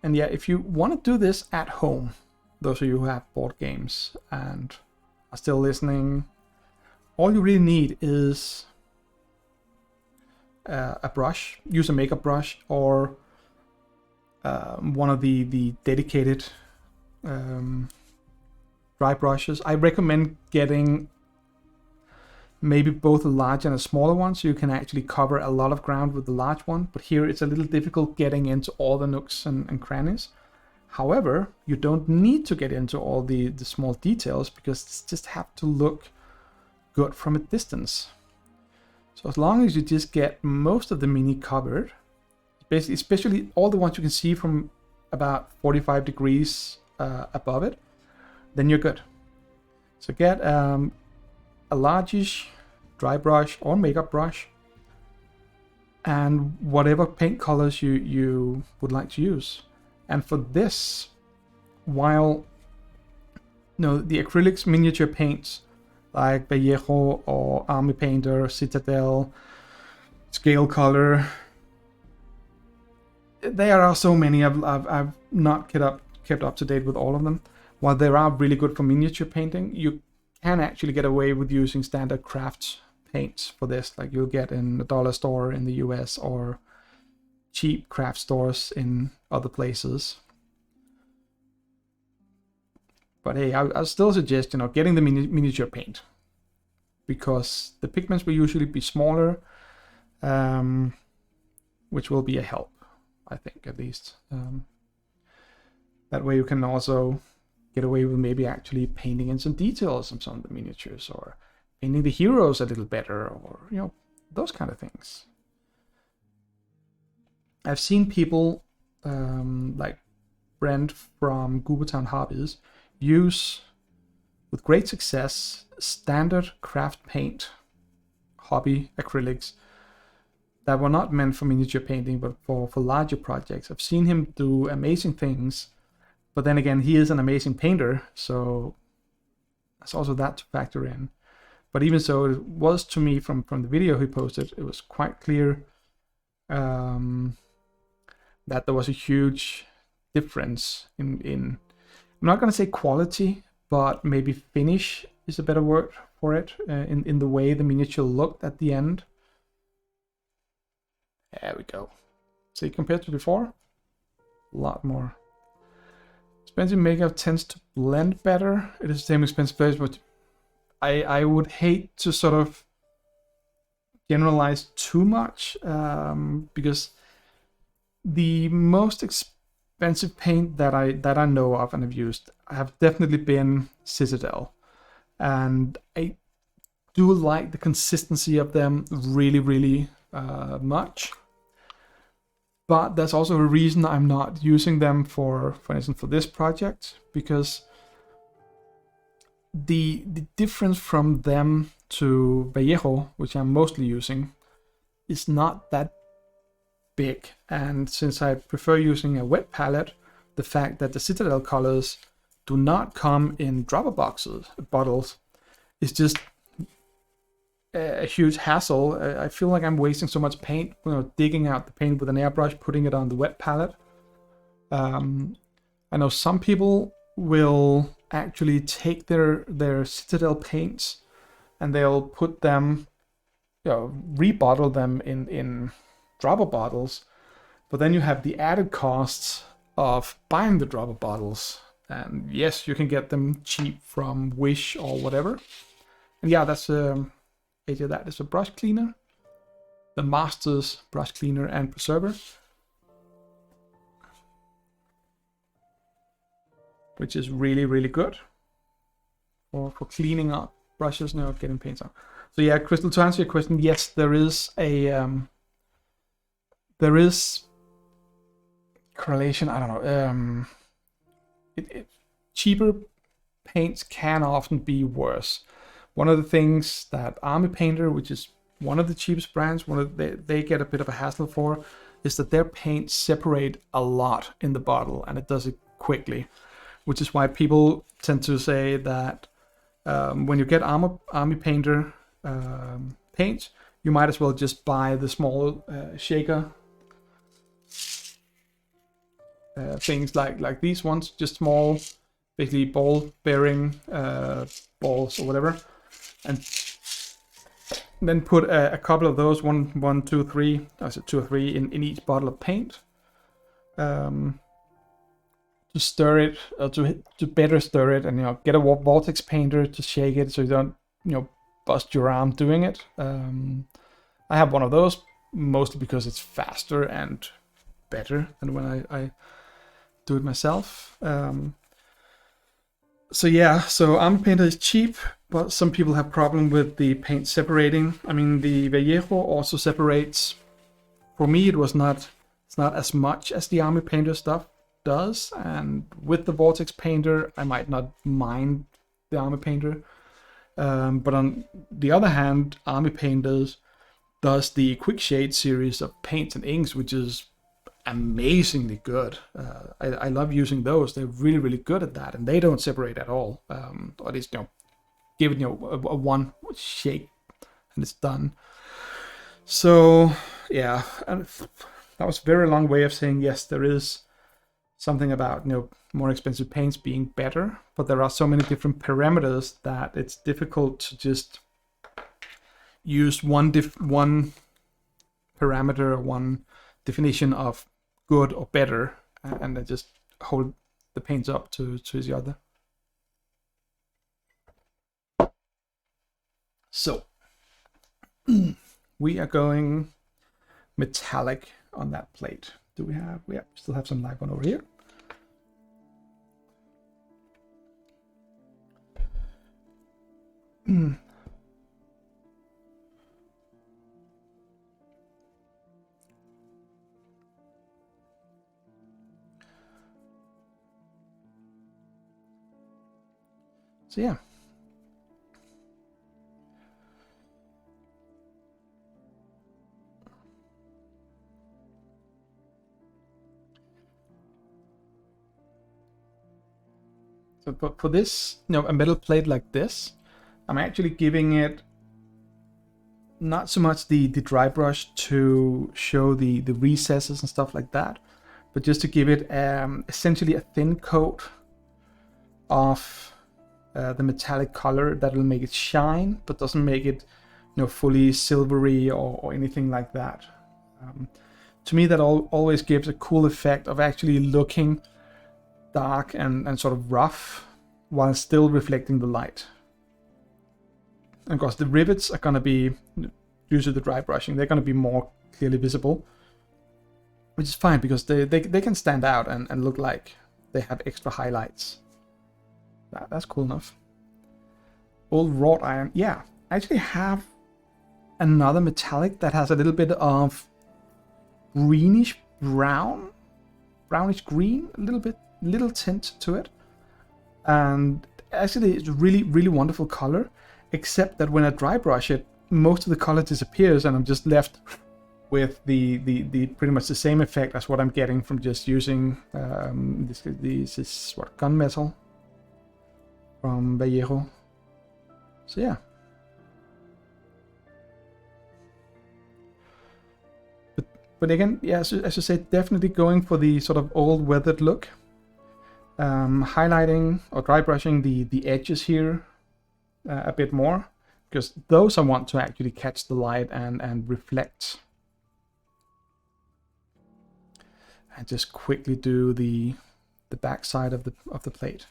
Speaker 2: And yeah, if you want to do this at home, those of you who have board games and are still listening, all you really need is a brush. Use a makeup brush or one of the dedicated dry brushes. I recommend getting maybe both a large and a smaller one, so you can actually cover a lot of ground with the large one, but here it's a little difficult getting into all the nooks and crannies. However, you don't need to get into all the small details, because it's just have to look good from a distance. So as long as you just get most of the mini covered, basically, especially all the ones you can see from about 45 degrees above it, then you're good. So get a largish dry brush or makeup brush, and whatever paint colors you would like to use. And for this, while the acrylics miniature paints like Vallejo or Army Painter, Citadel, scale color. There are so many. I've not kept up to date with all of them. While they are really good for miniature painting, you can actually get away with using standard craft paints for this, like you'll get in a dollar store in the US or cheap craft stores in other places. But hey, I'll still suggest, getting the miniature paint, because the pigments will usually be smaller, which will be a help, I think, at least. That way you can also get away with maybe actually painting in some details on some of the miniatures, or painting the heroes a little better, or, those kind of things. I've seen people like Brent from Goobertown Hobbies use, with great success, standard craft paint, hobby acrylics that were not meant for miniature painting, but for larger projects. I've seen him do amazing things, but then again, he is an amazing painter, so there's also that to factor in. But even so, it was, to me, from the video he posted, it was quite clear that there was a huge difference in I'm not going to say quality, but maybe finish is a better word for it, in the way the miniature looked at the end. There we go. See, compared to before, a lot more. Expensive makeup tends to blend better. It is the same expensive place, but I would hate to sort of generalize too much, because the most expensive paint that I know of and have used have definitely been Citadel, and I do like the consistency of them really, really much. But there's also a reason I'm not using them for instance, for this project, because the difference from them to Vallejo, which I'm mostly using, is not that big. And since I prefer using a wet palette, the fact that the Citadel colors do not come in dropper bottles is just a huge hassle. I feel like I'm wasting so much paint, digging out the paint with an airbrush, putting it on the wet palette. I know some people will actually take their Citadel paints and they'll put them, rebottle them in dropper bottles, but then you have the added costs of buying the dropper bottles. And yes, you can get them cheap from Wish or whatever. And yeah, that's that is a brush cleaner, the Master's brush cleaner and preserver, which is really, really good for cleaning up brushes, getting paints on. So yeah, Crystal, to answer your question, yes, there is correlation. I don't know. Cheaper paints can often be worse. One of the things that Army Painter, which is one of the cheapest brands, they get a bit of a hassle for, is that their paints separate a lot in the bottle, and it does it quickly, which is why people tend to say that when you get Army Painter paint, you might as well just buy the small shaker things like these ones, just small, basically ball bearing balls or whatever, and then put a couple of those, one, two, three, two or three in each bottle of paint, to stir it, to better stir it, and get a vortex painter to shake it so you don't bust your arm doing it. I have one of those, mostly because it's faster and better than when I do it myself. So yeah, so Army Painter is cheap, but some people have problem with the paint separating. I mean, the Vallejo also separates. For me, it's not as much as the Army Painter stuff does, and with the Vortex Painter, I might not mind the Army Painter. But on the other hand, Army Painters does the Quick Shade series of paints and inks, which is amazingly good. I love using those. They're really, really good at that, and they don't separate at all. Or at least, give it a one shake and it's done. So yeah, and that was a very long way of saying yes. There is something about more expensive paints being better, but there are so many different parameters that it's difficult to just use one parameter, one definition of good or better, and then just hold the paints up to the other. So we are going metallic on that plate. Do we have? We still have some light one over here. So yeah. So for this, a metal plate like this, I'm actually giving it not so much the dry brush to show the recesses and stuff like that, but just to give it essentially a thin coat of the metallic color that will make it shine, but doesn't make it fully silvery or anything like that. To me, that always gives a cool effect of actually looking dark and sort of rough while still reflecting the light. And of course, the rivets are going to be, due to the dry brushing, they're going to be more clearly visible, which is fine because they can stand out and look like they have extra highlights. That's cool enough. Old wrought iron. Yeah, I actually have another metallic that has a little bit of greenish brown, brownish green, little tint to it. And actually it's really, really wonderful color, except that when I dry brush it, most of the color disappears and I'm just left with the pretty much the same effect as what I'm getting from just using this is what, gunmetal from Vallejo. So yeah. But again, yeah, as I said, definitely going for the sort of old weathered look. Highlighting or dry brushing the edges here a bit more, because those I want to actually catch the light and reflect. And just quickly do the back side of the plate.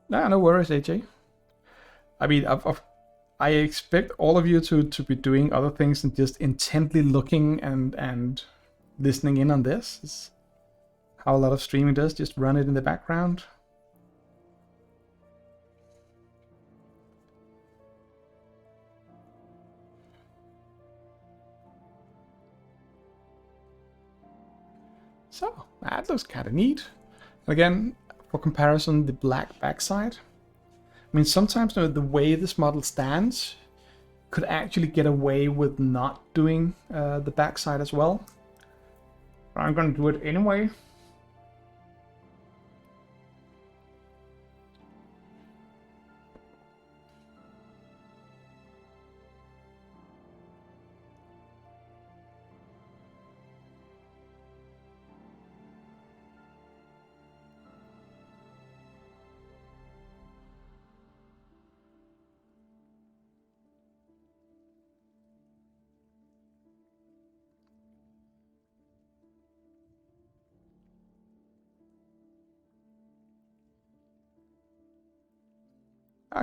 Speaker 2: No worries, AJ. I mean, I expect all of you to be doing other things than just intently looking and listening in on this. It's how a lot of streaming does, just run it in the background. So, that looks kind of neat. Again, for comparison, the black backside. I mean, sometimes the way this model stands could actually get away with not doing the backside as well. But I'm going to do it anyway.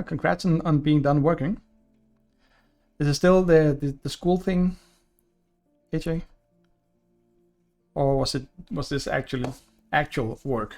Speaker 2: Congrats on being done working. Is it still the school thing, AJ? Or was this actual work?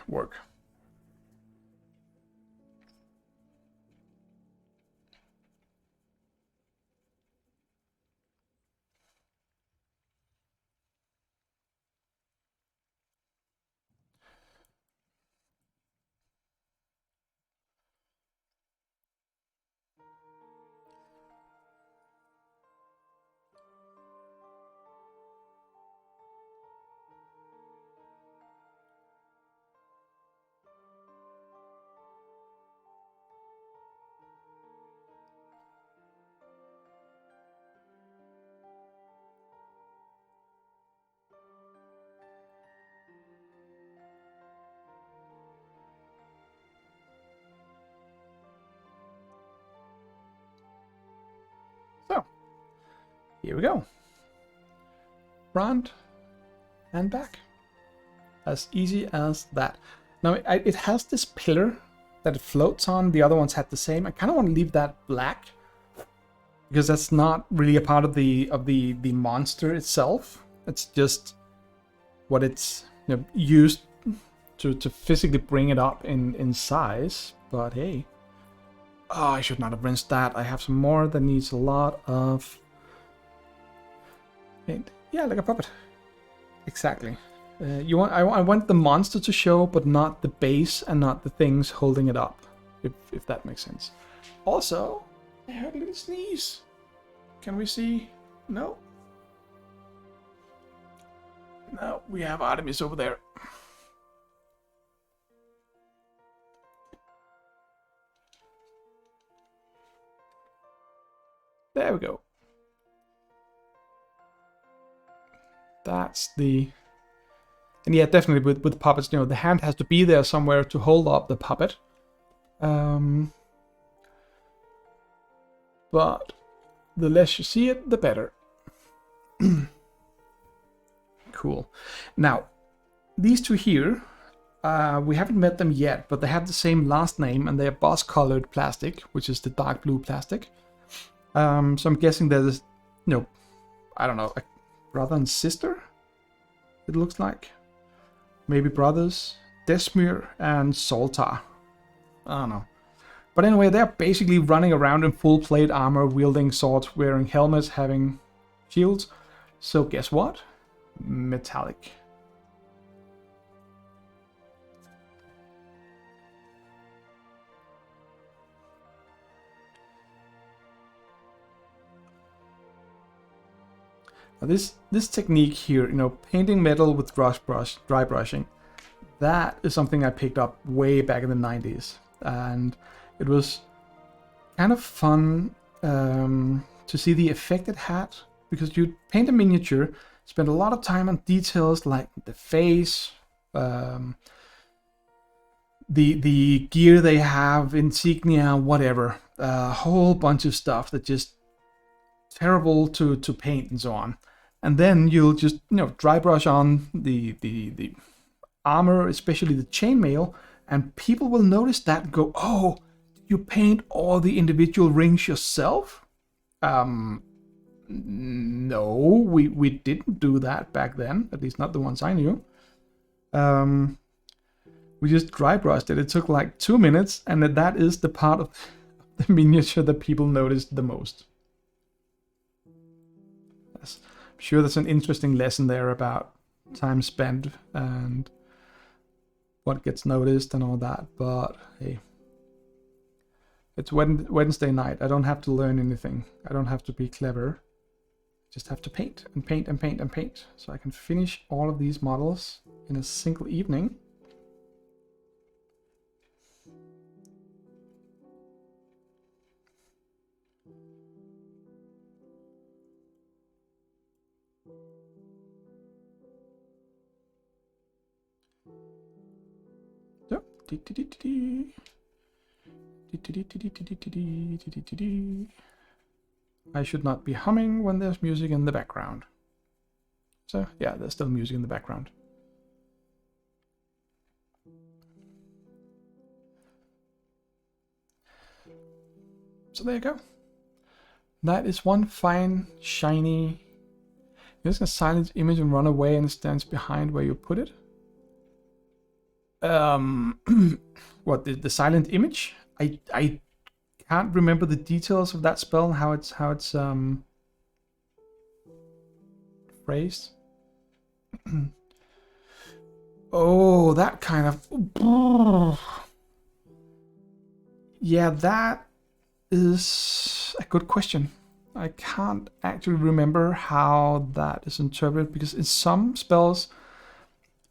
Speaker 2: here we go. Front and back. As easy as that. Now it has this pillar that it floats on. The other ones had the same. I kind of want to leave that black because that's not really a part of the monster itself. It's just what it's used to physically bring it up in size. But hey, oh, I should not have rinsed that. I have some more that needs a lot of paint. Yeah, like a puppet. Exactly. I want the monster to show, but not the base and not the things holding it up, if that makes sense. Also, I heard a little sneeze. Can we see? No. No, we have Artemis over there. There we go. That's the... And yeah, definitely with puppets, the hand has to be there somewhere to hold up the puppet. But the less you see it, the better. Cool. Now, these two here, we haven't met them yet, but they have the same last name, and they are boss-colored plastic, which is the dark blue plastic. So I'm guessing there's, I don't know, a brother and sister, it looks like. Maybe brothers, Desmir and Soltar. I don't know. But anyway, they're basically running around in full plate armor, wielding swords, wearing helmets, having shields. So guess what? Metallic. Now this technique here, painting metal with dry brushing, that is something I picked up way back in the 90s. And it was kind of fun to see the effect it had, because you paint a miniature, spend a lot of time on details like the face, the gear they have, insignia, whatever, a whole bunch of stuff that just terrible to paint and so on. And then you'll just dry brush on the armor, especially the chainmail, and people will notice that and go, "Oh, you paint all the individual rings yourself?" No, we didn't do that back then, at least not the ones I knew. We just dry brushed it. It took like 2 minutes, and that is the part of the miniature that people noticed the most. Yes. I'm sure there's an interesting lesson there about time spent and what gets noticed and all that, but hey, it's Wednesday night. I don't have to learn anything. I don't have to be clever. I just have to paint and paint and paint and paint, so I can finish all of these models in a single evening. I should not be humming when there's music in the background. So yeah, there's still music in the background. So there you go. That is one fine, shiny... You're just gonna silence image and run away, and it stands behind where you put it. What, the silent image? I can't remember the details of that spell and how it's phrased. Oh, that kind of... Yeah, that is a good question. I can't actually remember how that is interpreted, because in some spells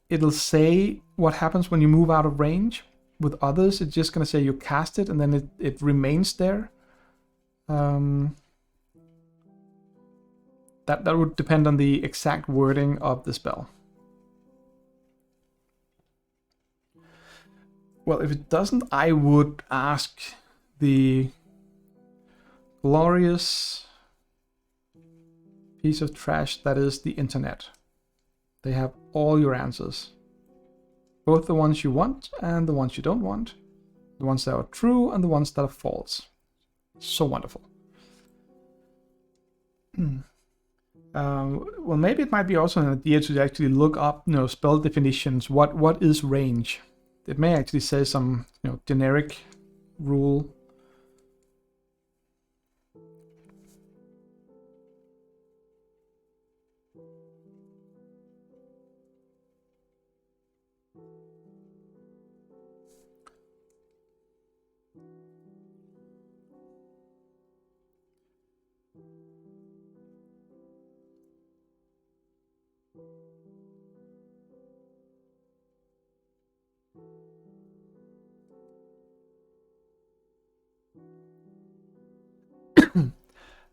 Speaker 2: it'll say what happens when you move out of range. With others, it's just going to say you cast it and then it remains there. That would depend on the exact wording of the spell. Well, if it doesn't, I would ask the glorious piece of trash that is the internet. They have all your answers. Both the ones you want and the ones you don't want. The ones that are true and the ones that are false. So wonderful. Well, maybe it might be also an idea to actually look up, spell definitions. What is range? It may actually say some, generic rule.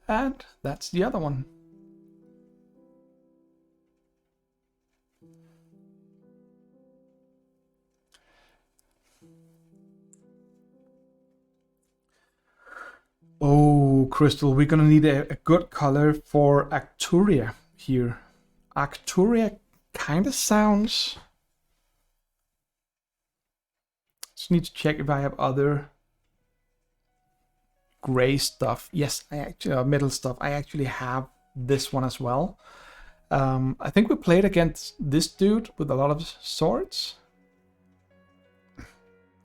Speaker 2: And that's the other one. Oh, Crystal, we're gonna need a good color for Arcturia here. Arcturia kind of sounds... Just need to check if I have other gray stuff. Yes, I actually metal stuff. I actually have this one as well. I think we played against this dude with a lot of swords.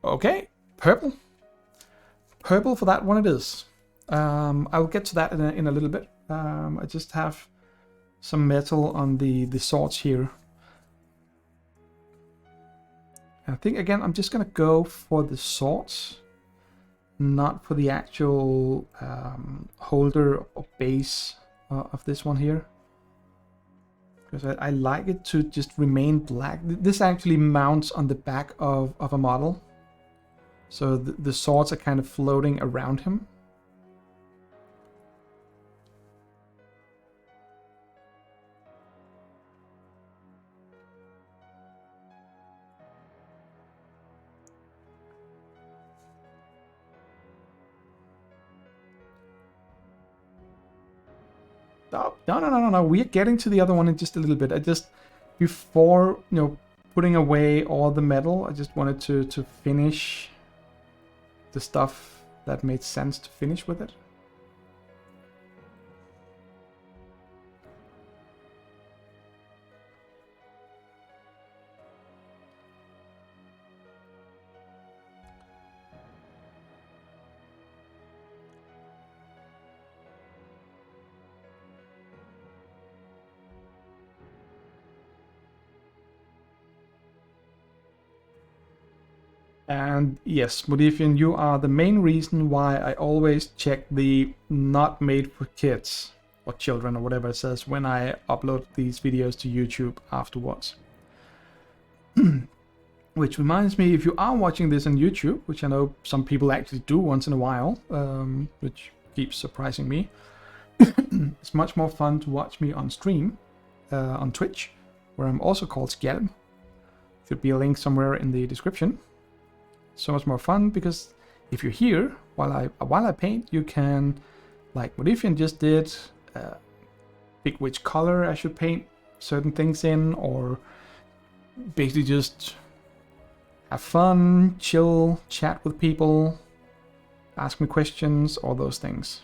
Speaker 2: Okay, purple. Purple for that one it is. I'll get to that in a little bit. I just have some metal on the swords here. I think again I'm just gonna go for the swords, not for the actual holder or base of this one here, because I like it to just remain black. This actually mounts on the back of a model, so the swords are kind of floating around him. Oh, no. We're getting to the other one in just a little bit. I just, before, putting away all the metal, I just wanted to finish the stuff that made sense to finish with it. And yes, Modifian, you are the main reason why I always check the not made for kids or children or whatever it says when I upload these videos to YouTube afterwards. Which reminds me, if you are watching this on YouTube, which I know some people actually do once in a while, which keeps surprising me, it's much more fun to watch me on stream on Twitch, where I'm also called Skjelm. Should be a link somewhere in the description. So much more fun, because if you're here while I paint, you can, like Modifian just did, pick which color I should paint certain things in, or basically just have fun, chill, chat with people, ask me questions, all those things.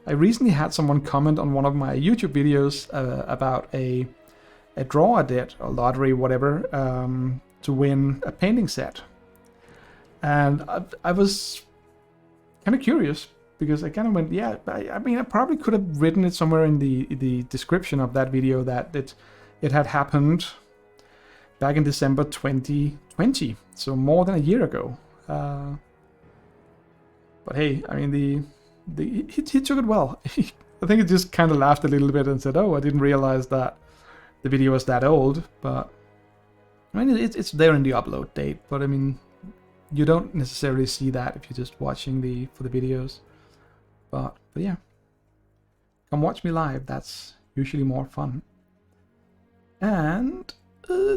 Speaker 2: I recently had someone comment on one of my YouTube videos about a draw I did, or lottery, whatever, to win a painting set. And I was kind of curious, because I kind of went, yeah, I mean, I probably could have written it somewhere in the description of that video that it had happened back in December 2020, so more than a year ago. But hey, I mean, he took it well. I think he just kind of laughed a little bit and said, "Oh, I didn't realize that the video was that old." But I mean, it's there in the upload date. But I mean, you don't necessarily see that if you're just watching for the videos. But yeah, come watch me live. That's usually more fun. And I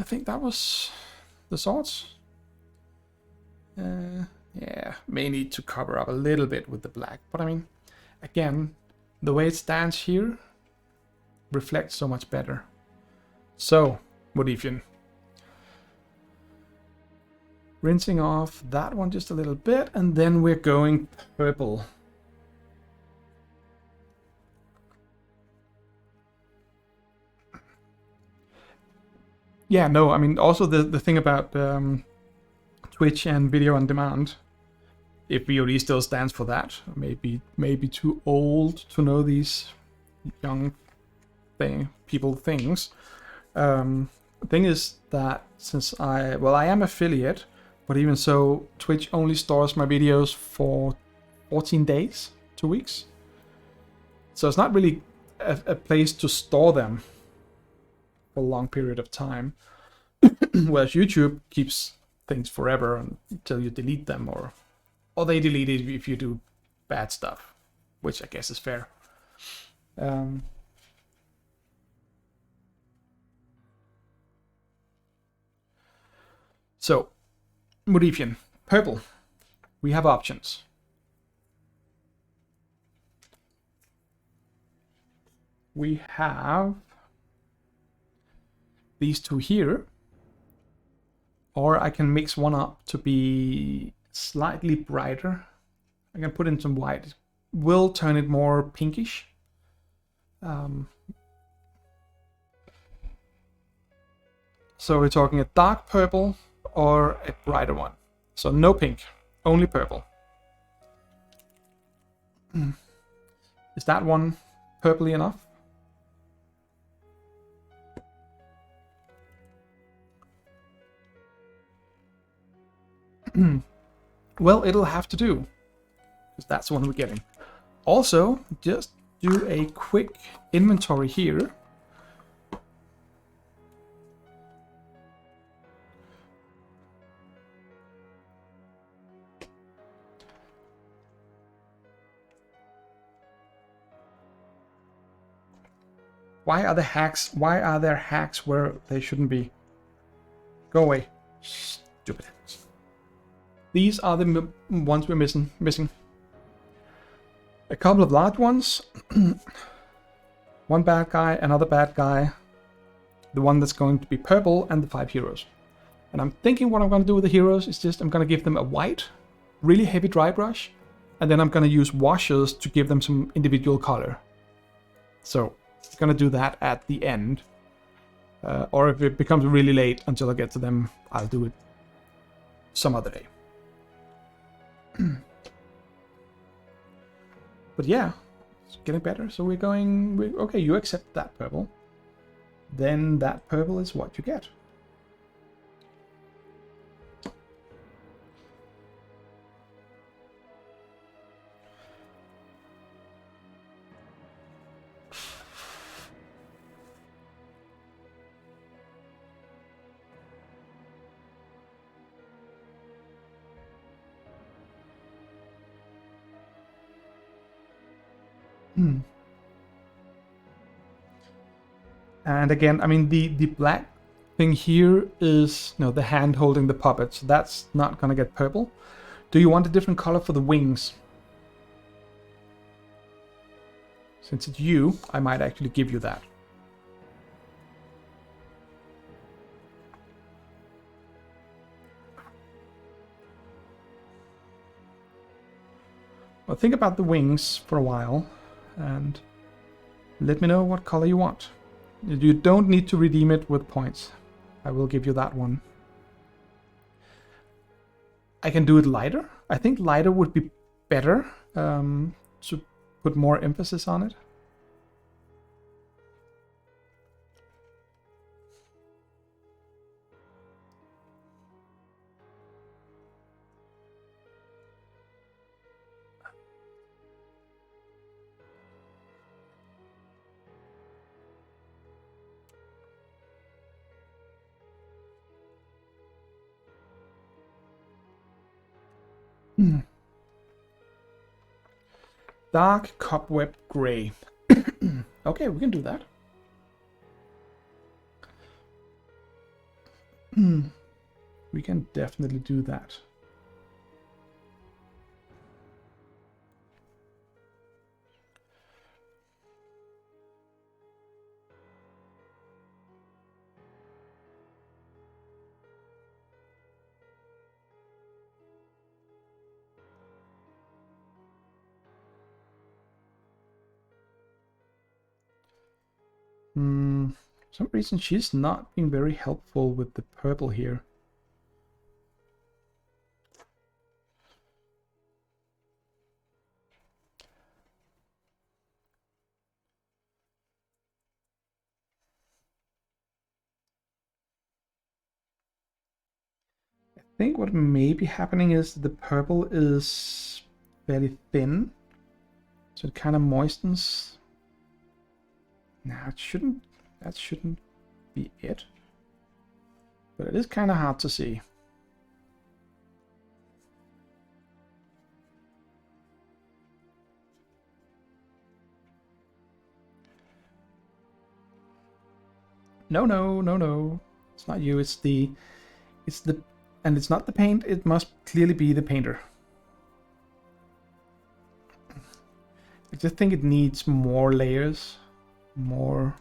Speaker 2: think that was the swords. Yeah, may need to cover up a little bit with the black, but I mean, again, the way it stands here reflects so much better. So, Modifian. Rinsing off that one just a little bit, and then we're going purple. Yeah, no, I mean, also the thing about Twitch and video on demand, if VOD still stands for that, maybe too old to know these young things. The thing is that since I am affiliate, but even so, Twitch only stores my videos for 14 days, 2 weeks. So it's not really a place to store them for a long period of time. Whereas YouTube keeps things forever until you delete them, or they delete it if you do bad stuff, which I guess is fair. So, Modifian, purple. We have options. We have these two here, or I can mix one up to be slightly brighter. I can put in some white. Will turn it more pinkish. So we're talking a dark purple or a brighter one. So no pink, only purple. Is that one purpley enough? Well, it'll have to do, because that's the one we're getting. Also, just do a quick inventory here. Why are there hacks where they shouldn't be? Go away. Stupid. These are the ones we're missing. A couple of large ones. One bad guy, another bad guy. The one that's going to be purple, and the 5 heroes. And I'm thinking what I'm going to do with the heroes is just I'm going to give them a white, really heavy dry brush, and then I'm going to use washes to give them some individual color. So I'm going to do that at the end. Or if it becomes really late until I get to them, I'll do it some other day. But yeah, it's getting better. So we're going... okay, you accept that purple. Then that purple is what you get. And again, I mean, the black thing here is, the hand holding the puppet, so that's not gonna get purple. Do you want a different color for the wings? Since it's you, I might actually give you that. Well, think about the wings for a while, and let me know what color you want. You don't need to redeem it with points. I will give you that one. I can do it lighter. I think lighter would be better to put more emphasis on it. Dark cobweb gray. Okay, we can do that. We can definitely do that. For some reason she's not being very helpful with the purple here. I think what may be happening is the purple is fairly thin, so it kind of moistens. Nah, it shouldn't. That shouldn't be it. But it is kind of hard to see. No, no, no, no. It's not you. It's the, and it's not the paint. It must clearly be the painter. I just think it needs more layers, more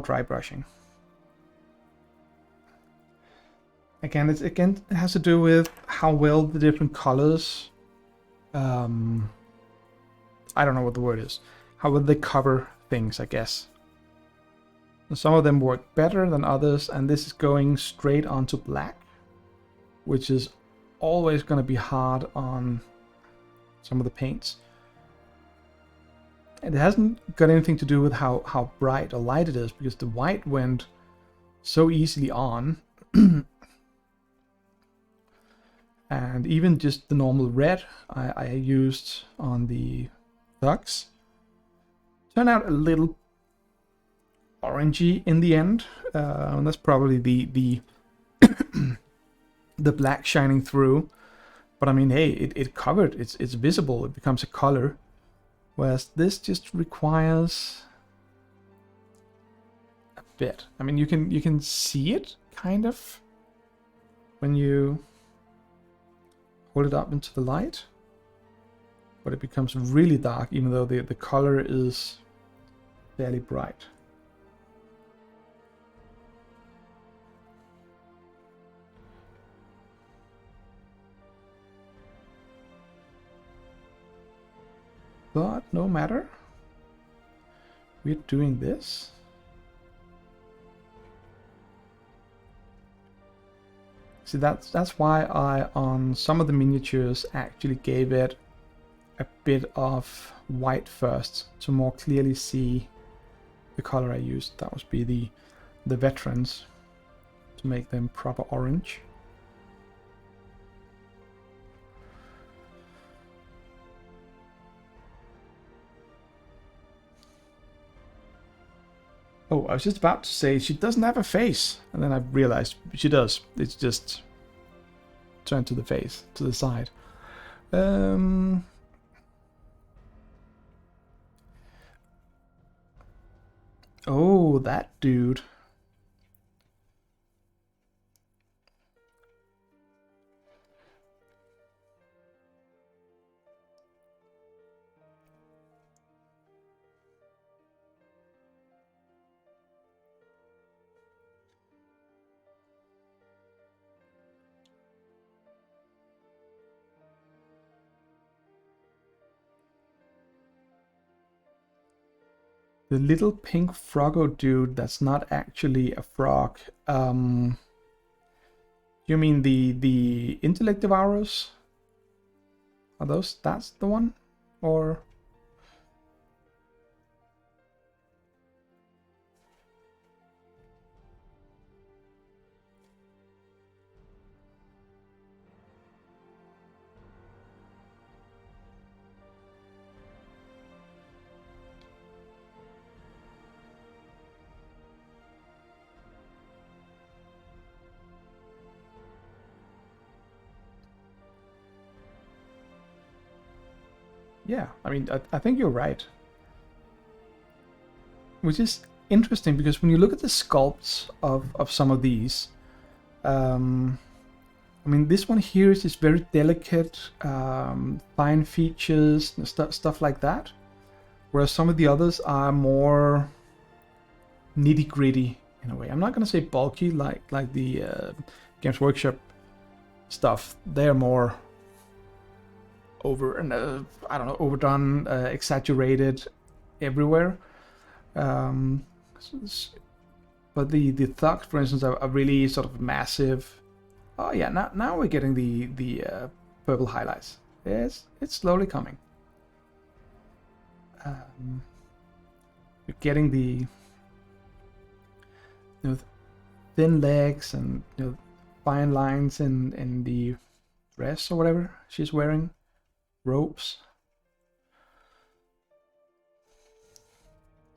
Speaker 2: dry brushing. Again, it has to do with how well the different colors. I don't know what the word is. How will they cover things? I guess. Some of them work better than others, and this is going straight onto black, which is always going to be hard on some of the paints. And it hasn't got anything to do with how bright or light it is, because the white went so easily on. And even just the normal red I used on the thugs turned out a little orangey in the end, and that's probably the the black shining through. But I mean, hey, it covered. It's visible. It becomes a color, whereas this just requires a bit. I mean, you can see it kind of when you hold it up into the light, but it becomes really dark, even though the color is fairly bright. But no matter, we're doing this. See, that's why I, on some of the miniatures, actually gave it a bit of white first to more clearly see the color I used. That would be the veterans, to make them proper orange. Oh, I was just about to say she doesn't have a face, and then I realized she does. It's just turned to the face, to the side. Oh, that dude. The little pink froggo dude that's not actually a frog. You mean the intellect devourers? Are those, that's the one? Or yeah, I mean, I think you're right. Which is interesting, because when you look at the sculpts of some of these, I mean, this one here is just very delicate, fine features, stuff like that. Whereas some of the others are more nitty-gritty in a way. I'm not going to say bulky like the Games Workshop stuff. They're more over and I don't know, overdone, exaggerated everywhere. But the thugs, for instance, are really sort of massive. Oh yeah, now we're getting the purple highlights. Yes, it's slowly coming. We're getting the thin legs and fine lines in the dress or whatever she's wearing, robes.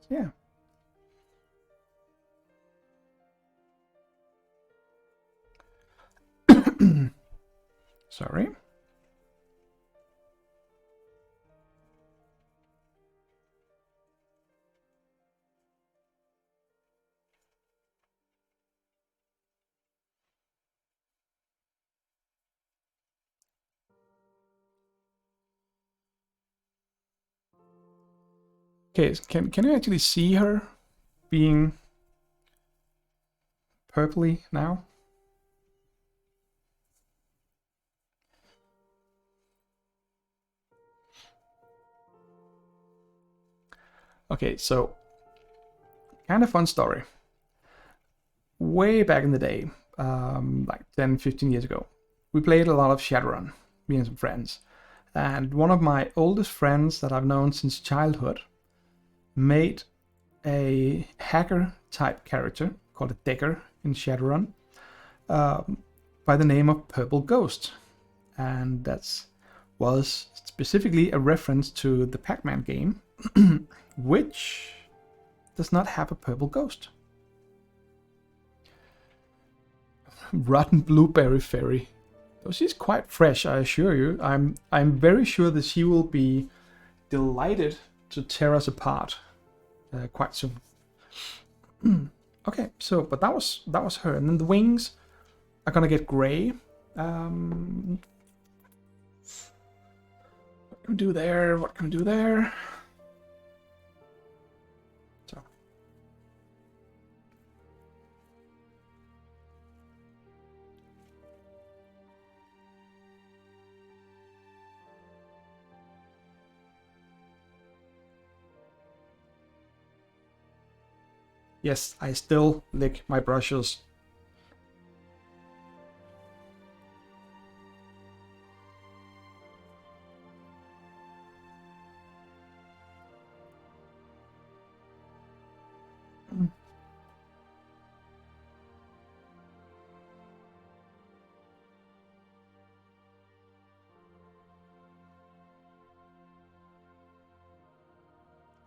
Speaker 2: Yeah. Sorry. Okay, can you actually see her being purpley now? Okay, so kind of fun story. Way back in the day, like 10, 15 years ago, we played a lot of Shadowrun, me and some friends. And one of my oldest friends that I've known since childhood made a hacker type character called a Decker in Shadowrun by the name of Purple Ghost. And that was specifically a reference to the Pac-Man game, which does not have a purple ghost. Rotten Blueberry Fairy. So she's quite fresh, I assure you. I'm very sure that she will be delighted to tear us apart quite soon. Okay, so but that was her, and then the wings are gonna get gray. What can we do there? What can we do there? So. Yes, I still lick my brushes.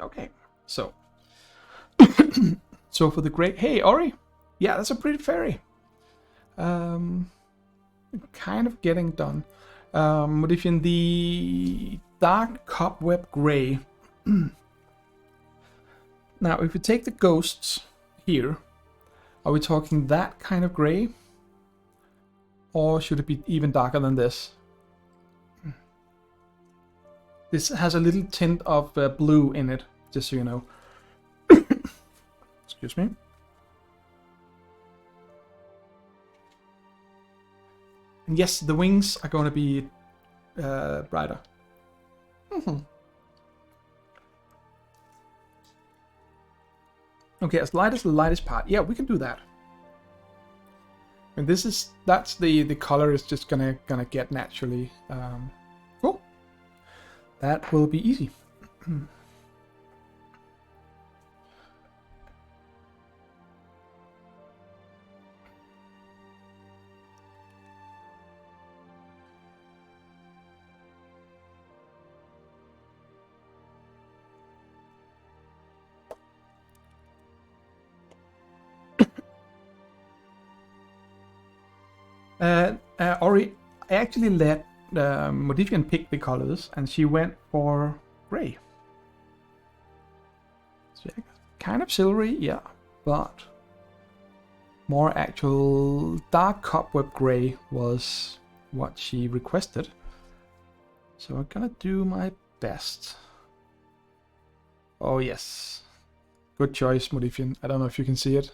Speaker 2: Okay, so so for the great, hey Ori, yeah, that's a pretty fairy. Kind of getting done. But if in the dark cobweb gray, now if we take the ghosts here, are we talking that kind of gray, or should it be even darker than this? This has a little tint of blue in it, just so you know. Excuse me. And yes, the wings are going to be brighter. Okay, as light as the lightest part. Yeah, we can do that. And that's the color is just gonna get naturally. Cool. That will be easy. Ori, I actually let Modifian pick the colors, and she went for gray. So yeah, kind of silvery, yeah, but more actual dark cobweb gray was what she requested. So I'm gonna do my best. Oh yes, good choice, Modifian. I don't know if you can see it.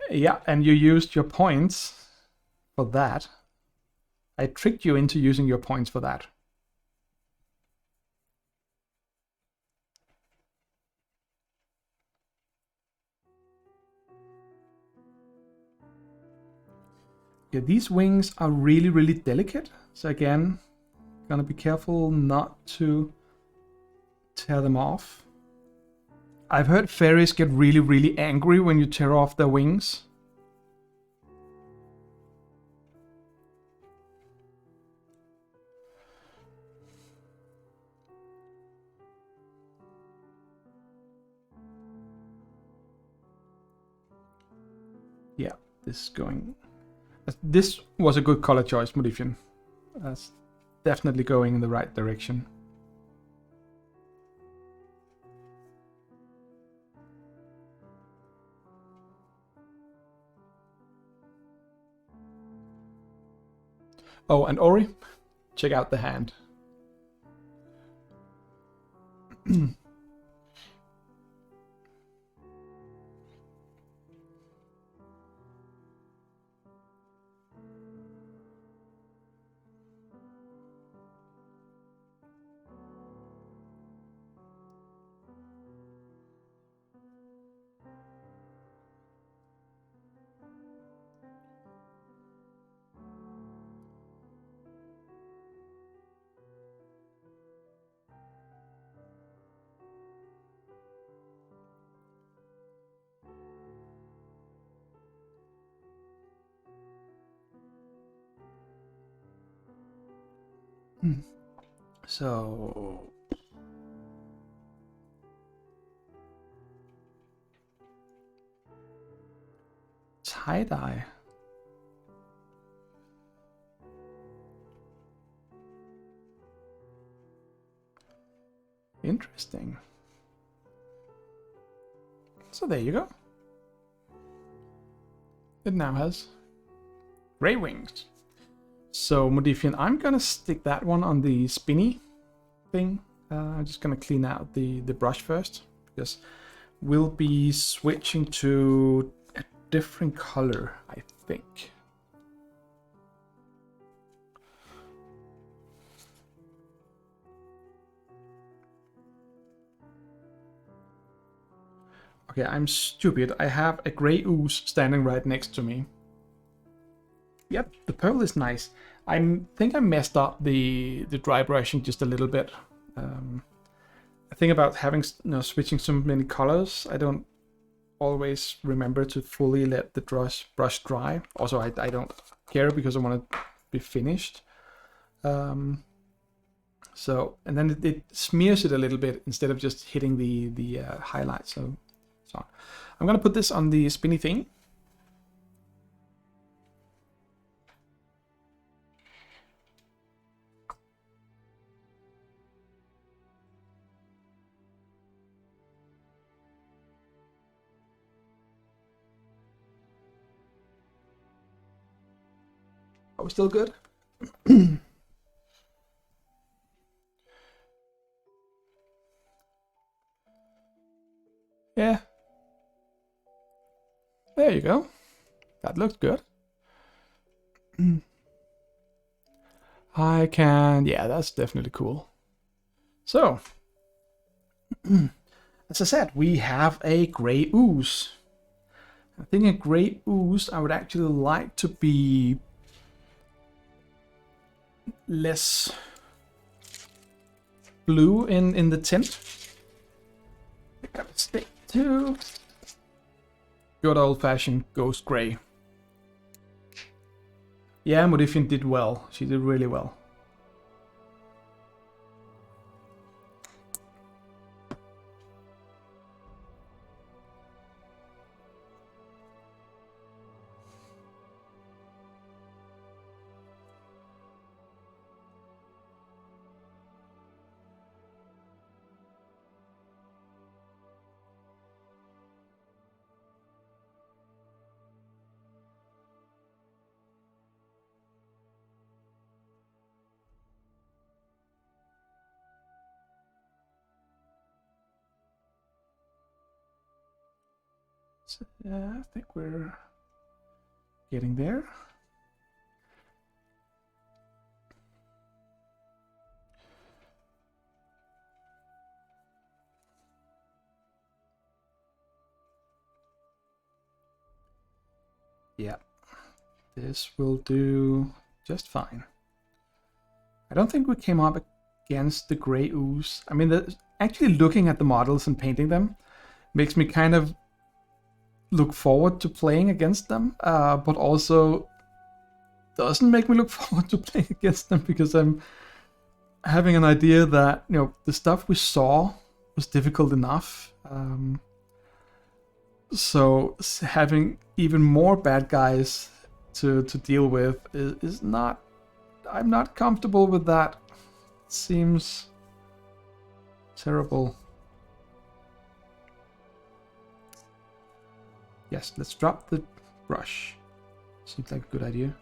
Speaker 2: Yeah, and you used your points for that. I tricked you into using your points for that. Yeah, these wings are really, really delicate. So again, gonna be careful not to tear them off. I've heard fairies get really, really angry when you tear off their wings. Yeah, this is going... This was a good color choice, Modifian. That's definitely going in the right direction. Oh, and Ori, check out the hand. So... tie-dye. Interesting. So there you go. It now has gray wings. So Modifian, I'm gonna stick that one on the spinny thing. I'm just gonna clean out the brush first, because we'll be switching to a different color, I think. Okay, I'm stupid. I have a gray ooze standing right next to me. Yep, the purple is nice. I think I messed up the dry brushing just a little bit. I think about having, switching so many colors, I don't always remember to fully let the brush dry. Also, I don't care because I want to be finished. So, and then it smears it a little bit instead of just hitting the highlight. So I'm gonna put this on the spinny thing. Are we still good? Yeah. There you go. That looks good. I can... Yeah, that's definitely cool. So, as I said, we have a gray ooze. I think a gray ooze I would actually like to be less blue in the tint. I gotta stick to good old-fashioned ghost gray. Yeah, Modifian did well. She did really well. So, yeah, I think we're getting there. Yeah. This will do just fine. I don't think we came up against the gray ooze. I mean, actually looking at the models and painting them makes me kind of look forward to playing against them, but also doesn't make me look forward to playing against them, because I'm having an idea that, you know, the stuff we saw was difficult enough. So having even more bad guys to deal with is not... I'm not comfortable with that. It seems terrible. Yes, let's drop the brush. Seems like a good idea.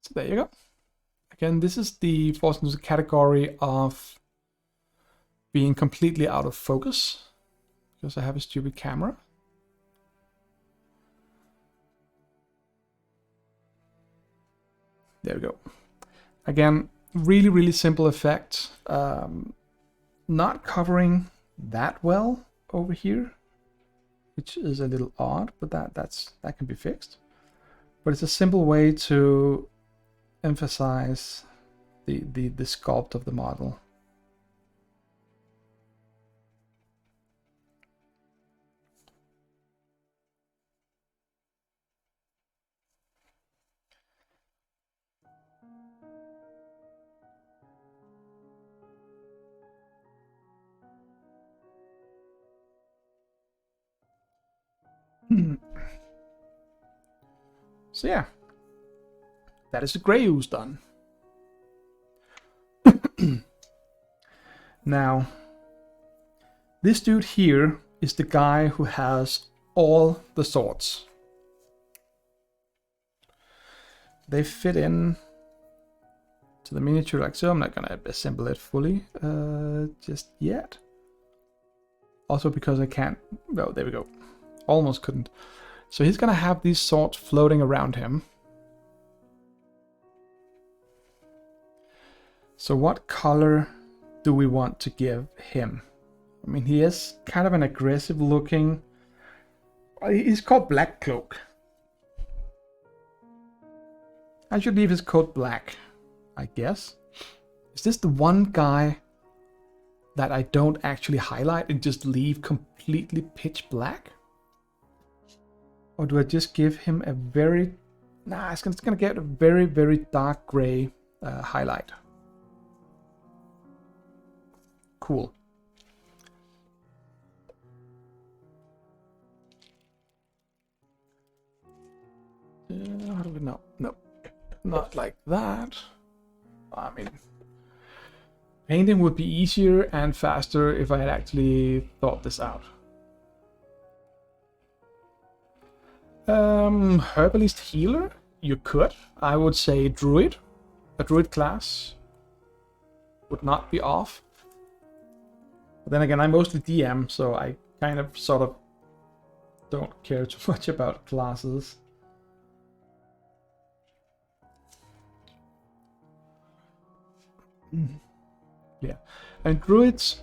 Speaker 2: So there you go. Again, this is falls into the category of being completely out of focus because I have a stupid camera. There we go. Again, really, really simple effect. Not covering that well over here, which is a little odd, but that can be fixed. But it's a simple way to emphasize the sculpt of the model. So yeah, that is the gray ooze done. Now, this dude here is the guy who has all the swords. They fit in to the miniature like so. I'm not gonna assemble it fully just yet. Also because I can't... Oh, there we go. Almost couldn't. So he's gonna have these swords floating around him. So what color do we want to give him? I mean, he is kind of an aggressive looking... He's called Black Cloak. I should leave his coat black, I guess. Is this the one guy that I don't actually highlight and just leave completely pitch black? Or do I just give him a very... Nah, it's gonna get a very, very dark gray highlight. Cool. How do we know? No, not like that. I mean, painting would be easier and faster if I had actually thought this out. Herbalist healer? You could. I would say druid. A druid class would not be off. But then again, I mostly DM, so I kind of sort of don't care too much about classes. Yeah, and druids,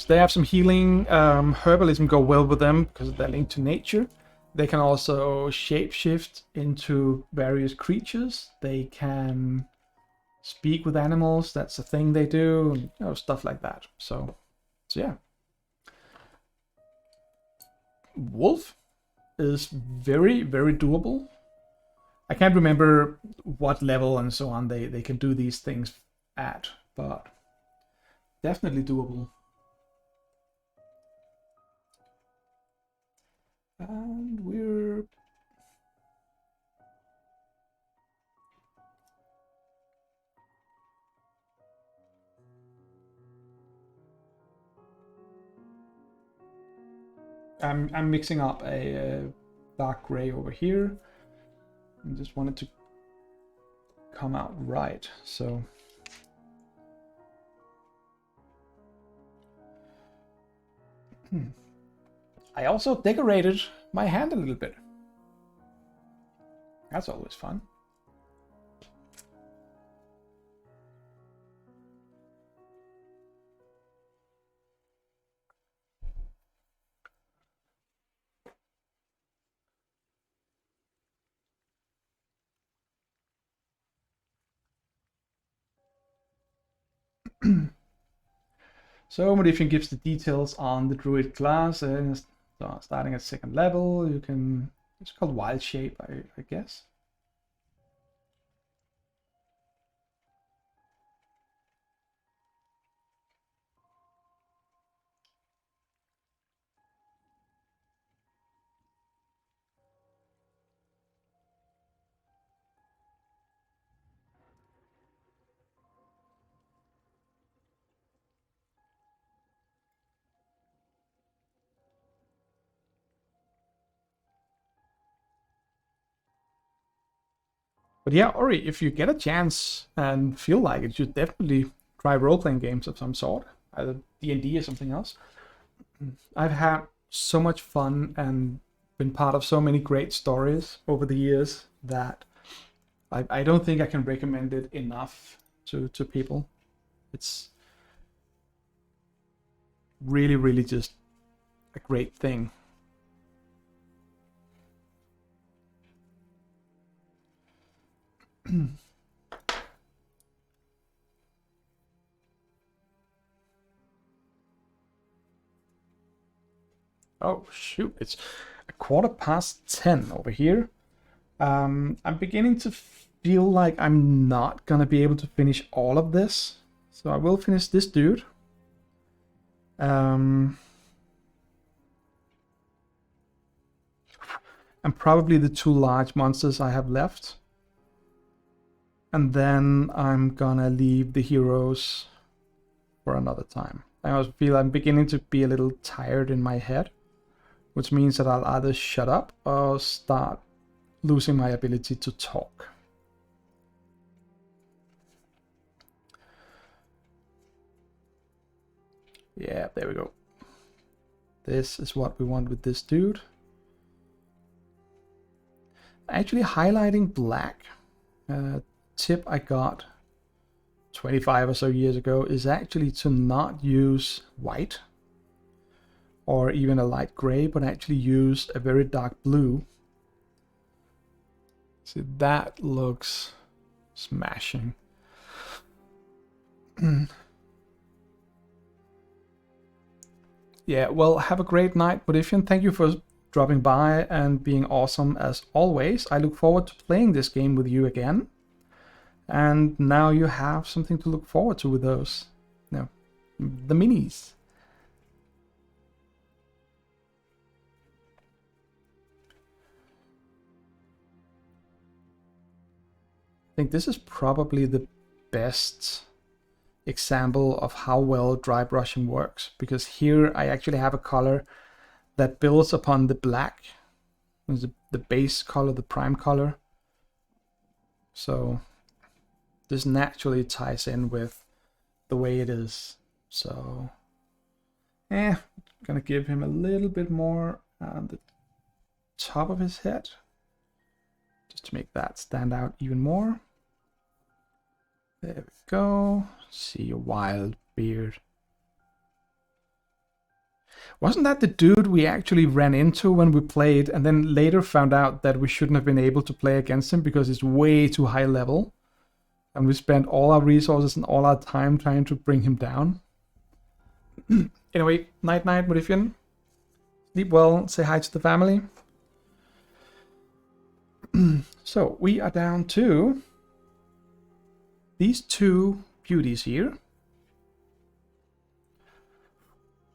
Speaker 2: they have some healing. Herbalism go well with them because they're linked to nature. They can also shapeshift into various creatures. They can speak with animals. That's a thing they do, and, you know, stuff like that. So yeah. Wolf is very, very doable. I can't remember what level and so on they can do these things at, but definitely doable. And we're... I'm mixing up a dark gray over here. I just wanted to come out right, so...
Speaker 1: I also decorated my hand a little bit. That's always fun. So Modifian gives the details on the druid class, and starting at 2nd level, you can. It's called Wild Shape, I guess. But yeah, Ori, if you get a chance and feel like it, you should definitely try role-playing games of some sort, either D&D or something else. I've had so much fun and been part of so many great stories over the years that I don't think I can recommend it enough to people. It's really, really just a great thing. Oh shoot, it's 10:15 over here. I'm beginning to feel like I'm not gonna be able to finish all of this. So I will finish this dude. And probably the 2 large monsters I have left. And then I'm gonna leave the heroes for another time. I also feel I'm beginning to be a little tired in my head, which means that I'll either shut up or start losing my ability to talk. Yeah, there we go. This is what we want with this dude. Actually highlighting black, tip I got 25 or so years ago is actually to not use white or even a light gray, but actually use a very dark blue. See, that looks smashing. Yeah, well, have a great night, Modifian. Thank you for dropping by and being awesome as always. I look forward to playing this game with you again. And now you have something to look forward to with those, the minis. I think this is probably the best example of how well dry brushing works, because here I actually have a color that builds upon the black, the base color, the prime color. So this naturally ties in with the way it is. So gonna give him a little bit more on the top of his head, just to make that stand out even more. There we go. See your wild beard. Wasn't that the dude we actually ran into when we played, and then later found out that we shouldn't have been able to play against him because it's way too high level? And we spent all our resources and all our time trying to bring him down. Anyway, night Modifian. Sleep well, say hi to the family. So we are down to these 2 beauties here.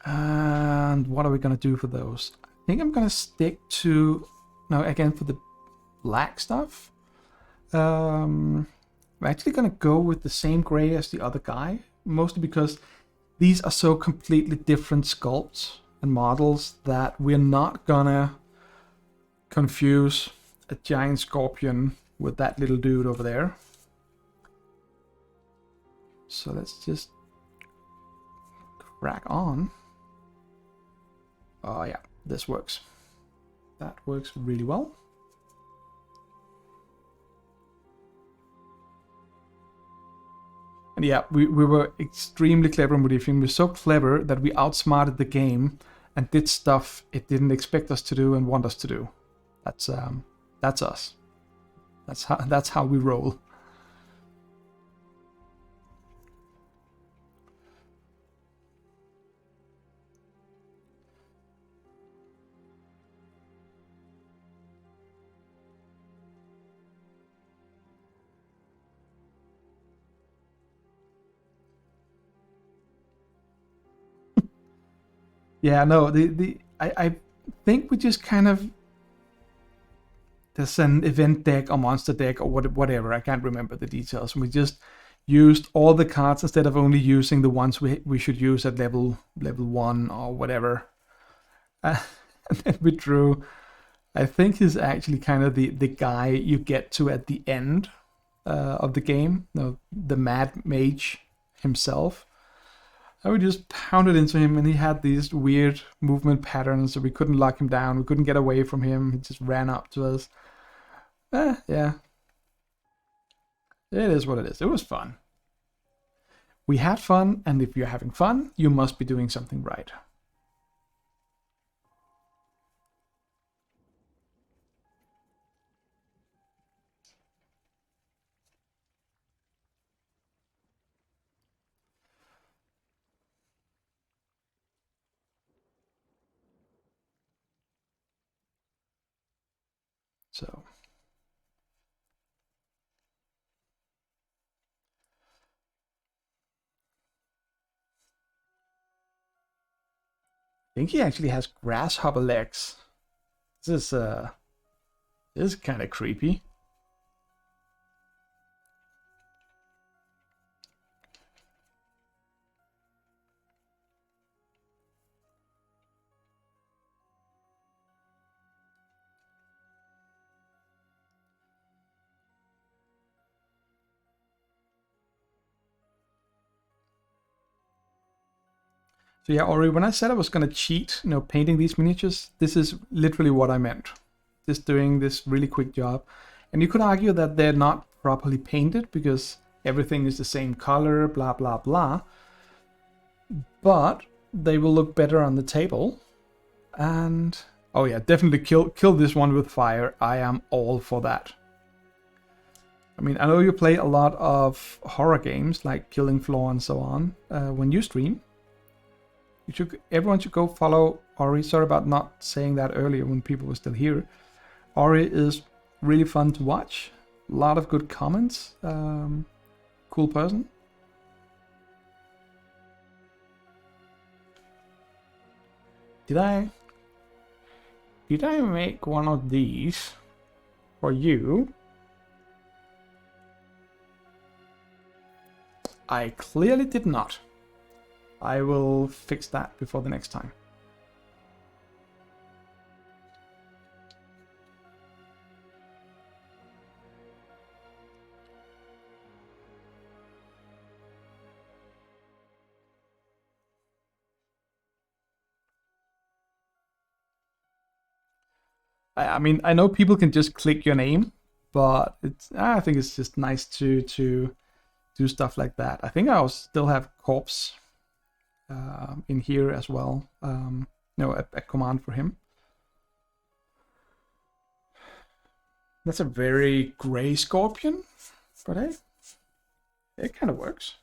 Speaker 1: And what are we gonna do for those? I think I'm gonna stick to, no, again for the black stuff. I'm actually gonna go with the same gray as the other guy, mostly because these are so completely different sculpts and models that we're not gonna confuse a giant scorpion with that little dude over there. So let's just crack on.
Speaker 2: Oh yeah, this works. That works really well. And yeah, we were extremely clever in Modifium. We were so clever that we outsmarted the game and did stuff it didn't expect us to do and want us to do. That's us. That's how we roll. Yeah, no, I think we just kind of, there's an event deck or monster deck or whatever, I can't remember the details. And we just used all the cards instead of only using the ones we should use at level 1 or whatever. And then we drew, I think he's actually kind of the guy you get to at the end of the game, the Mad Mage himself. And we just pounded into him, and he had these weird movement patterns, so we couldn't lock him down. We couldn't get away from him. He just ran up to us. Yeah. It is what it is. It was fun. We had fun, and if you're having fun, you must be doing something right. So I think he actually has grasshopper legs. This is kind of creepy. So yeah, Ori, when I said I was going to cheat, painting these miniatures, this is literally what I meant. Just doing this really quick job. And you could argue that they're not properly painted because everything is the same color, blah, blah, blah. But they will look better on the table. And, oh yeah, definitely kill this one with fire. I am all for that. I mean, I know you play a lot of horror games like Killing Floor and so on when you stream. Everyone should go follow Ori. Sorry about not saying that earlier when people were still here. Ori is really fun to watch. A lot of good comments. Cool person. Did I make one of these for you? I clearly did not. I will fix that before the next time. I mean, I know people can just click your name, but I think it's just nice to do stuff like that. I think I'll still have corpse in here as well. A command for him. That's a very gray scorpion, but hey, it kind of works.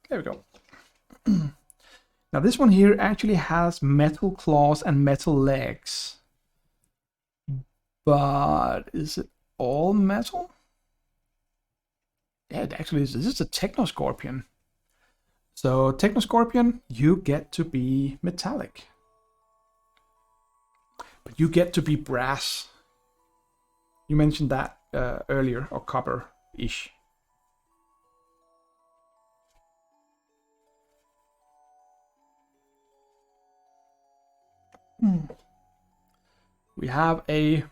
Speaker 2: There we go. Now this one here actually has metal claws and metal legs. But is it all metal? Yeah, it actually is. This is a Techno Scorpion. So Techno Scorpion, you get to be metallic. But you get to be brass. You mentioned that earlier, or copper-ish. We have a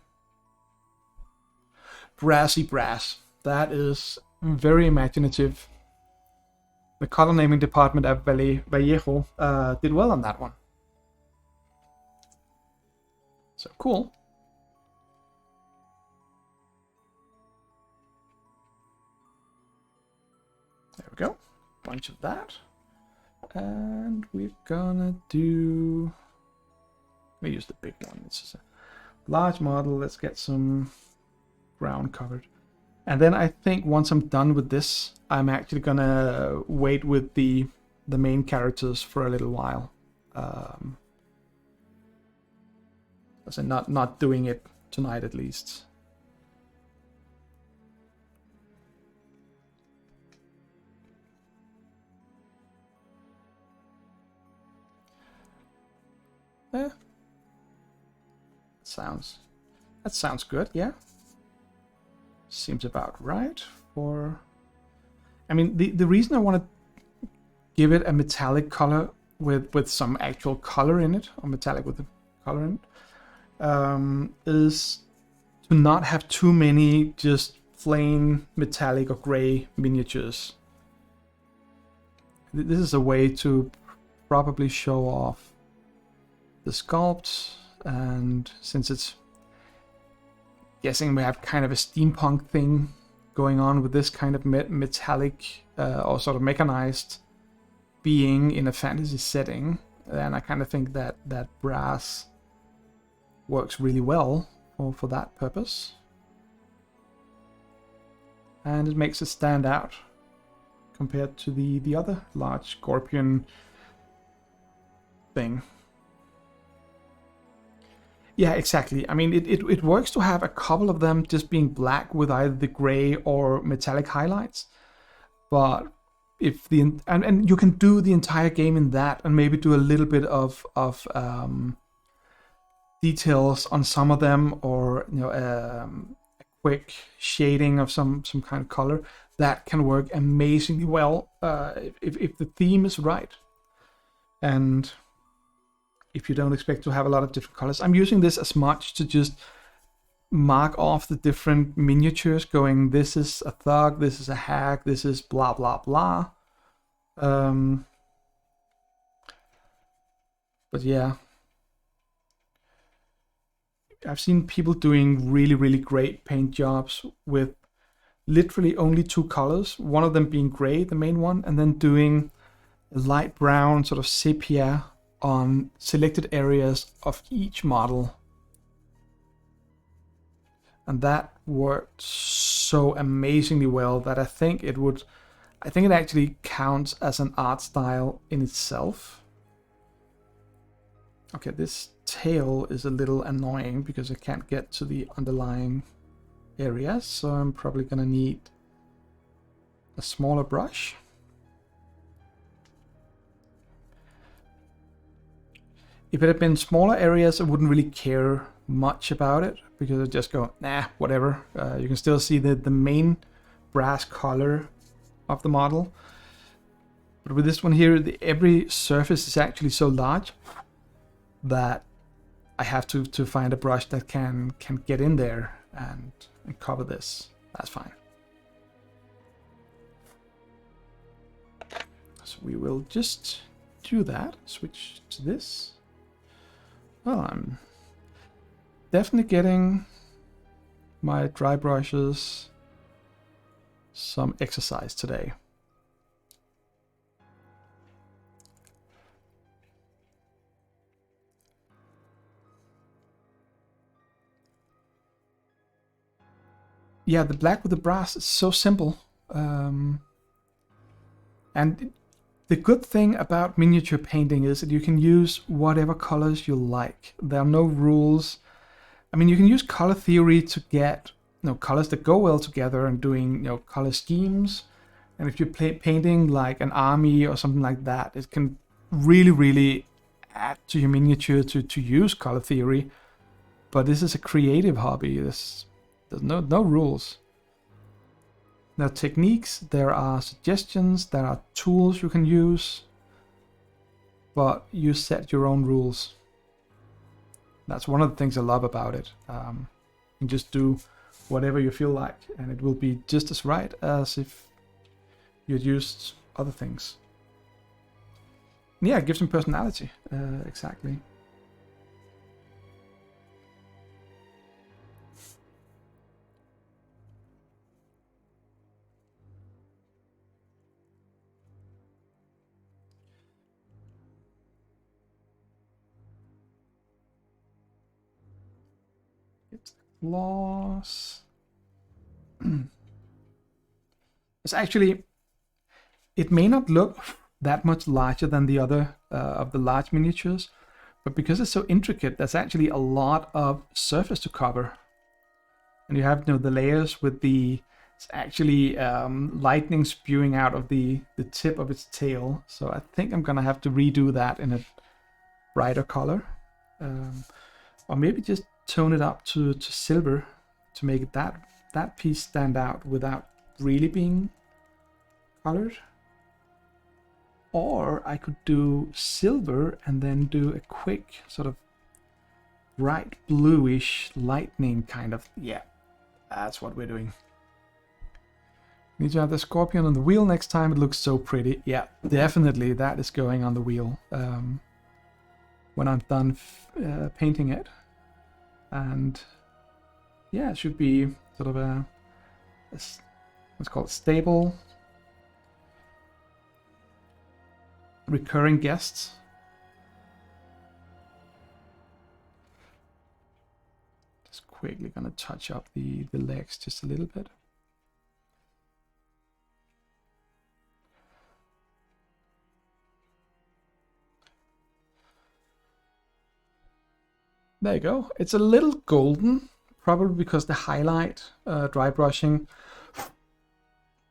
Speaker 2: brassy brass. That is very imaginative. the color naming department at Vallejo did well on that one. So cool. There we go. Bunch of that. And we're gonna do... Let me use the big one. It's just a large model. Let's get some ground covered. And then I think once I'm done with this, I'm actually gonna wait with the main characters for a little while. So not doing it tonight at least. Yeah. That sounds good, yeah. Seems about right for... I mean, the reason I want to give it a metallic color with some actual color in it, or metallic with the color in it, is to not have too many just plain metallic or gray miniatures. This is a way to probably show off the sculpt, and since it's guessing we have kind of a steampunk thing going on with this kind of metallic or sort of mechanized being in a fantasy setting, then I kind of think that brass works really well for that purpose. And it makes it stand out compared to the other large scorpion thing. Yeah, exactly. I mean, it works to have a couple of them just being black with either the gray or metallic highlights. But if and you can do the entire game in that, and maybe do a little bit of details on some of them, or a quick shading of some kind of color. That can work amazingly well if the theme is right. And if you don't expect to have a lot of different colors. I'm using this as much to just mark off the different miniatures, going, this is a thug, this is a hag, this is blah, blah, blah. But yeah. I've seen people doing really, really great paint jobs with literally only two colors, one of them being gray, the main one, and then doing a light brown, sort of sepia, on selected areas of each model. And that worked so amazingly well that I think it actually counts as an art style in itself. Okay, this tail is a little annoying because I can't get to the underlying areas, so I'm probably gonna need a smaller brush. If it had been smaller areas, I wouldn't really care much about it, because I'd just go, nah, whatever. You can still see the main brass color of the model. But with this one here, every surface is actually so large that I have to find a brush that can get in there and cover this. That's fine. So we will just do that. Switch to this. Well, I'm definitely getting my dry brushes some exercise today. Yeah, the black with the brass is so simple. And the good thing about miniature painting is that you can use whatever colors you like. There are no rules. I mean, you can use color theory to get colors that go well together and doing color schemes. And if you're painting like an army or something like that, it can really, really add to your miniature to use color theory. But this is a creative hobby. There's no rules. There are techniques, there are suggestions, there are tools you can use, but you set your own rules. That's one of the things I love about it. You can just do whatever you feel like, and it will be just as right as if you'd used other things. Yeah, it gives them personality. Exactly. It's loss. It's actually, it may not look that much larger than the other of the large miniatures, but because it's so intricate, there's actually a lot of surface to cover. And you have, the layers with it's actually lightning spewing out of the tip of its tail. So I think I'm gonna have to redo that in a brighter color, or maybe just tone it up to silver to make that piece stand out without really being colored. Or I could do silver and then do a quick sort of bright bluish lightning kind of. Yeah, that's what we're doing. Need to have the scorpion on the wheel next time. It looks so pretty. Yeah, definitely that is going on the wheel when I'm done painting it. And yeah, it should be sort of a what's called stable recurring guests. Just quickly gonna touch up the legs just a little bit. There you go. It's a little golden, probably because the highlight dry brushing.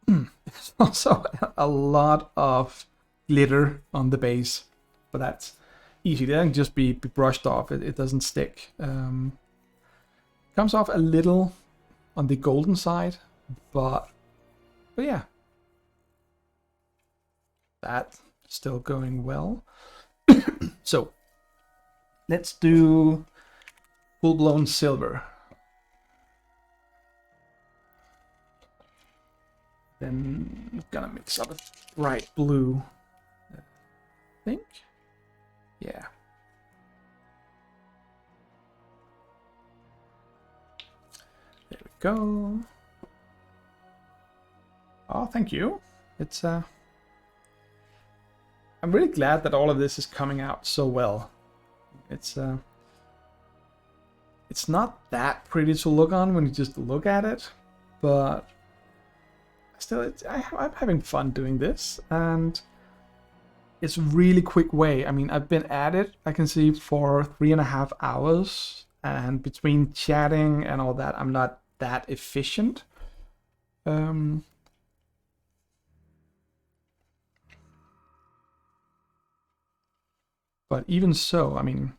Speaker 2: There's also a lot of glitter on the base, but that's easy. It doesn't just be brushed off. It doesn't stick. Comes off a little on the golden side, but yeah, that's still going well. So let's do full-blown silver. Then I'm gonna mix up a bright blue. I think. Yeah. There we go. Oh, thank you. It's I'm really glad that all of this is coming out so well. It's not that pretty to look on when you just look at it, but still, I'm having fun doing this, and it's a really quick way. I mean, I've been at it, I can see, for 3.5 hours, and between chatting and all that, I'm not that efficient. But even so, I mean,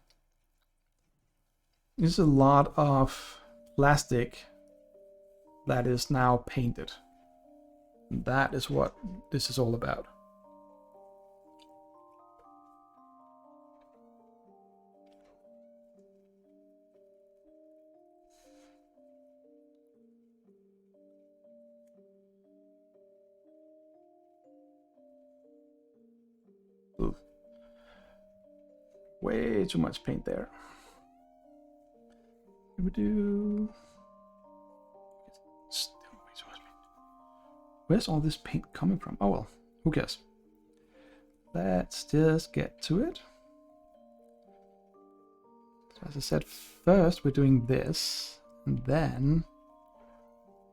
Speaker 2: there's a lot of plastic that is now painted. And that is what this is all about. Ooh. Way too much paint there. We do. Where's all this paint coming from? Oh well, who cares? Let's just get to it. So as I said, first we're doing this, and then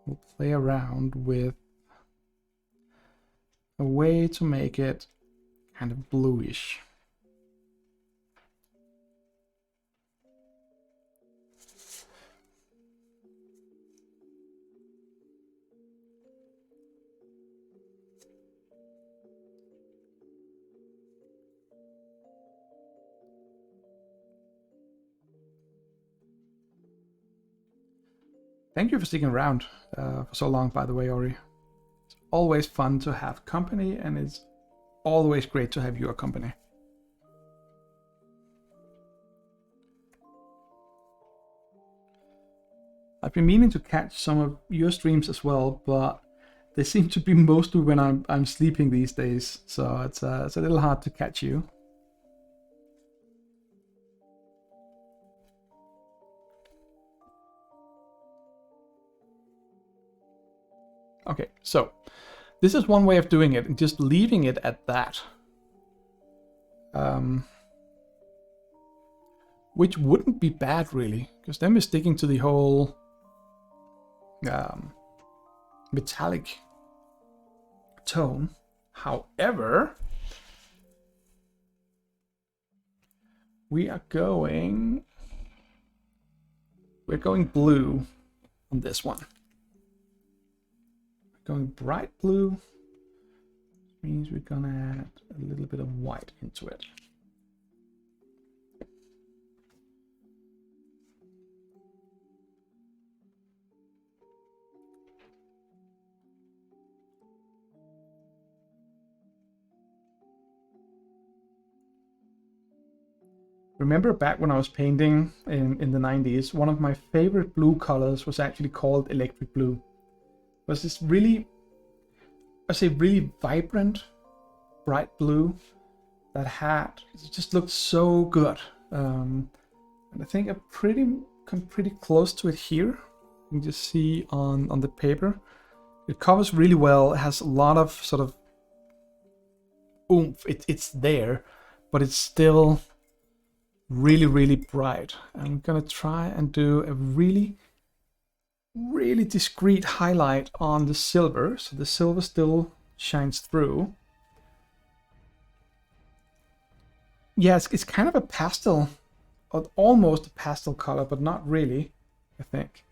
Speaker 2: we'll play around with a way to make it kind of bluish. Thank you for sticking around for so long, by the way, Ori. It's always fun to have company, and it's always great to have your company. I've been meaning to catch some of your streams as well, but They seem to be mostly when I'm sleeping these days, so it's a little hard to catch you. Okay, so this is one way of doing it, and just leaving it at that. Which wouldn't be bad, really, because then we're sticking to the whole metallic tone. However, we're going blue on this one. We're going bright blue, which means we're gonna add a little bit of white into it. Remember back when I was painting in the 90s, one of my favorite blue colors was actually called electric blue. It was this really, I say really vibrant, bright blue that it just looked so good. And I think I'm pretty close to it here. You can just see on the paper. It covers really well. It has a lot of sort of oomph. It's there, but it's still really bright. I'm gonna try and do a really discreet highlight on the silver, so the silver still shines through. Yeah, it's kind of a pastel, almost a pastel color, but not really, I think.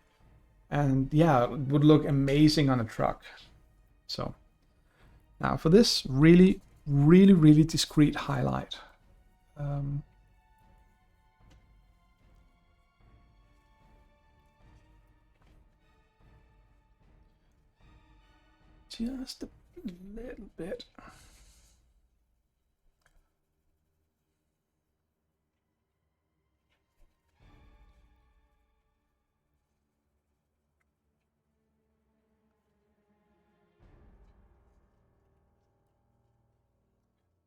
Speaker 2: And yeah, it would look amazing on a truck. So now for this really discreet highlight. Just a little bit.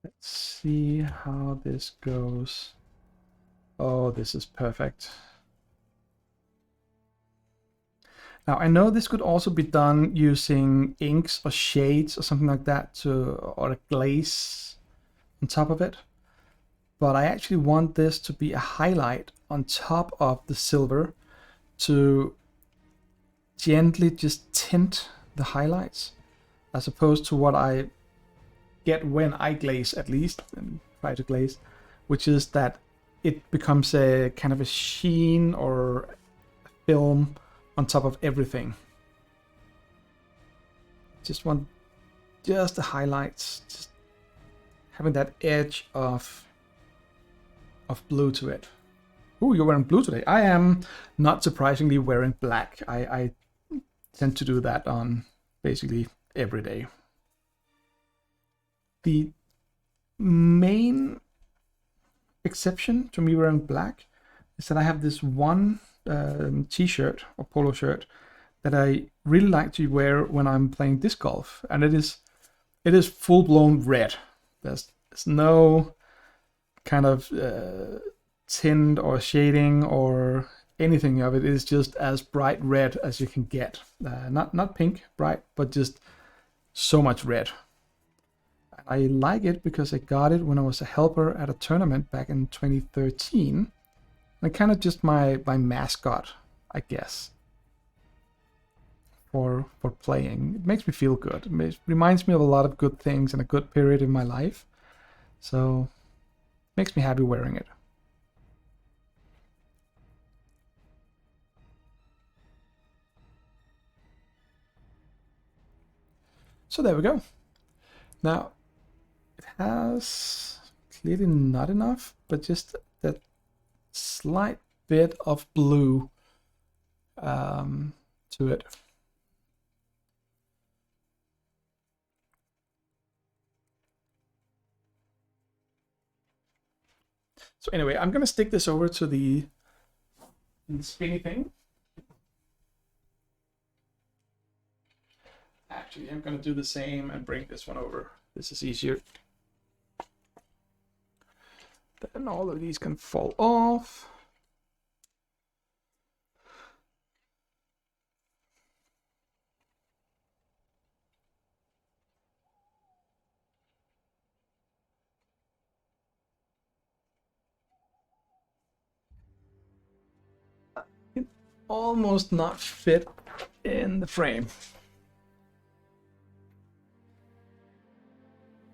Speaker 2: Let's see how this goes. Oh, this is perfect. Now, I know this could also be done using inks or shades or something like that, or a glaze on top of it. But I actually want this to be a highlight on top of the silver to gently just tint the highlights, as opposed to what I get when I glaze, at least, and try to glaze, which is that it becomes a kind of a sheen or a film on top of everything. Just want just the highlights, just having that edge of blue to it. Ooh, you're wearing blue today. I am, not surprisingly, wearing black. I tend to do that on basically every day. The main exception to me wearing black is that I have this one t-shirt or polo shirt that I really like to wear when I'm playing disc golf, and it is full-blown red. There's no kind of tint or shading or anything of it. It is just as bright red as you can get. Not pink bright, but just so much red. I like it because I got it when I was a helper at a tournament back in 2013. And kind of just my mascot, I guess, for playing. It makes me feel good. It reminds me of a lot of good things and a good period in my life. So it makes me happy wearing it. So there we go. Now, it has clearly not enough, but just that slight bit of blue to it. So anyway, I'm gonna stick this over to the spinny thing. Actually, I'm gonna do the same and bring this one over. This is easier. Then all of these can fall off. It almost not fit in the frame.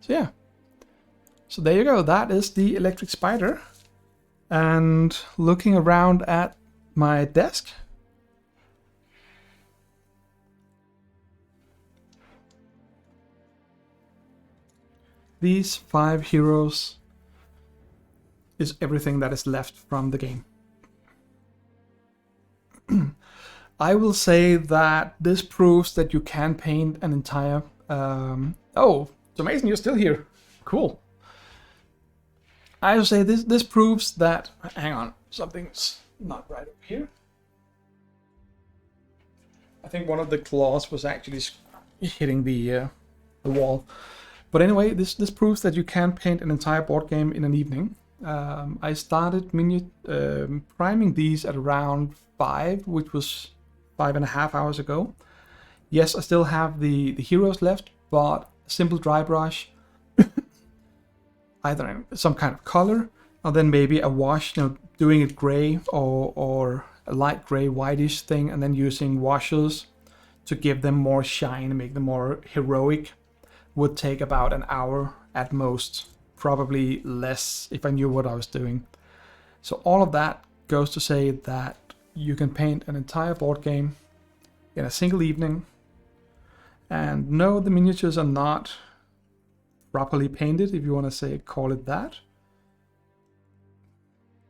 Speaker 2: So yeah. So there you go, that is the electric spider. And looking around at my desk, these 5 heroes is everything that is left from the game. I will say that this proves that you can paint an entire... Oh, it's amazing you're still here. Cool. I will say this proves that... Hang on, something's not right up here. I think one of the claws was actually hitting the wall. But anyway, this proves that you can paint an entire board game in an evening. I started priming these at around 5, which was 5.5 hours ago. Yes, I still have the heroes left, but a simple dry brush, either in some kind of color, or then maybe a wash, doing it gray or a light gray whitish thing, and then using washes to give them more shine and make them more heroic, would take about an hour at most, probably less if I knew what I was doing. So all of that goes to say that you can paint an entire board game in a single evening. And no, the miniatures are not properly painted, if you want to call it that.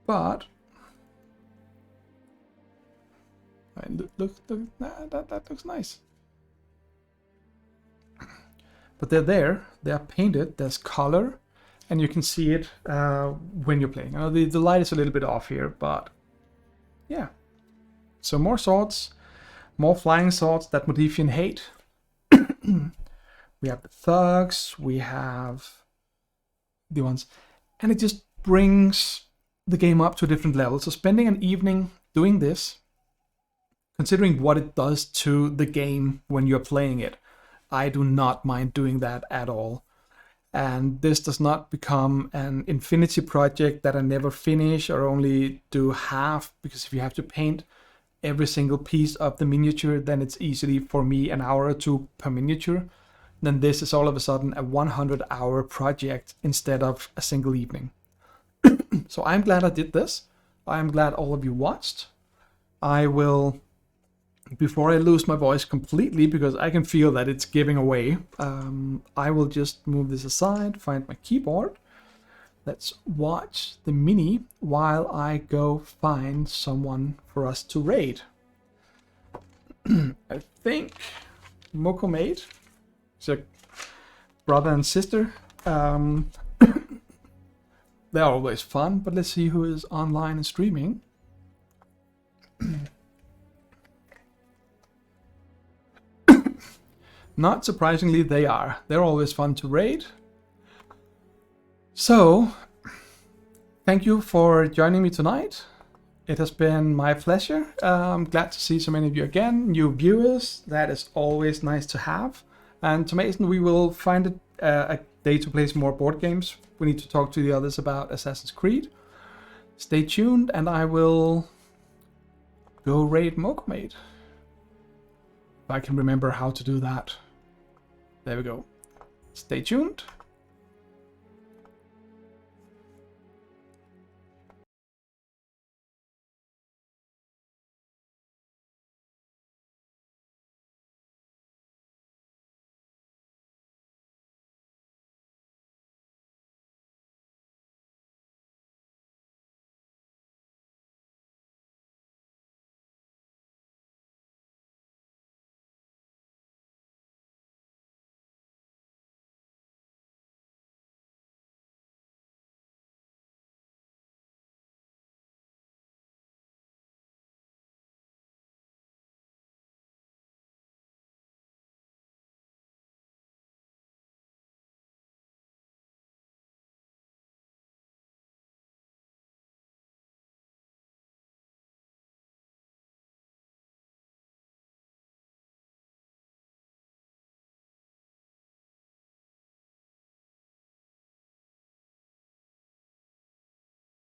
Speaker 2: But look, that looks nice. But they're there, they're painted, there's color, and you can see it when you're playing. The light is a little bit off here, but yeah. So more swords, more flying swords that Modifian hate. We have the thugs, we have the ones, and it just brings the game up to a different level. So spending an evening doing this, considering what it does to the game when you're playing it, I do not mind doing that at all. And this does not become an infinity project that I never finish or only do half, because if you have to paint every single piece of the miniature, then it's easily for me an hour or 2 per miniature. Then this is all of a sudden a 100-hour project instead of a single evening. So I'm glad I did this. I'm glad all of you watched. I will, before I lose my voice completely, because I can feel that it's giving away, I will just move this aside, find my keyboard. Let's watch the mini while I go find someone for us to raid. I think Moko made. So brother and sister. They're always fun, but let's see who is online and streaming. Not surprisingly, they are. They're always fun to raid. So, thank you for joining me tonight. It has been my pleasure. I'm glad to see so many of you again. New viewers, that is always nice to have. And to Mason, we will find a day to play some more board games. We need to talk to the others about Assassin's Creed. Stay tuned, and I will go raid Mokomate. If I can remember how to do that. There we go. Stay tuned.